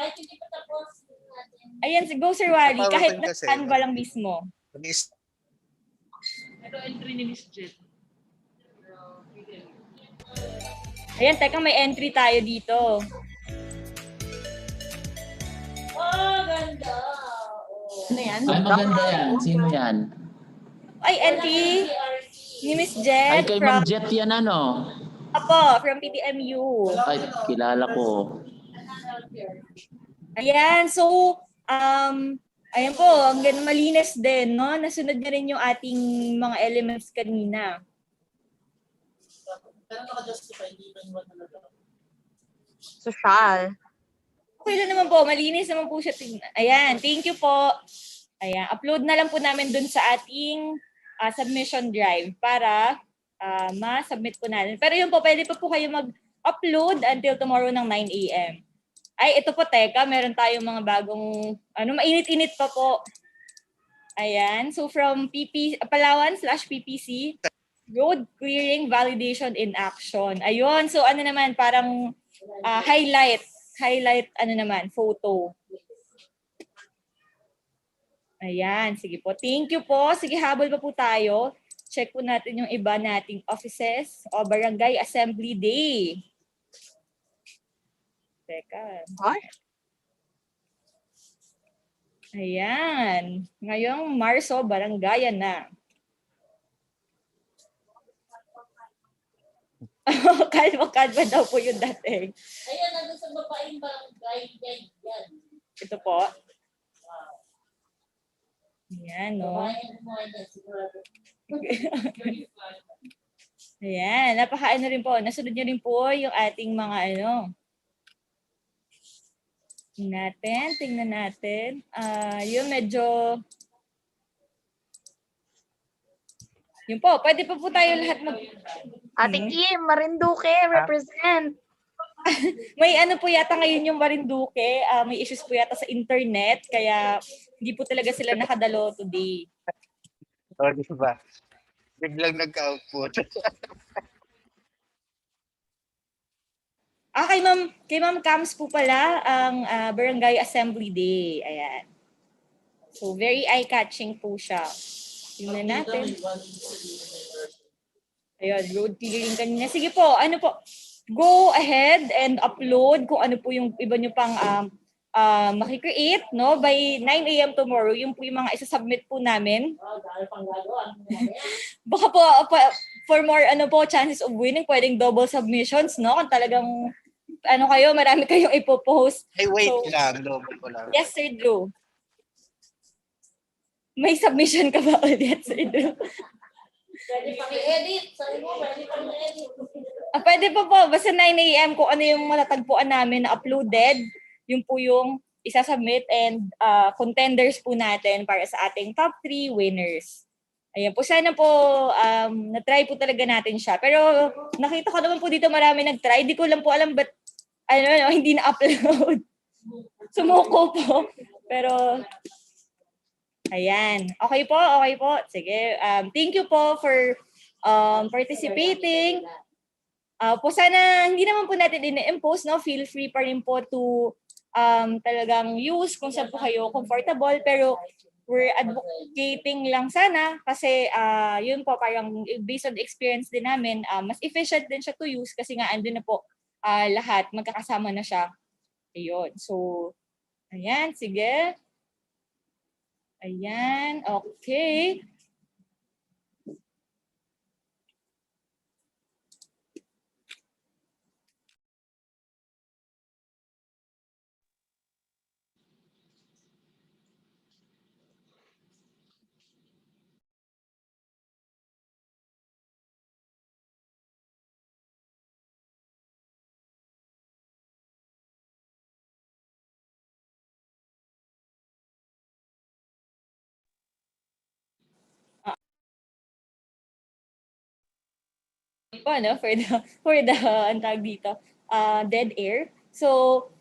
Ayan, go Sir Wally. Kahit nasa Canva lang mismo. Ito entry ni Miss Jet. Ayan, teka, may entry tayo dito. Ganda. Ano yan? Ay, maganda yan. Sino yan? Ay, entry ni Miss Jet. Ay, kay Ma'am Jet yan ano? Apo, from PTMU. Ay, kilala ko. Ayan, so, ayan po, hanggang malinis din, no? Nasunod na rin yung ating mga elements kanina. Social. Okay lang naman po, malinis naman po siya tingnan. Ayan, thank you po. Ayan, upload na lang po namin dun sa ating submission drive para ma-submit po natin. Pero yun po, pwede pa po kayo mag-upload until tomorrow ng 9 a.m. Ay, ito po, teka, meron tayong mga bagong, mainit-init pa po. Ayan, so from Palawan/PPC, Road Clearing Validation in Action. Ayun, so parang highlight photo. Ayan, sige po. Thank you po. Sige, habol pa po tayo. Check po natin yung iba nating offices o Barangay Assembly Day. Teka. Ayan. Ngayong Marso, Barangayan na. Kalma daw po yung dating. Ayan, nandun sa babaeng barangay. Yan. Ito po. Ayan, no? Ayan, napaka rin po. Nasunod nyo rin po yung ating mga tingnan natin. Yung medyo... Yun po, pwede pa po tayo lahat Ate Kim, Marinduque, represent. May po yata ngayon yung Marinduque, may issues po yata sa internet, kaya hindi po talaga sila nakadalo today. O, di ba? Biglang nagka-output. Kay Ma'am Cams po pala ang Barangay Assembly Day. Ayan. So, very eye-catching po siya. Tingnan natin. Ayun, road clearing kanina. Sige po, go ahead and upload kung ano po yung iba nyo pang makikreate, no? By 9 a.m. tomorrow, yung po yung mga isa-submit po namin. Baka po, for more chances of winning, pwedeng double submissions, no? Kung talagang, marami kayong ipopost. Ay, wait lang. Double ko lang. Yes, Sir Drew. May submission ka ba ulit, Sir Drew? Pwede pang i-edit. Sabi mo, pwede pang i-edit. Pwede pa po. Basta 9 a.m. kung ano yung matatagpuan namin na uploaded, yun po yung isasubmit and contenders po natin para sa ating top 3 winners. Ayan po. Sana po na-try po talaga natin siya. Pero nakita ko naman po dito marami nag-try. Di ko lang po alam ba't hindi na-upload. Sumuko po. Pero ayan. Okay po. Sige. Thank you po for participating. Po sana hindi naman po natin ini-impose, no? Feel free pa rin po to talagang use kung saan po kayo comfortable. Pero we're advocating lang sana kasi yun po parang based on the experience din namin, mas efficient din siya to use kasi nga andun na po lahat, magkakasama na siya. Ayun. So, ayan, sige. Ayan, okay. Po, no, for the ang tawag dito, dead air. So,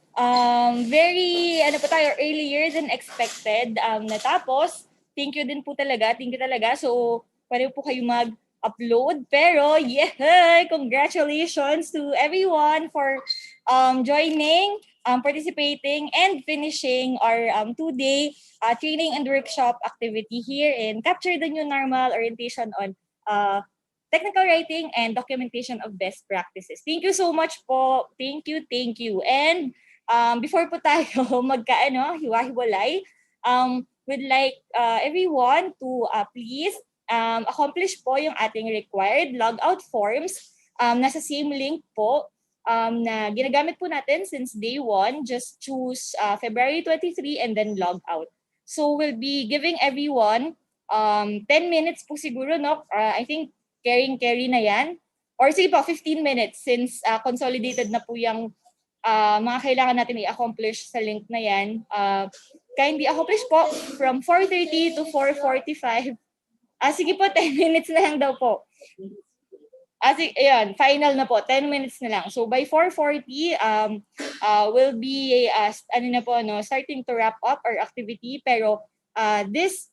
very ano po tayo, earlier than expected natapos. Thank you din po talaga. Thank you talaga. So, pwede po kayo mag-upload. Pero, yeah, congratulations to everyone for joining, participating, and finishing our 2-day training and workshop activity here in Capture the New Normal orientation on technical writing and documentation of best practices. Thank you so much po. Thank you, thank you. And before po tayo hiwa-hiwalay, we'd like everyone to please accomplish po yung ating required logout forms. Nasa same link po na ginagamit po natin since day 1. Just choose February 23 and then log out. So we'll be giving everyone 10 minutes po siguro, no? I think carry na yan. Or sige po, 15 minutes since consolidated na po yung mga kailangan natin i-accomplish sa link na yan. Kindly accomplish po from 4:30 to 4:45. Sige po, 10 minutes na lang daw po. Ayan, final na po, 10 minutes na lang. So by 4:40, we'll be starting to wrap up our activity. Pero this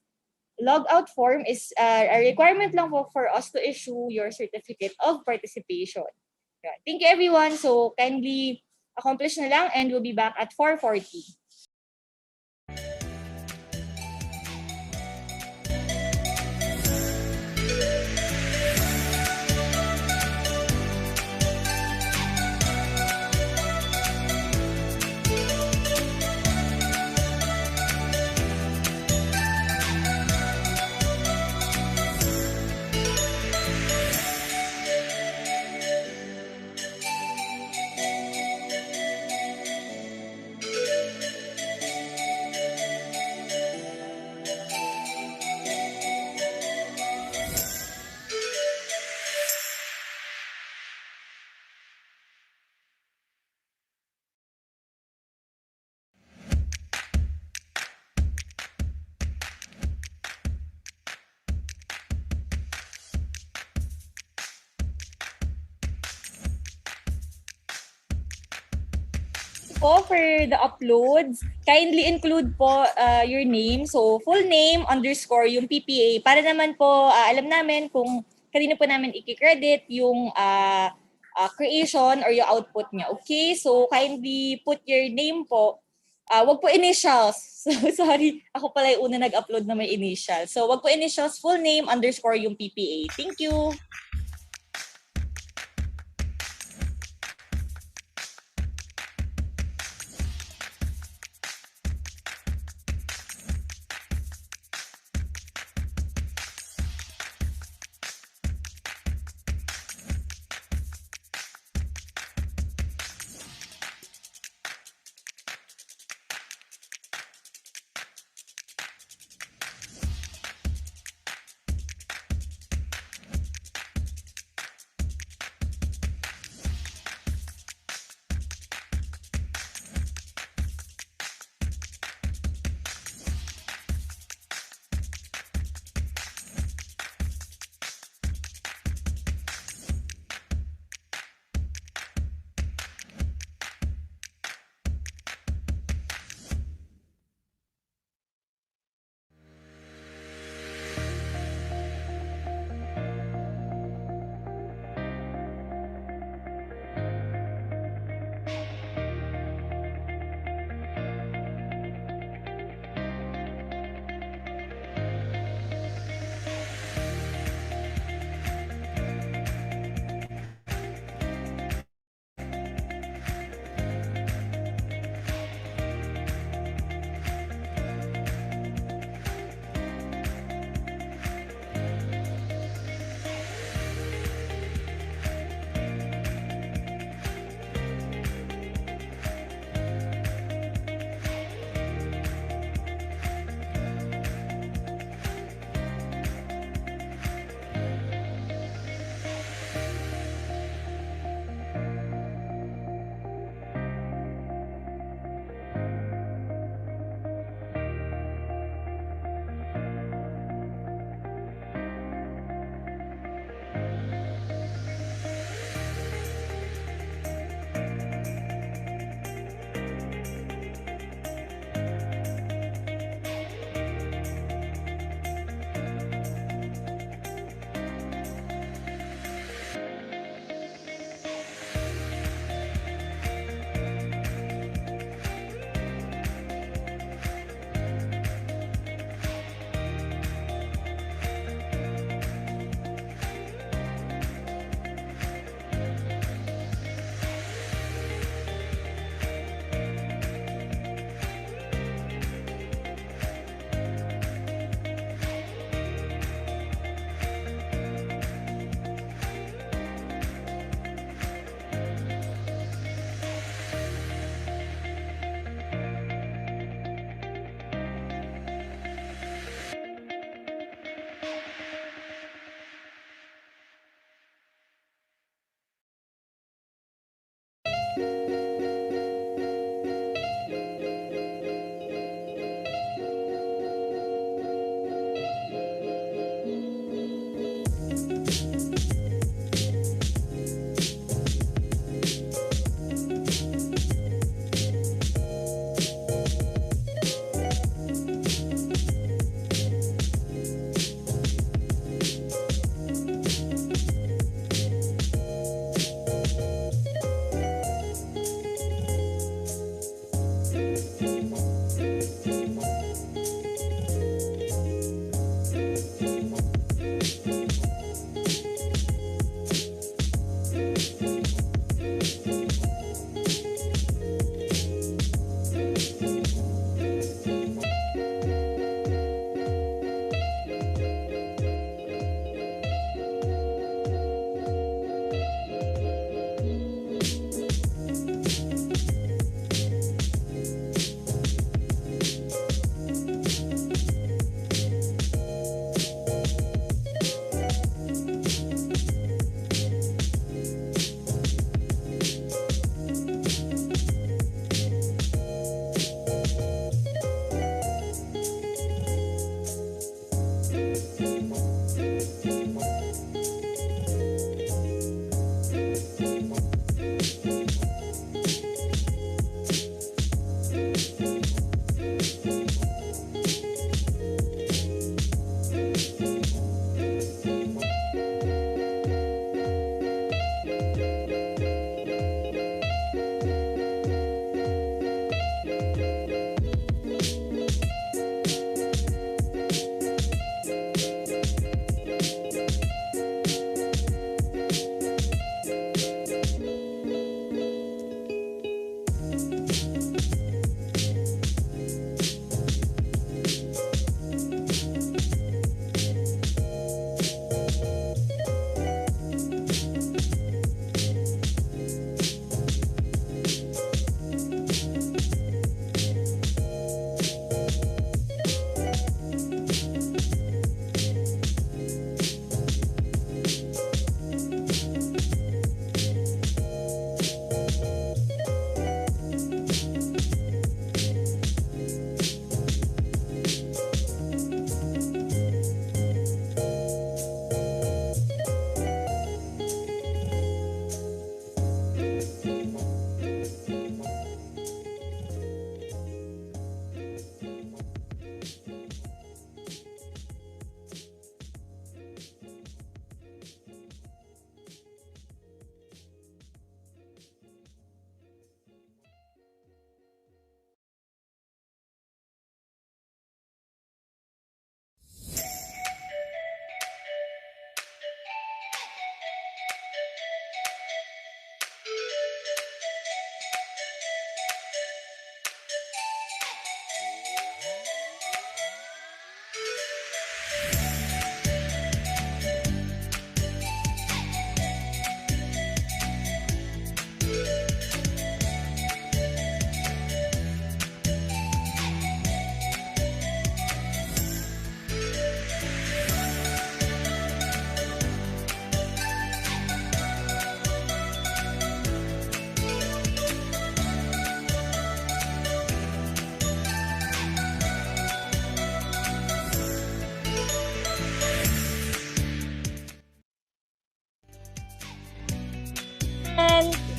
logout form is a requirement lang po for us to issue your certificate of participation. Thank you everyone. So kindly accomplish na lang and we'll be back at 4:40. Po for the uploads, kindly include po your name. So, full name underscore yung PPA para naman po alam namin kung kanino po namin i-credit yung creation or yung output niya. Okay? So, kindly put your name po. Wag po initials. So, sorry. Ako pala yung una nag-upload na may initials. So, wag po initials. Full name underscore yung PPA. Thank you.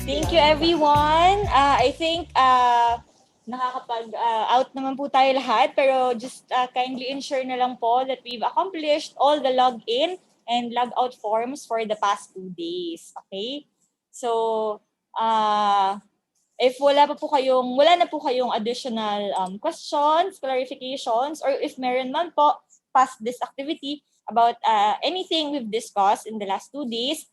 Thank you, everyone. I think nakakapag-out naman po tayo lahat, pero just kindly ensure na lang po that we've accomplished all the login and logout forms for the past 2 days. Okay? So, if wala na po kayong additional questions, clarifications, or if meron man po past this activity about anything we've discussed in the last 2 days,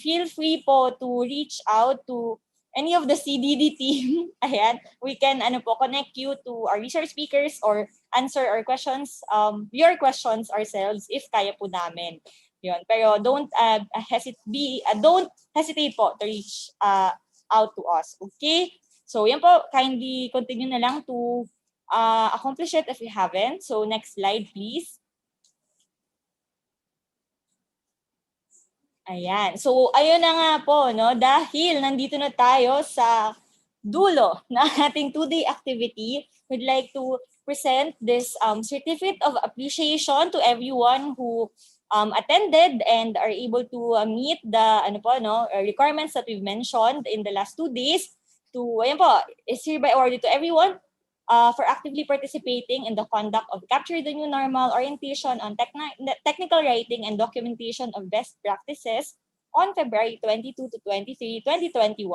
feel free po to reach out to any of the CDD team. Ayan, we can connect you to our research speakers or answer our questions, your questions ourselves if kaya po namin. Yun. Pero don't hesitate po to reach out to us. Okay? So yan po, kindly continue na lang to accomplish it if you haven't. So next slide, please. Ayan. So, ayun na nga po, no? Dahil nandito na tayo sa dulo ng ating 2-day activity, we'd like to present this certificate of appreciation to everyone who attended and are able to meet the requirements that we've mentioned in the last 2 days. Ayan po, is hereby awarded to everyone for actively participating in the conduct of Capture the New Normal orientation on technical writing and documentation of best practices on February 22 to 23, 2021,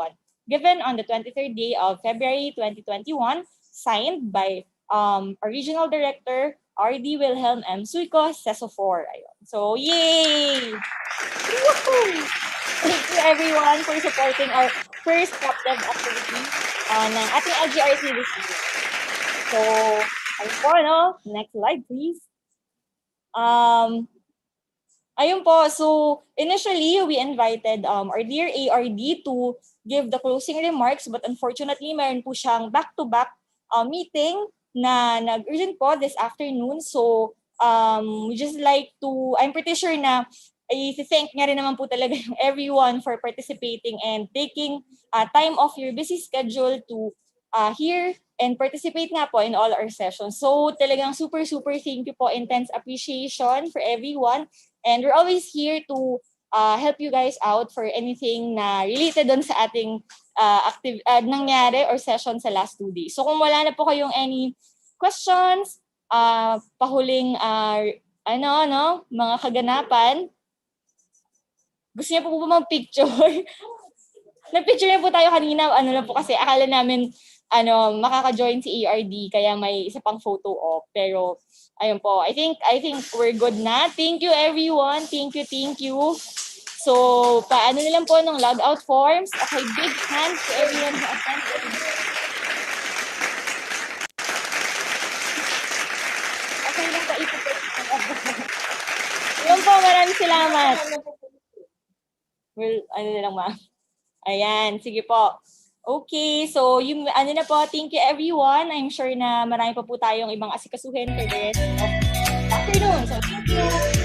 given on the 23rd day of February 2021, signed by Regional Director R.D. Wilhelm M. Suico, CESO4. Ayun. So, yay! Woohoo! Thank you everyone for supporting our first captive activity ng ating LGRC this year. So, ayun po, no? Next slide, please. Ayun po, so initially, we invited our dear ARD to give the closing remarks, but unfortunately, meron po siyang back-to-back meeting na nag-urgent po this afternoon. So, we just like to, I'm pretty sure na i-thank nga rin naman po talaga yung everyone for participating and taking time off your busy schedule to hear and participate nga po in all our sessions. So, talagang super thank you po, intense appreciation for everyone. And we're always here to help you guys out for anything na related doon sa ating nangyari or session sa last 2 days. So kung wala na po kayong any questions, pahuling mga kaganapan, gusto niyo po ba mag-picture? Nag-picture niyo po tayo kanina, lang po kasi akala namin makaka-join si ARD kaya may isa pang photo op. Pero ayun po, I think we're good na. Thank you everyone. Thank you. So, paano nilang po ng logout forms? Okay, big hands to everyone who attended. Okay lang pa ipapit. Yun po, maraming salamat. Well, lang ma. Ayan, sige po. Okay, so yung na po, thank you everyone. I'm sure na marami pa po tayong ibang asikasuhin for the rest of afternoon. So, thank you.